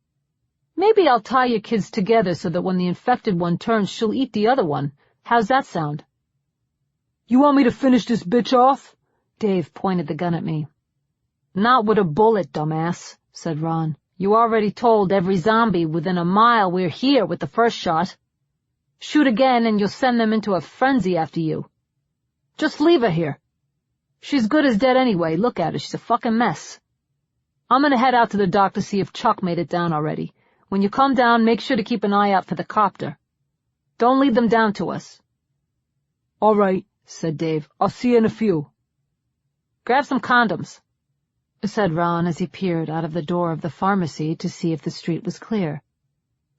Speaker 1: Maybe I'll tie your kids together so that when the infected one turns, she'll eat the other one. How's that sound?" "You want me to finish this bitch off?"
Speaker 2: Dave pointed the gun at me.
Speaker 1: "Not with a bullet, dumbass," said Ron. "You already told every zombie within a mile we're here with the first shot. Shoot again and you'll send them into a frenzy after you. Just leave her here. She's good as dead anyway. Look at her. She's a fucking mess. I'm gonna head out to the dock to see if Chuck made it down already. When you come down, make sure to keep an eye out for the copter. Don't lead them down to us." "All right," said Dave. "I'll see you in a few." "Grab some condoms,"
Speaker 2: said Ron as he peered out of the door of the pharmacy to see if the street was clear.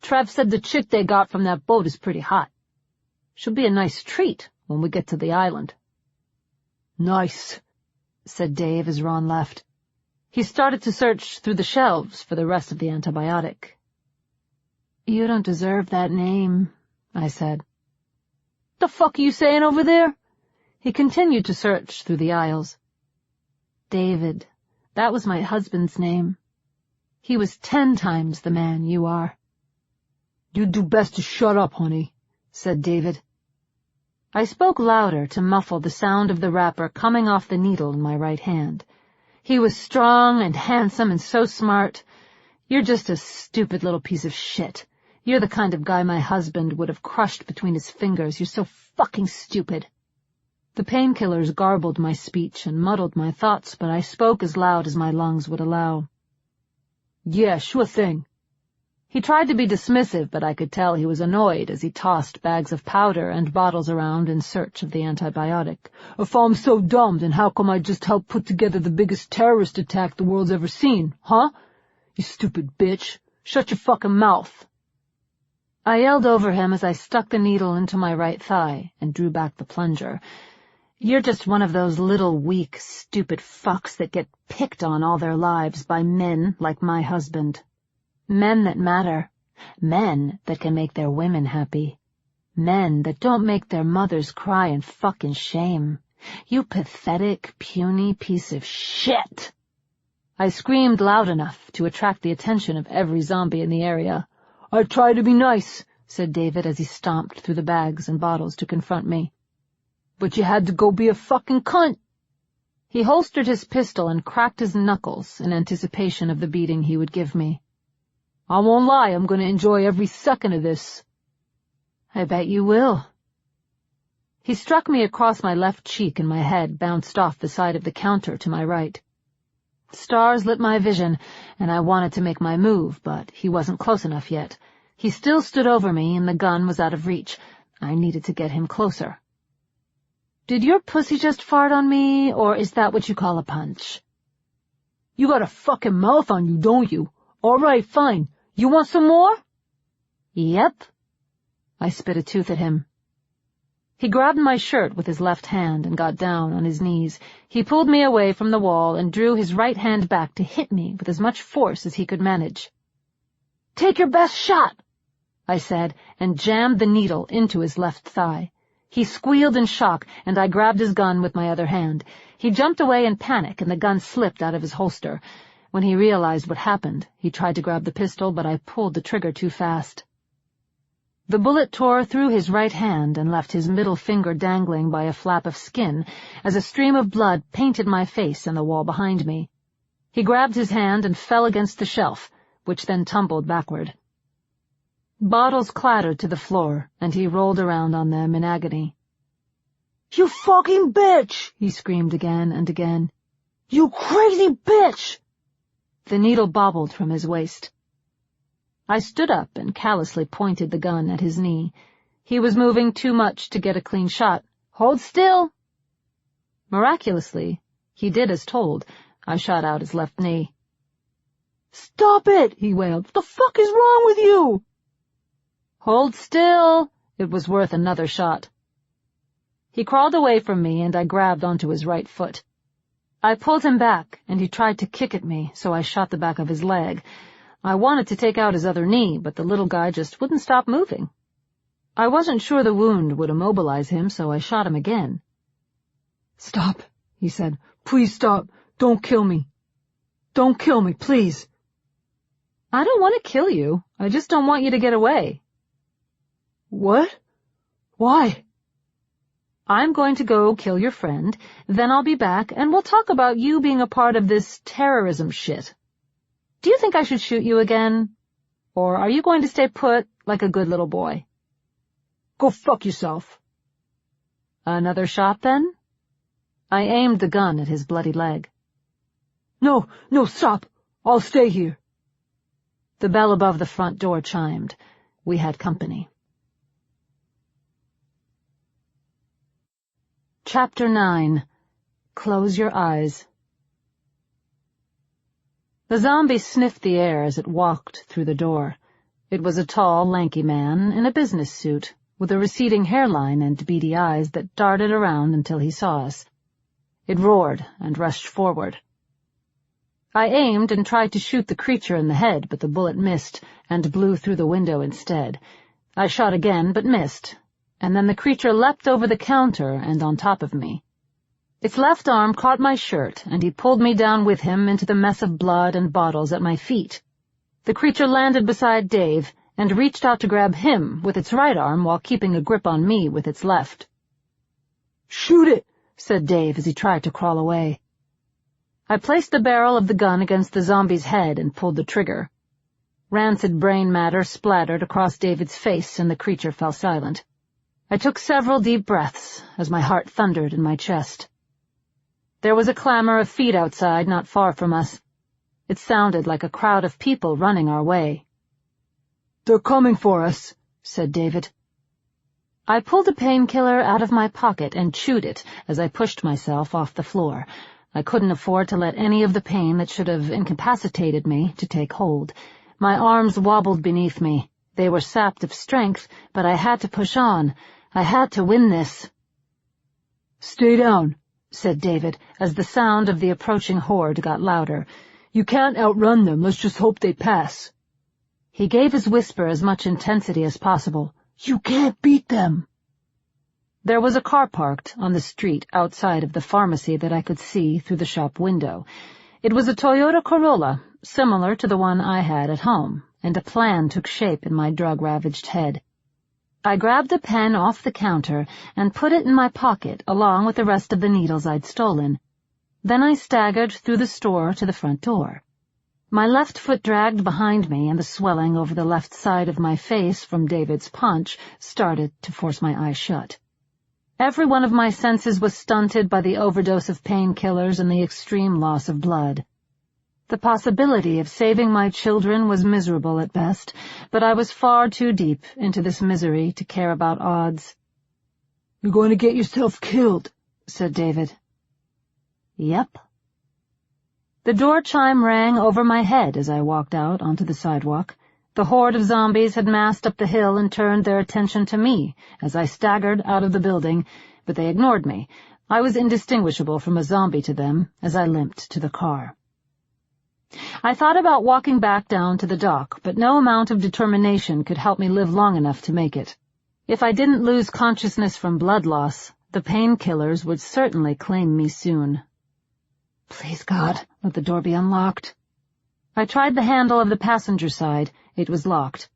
Speaker 1: "Trev said the chick they got from that boat is pretty hot. She'll be a nice treat when we get to the island." "Nice," said Dave as Ron left. He started to search through the shelves for the rest of the antibiotic.
Speaker 2: "You don't deserve that name," I said. The fuck are you saying over there?" He continued to search through the aisles.
Speaker 1: David. That was my husband's name. He was 10 times the man you are.
Speaker 2: "You'd do best to shut up, honey," said David.
Speaker 1: I spoke louder to muffle the sound of the wrapper coming off the needle in my right hand. He was strong and handsome and so smart. "You're just a stupid little piece of shit. You're the kind of guy my husband would have crushed between his fingers. You're so fucking stupid." The painkillers garbled my speech and muddled my thoughts, but I spoke as loud as my lungs would allow.
Speaker 2: "Yeah, sure thing."
Speaker 1: He tried to be dismissive, but I could tell he was annoyed as he tossed bags of powder and bottles around in search of the antibiotic.
Speaker 2: "If I'm so dumb, then how come I just helped put together the biggest terrorist attack the world's ever seen, huh? You stupid bitch. Shut your fucking mouth."
Speaker 1: I yelled over him as I stuck the needle into my right thigh and drew back the plunger. "You're just one of those little, weak, stupid fucks that get picked on all their lives by men like my husband. Men that matter. Men that can make their women happy. Men that don't make their mothers cry in fucking shame. You pathetic, puny piece of shit." I screamed loud enough to attract the attention of every zombie in the area.
Speaker 2: "I try to be nice,"
Speaker 1: said David as he stomped through the bags and bottles to confront me.
Speaker 2: "But you had to go be a fucking cunt."
Speaker 1: He holstered his pistol and cracked his knuckles in anticipation of the beating he would give me.
Speaker 2: "I won't lie, I'm going to enjoy every second of this."
Speaker 1: "I bet you will." He struck me across my left cheek and my head bounced off the side of the counter to my right. Stars lit my vision, and I wanted to make my move, but he wasn't close enough yet. He still stood over me, and the gun was out of reach. I needed to get him closer. "Did your pussy just fart on me, or is that what you call a punch?"
Speaker 2: "You got a fucking mouth on you, don't you? All right, fine. You want some more?"
Speaker 1: "Yep." I spit a tooth at him. He grabbed my shirt with his left hand and got down on his knees. He pulled me away from the wall and drew his right hand back to hit me with as much force as he could manage.
Speaker 2: "Take your best shot,"
Speaker 1: I said, and jammed the needle into his left thigh. He squealed in shock, and I grabbed his gun with my other hand. He jumped away in panic, and the gun slipped out of his holster. When he realized what happened, he tried to grab the pistol, but I pulled the trigger too fast. The bullet tore through his right hand and left his middle finger dangling by a flap of skin as a stream of blood painted my face and the wall behind me. He grabbed his hand and fell against the shelf, which then tumbled backward. Bottles clattered to the floor, and he rolled around on them in agony.
Speaker 2: "You fucking bitch!"
Speaker 1: he screamed again and again.
Speaker 2: "You crazy bitch!"
Speaker 1: The needle bobbled from his waist. I stood up and callously pointed the gun at his knee. He was moving too much to get a clean shot. "Hold still!" Miraculously, he did as told. I shot out his left knee.
Speaker 2: "Stop it!" he wailed. "What the fuck is wrong with you?"
Speaker 1: "Hold still!" It was worth another shot. He crawled away from me, and I grabbed onto his right foot. I pulled him back, and he tried to kick at me, so I shot the back of his leg. I wanted to take out his other knee, but the little guy just wouldn't stop moving. I wasn't sure the wound would immobilize him, so I shot him again.
Speaker 2: "Stop," he said. "Please stop. Don't kill me. Don't kill me, please."
Speaker 1: "I don't want to kill you. I just don't want you to get away."
Speaker 2: "What? Why?"
Speaker 1: "I'm going to go kill your friend, then I'll be back, and we'll talk about you being a part of this terrorism shit. Do you think I should shoot you again? Or are you going to stay put like a good little boy?"
Speaker 2: "Go fuck yourself."
Speaker 1: "Another shot, then?" I aimed the gun at his bloody leg.
Speaker 2: No, stop. I'll stay here."
Speaker 1: The bell above the front door chimed. We had company. Chapter 9. Close Your Eyes. The zombie sniffed the air as it walked through the door. It was a tall, lanky man in a business suit, with a receding hairline and beady eyes that darted around until he saw us. It roared and rushed forward. I aimed and tried to shoot the creature in the head, but the bullet missed and blew through the window instead. I shot again, but missed, and then the creature leapt over the counter and on top of me. Its left arm caught my shirt, and he pulled me down with him into the mess of blood and bottles at my feet. The creature landed beside Dave and reached out to grab him with its right arm while keeping a grip on me with its left.
Speaker 2: "Shoot it,"
Speaker 1: said Dave as he tried to crawl away. I placed the barrel of the gun against the zombie's head and pulled the trigger. Rancid brain matter splattered across David's face, and the creature fell silent. I took several deep breaths as my heart thundered in my chest. There was a clamor of feet outside not far from us. It sounded like a crowd of people running our way.
Speaker 2: "They're coming for us,"
Speaker 1: said David. I pulled a painkiller out of my pocket and chewed it as I pushed myself off the floor. I couldn't afford to let any of the pain that should have incapacitated me to take hold. My arms wobbled beneath me. They were sapped of strength, but I had to push on. I had to win this.
Speaker 2: "Stay down,"
Speaker 1: said David, as the sound of the approaching horde got louder.
Speaker 2: "You can't outrun them. Let's just hope they pass."
Speaker 1: He gave his whisper as much intensity as possible.
Speaker 2: "You can't beat them."
Speaker 1: There was a car parked on the street outside of the pharmacy that I could see through the shop window. It was a Toyota Corolla, similar to the one I had at home, and a plan took shape in my drug-ravaged head. I grabbed a pen off the counter and put it in my pocket along with the rest of the needles I'd stolen. Then I staggered through the store to the front door. My left foot dragged behind me, and the swelling over the left side of my face from David's punch started to force my eyes shut. Every one of my senses was stunted by the overdose of painkillers and the extreme loss of blood. The possibility of saving my children was miserable at best, but I was far too deep into this misery to care about odds.
Speaker 2: "You're going to get yourself killed,"
Speaker 1: said David. Yep. The door chime rang over my head as I walked out onto the sidewalk. The horde of zombies had massed up the hill and turned their attention to me as I staggered out of the building, but they ignored me. I was indistinguishable from a zombie to them as I limped to the car. I thought about walking back down to the dock, but no amount of determination could help me live long enough to make it. If I didn't lose consciousness from blood loss, the painkillers would certainly claim me soon. Please, God, let the door be unlocked. I tried the handle of the passenger side. It was locked.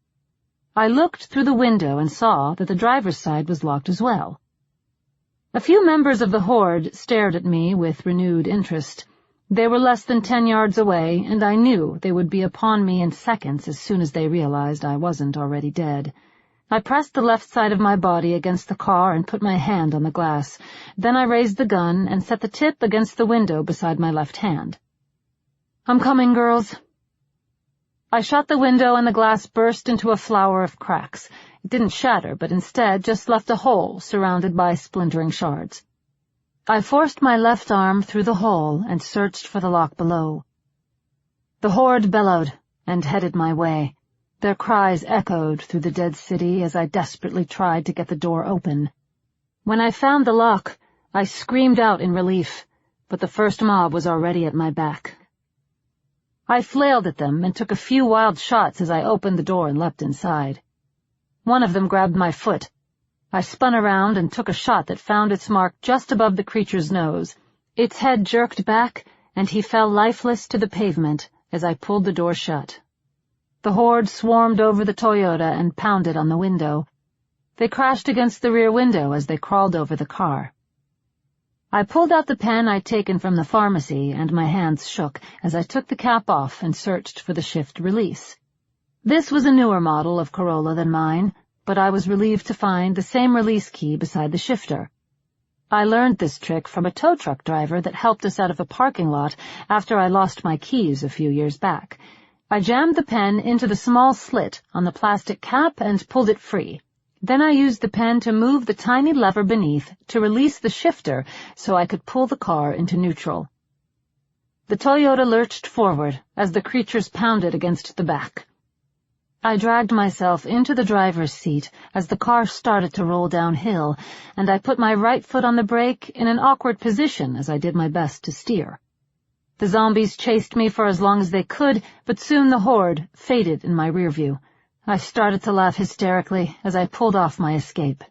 Speaker 1: I looked through the window and saw that the driver's side was locked as well. A few members of the horde stared at me with renewed interest. They were less than 10 yards away, and I knew they would be upon me in seconds as soon as they realized I wasn't already dead. I pressed the left side of my body against the car and put my hand on the glass. Then I raised the gun and set the tip against the window beside my left hand. "I'm coming, girls." I shut the window and the glass burst into a flower of cracks. It didn't shatter, but instead just left a hole surrounded by splintering shards. I forced my left arm through the hole and searched for the lock below. The horde bellowed and headed my way. Their cries echoed through the dead city as I desperately tried to get the door open. When I found the lock, I screamed out in relief, but the first mob was already at my back. I flailed at them and took a few wild shots as I opened the door and leapt inside. One of them grabbed my foot. I spun around and took a shot that found its mark just above the creature's nose. Its head jerked back, and he fell lifeless to the pavement as I pulled the door shut. The horde swarmed over the Toyota and pounded on the window. They crashed against the rear window as they crawled over the car. I pulled out the pen I'd taken from the pharmacy, and my hands shook as I took the cap off and searched for the shift release. This was a newer model of Corolla than mine, but I was relieved to find the same release key beside the shifter. I learned this trick from a tow truck driver that helped us out of a parking lot after I lost my keys a few years back. I jammed the pen into the small slit on the plastic cap and pulled it free. Then I used the pen to move the tiny lever beneath to release the shifter so I could pull the car into neutral. The Toyota lurched forward as the creatures pounded against the back. I dragged myself into the driver's seat as the car started to roll downhill, and I put my right foot on the brake in an awkward position as I did my best to steer. The zombies chased me for as long as they could, but soon the horde faded in my rear view. I started to laugh hysterically as I pulled off my escape.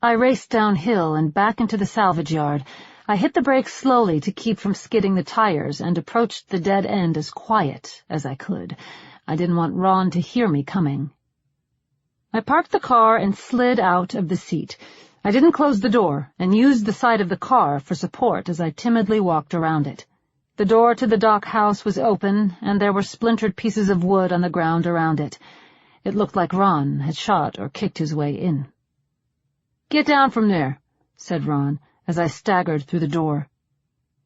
Speaker 2: I raced downhill and back into the salvage yard. I hit the brakes slowly to keep from skidding the tires and approached the dead end as quiet as I could. I didn't want Ron to hear me coming. I parked the car and slid out of the seat. I didn't close the door and used the side of the car for support as I timidly walked around it. The door to the dock house was open, and there were splintered pieces of wood on the ground around it. It looked like Ron had shot or kicked his way in. "Get down from there," said Ron, as I staggered through the door.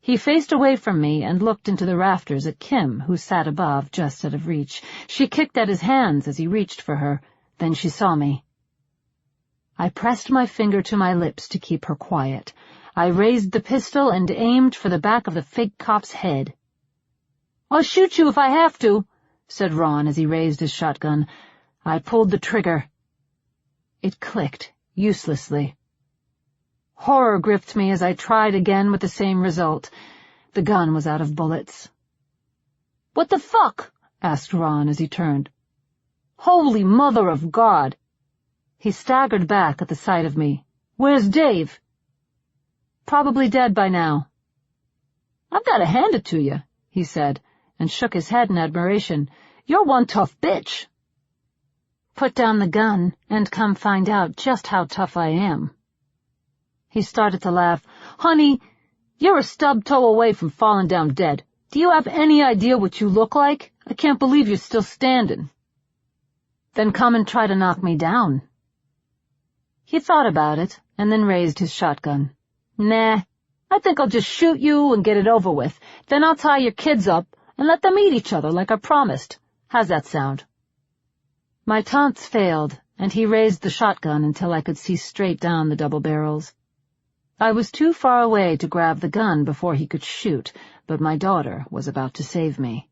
Speaker 2: He faced away from me and looked into the rafters at Kim, who sat above, just out of reach. She kicked at his hands as he reached for her. Then she saw me. I pressed my finger to my lips to keep her quiet. I raised the pistol and aimed for the back of the fake cop's head. "I'll shoot you if I have to," said Ron as he raised his shotgun. I pulled the trigger. It clicked, uselessly. Horror gripped me as I tried again with the same result. The gun was out of bullets. "What the fuck?" asked Ron as he turned. "Holy Mother of God!" He staggered back at the sight of me. "Where's Dave?" "Probably dead by now." "I've got to hand it to you," he said, and shook his head in admiration. "You're one tough bitch." "Put down the gun and come find out just how tough I am." He started to laugh. "Honey, you're a stub toe away from falling down dead. Do you have any idea what you look like? I can't believe you're still standing." "Then come and try to knock me down." He thought about it, and then raised his shotgun. "Nah, I think I'll just shoot you and get it over with. Then I'll tie your kids up and let them eat each other like I promised. How's that sound?" My taunts failed, and he raised the shotgun until I could see straight down the double barrels. I was too far away to grab the gun before he could shoot, but my daughter was about to save me.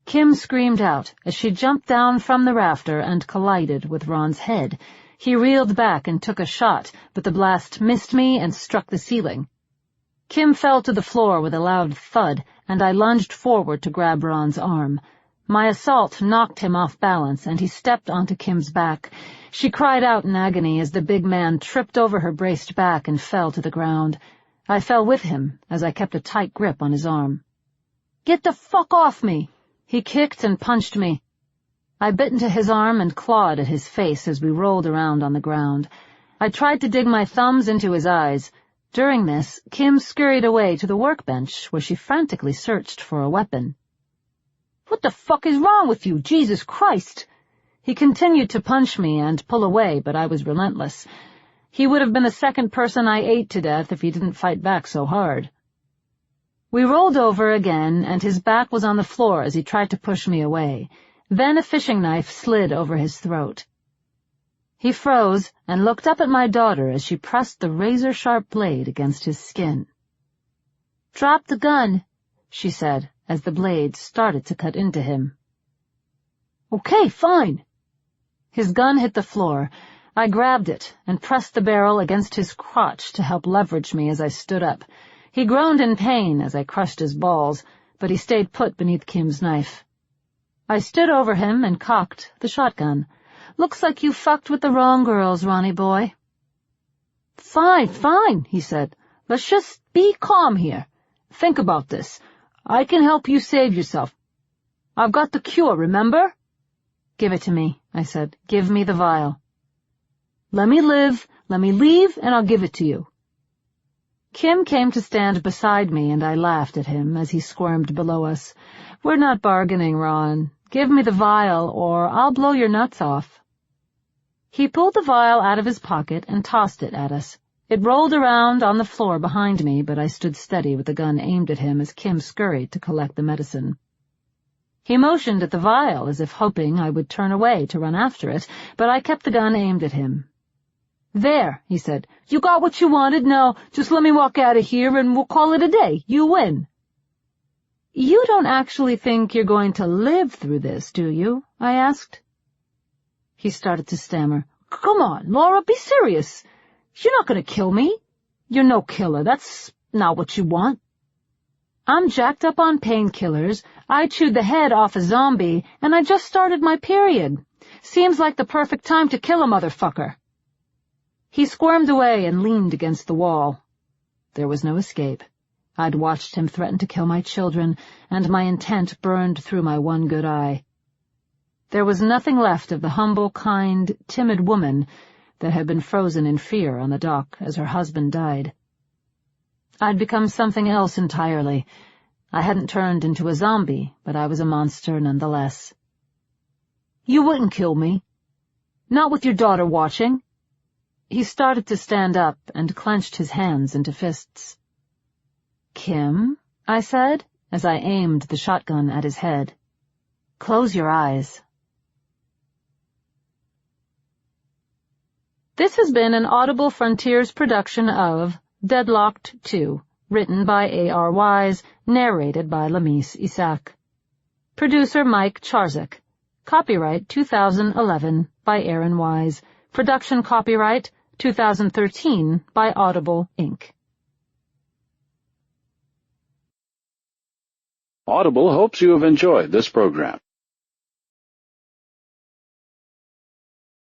Speaker 2: Kim screamed out as she jumped down from the rafter and collided with Ron's head. He reeled back and took a shot, but the blast missed me and struck the ceiling. Kim fell to the floor with a loud thud, and I lunged forward to grab Ron's arm. My assault knocked him off balance, and he stepped onto Kim's back. She cried out in agony as the big man tripped over her braced back and fell to the ground. I fell with him as I kept a tight grip on his arm. "Get the fuck off me!" He kicked and punched me. I bit into his arm and clawed at his face as we rolled around on the ground. I tried to dig my thumbs into his eyes. During this, Kim scurried away to the workbench, where she frantically searched for a weapon. "What the fuck is wrong with you, Jesus Christ?" He continued to punch me and pull away, but I was relentless. He would have been the second person I ate to death if he didn't fight back so hard. We rolled over again, and his back was on the floor as he tried to push me away. Then a fishing knife slid over his throat. He froze and looked up at my daughter as she pressed the razor-sharp blade against his skin. "Drop the gun," she said, as the blade started to cut into him. "Okay, fine." His gun hit the floor. I grabbed it and pressed the barrel against his crotch to help leverage me as I stood up. He groaned in pain as I crushed his balls, but he stayed put beneath Kim's knife. I stood over him and cocked the shotgun. "Looks like you fucked with the wrong girls, Ronnie boy." Fine, he said. "Let's just be calm here. Think about this. I can help you save yourself. I've got the cure, remember?" "Give it to me," I said. "Give me the vial." "Let me live, let me leave, and I'll give it to you." Kim came to stand beside me, and I laughed at him as he squirmed below us. "We're not bargaining, Ron. Give me the vial, or I'll blow your nuts off." He pulled the vial out of his pocket and tossed it at us. It rolled around on the floor behind me, but I stood steady with the gun aimed at him as Kim scurried to collect the medicine. He motioned at the vial as if hoping I would turn away to run after it, but I kept the gun aimed at him. "There," he said. "You got what you wanted. Now just let me walk out of here and we'll call it a day. You win." "You don't actually think you're going to live through this, do you?" I asked. He started to stammer. "Come on, Laura, be serious. You're not going to kill me. You're no killer. That's not what you want." "I'm jacked up on painkillers. I chewed the head off a zombie, and I just started my period. Seems like the perfect time to kill a motherfucker."
Speaker 1: He squirmed away and leaned against the wall. There was no escape. I'd watched him threaten to kill my children, and my intent burned through my one good eye. There was nothing left of the humble, kind, timid woman that had been frozen in fear on the dock as her husband died. I'd become something else entirely. I hadn't turned into a zombie, but I was a monster nonetheless. "You wouldn't kill me. Not with your daughter watching." He started to stand up and clenched his hands into fists. "Kim," I said, as I aimed the shotgun at his head. "Close your eyes." This has been an Audible Frontiers production of Deadlocked 2, written by A.R. Wise, narrated by Lamise Isaac. Producer Mike Charzak. Copyright 2011 by Aaron Wise. Production copyright 2013 by Audible, Inc.
Speaker 4: Audible hopes you have enjoyed this program.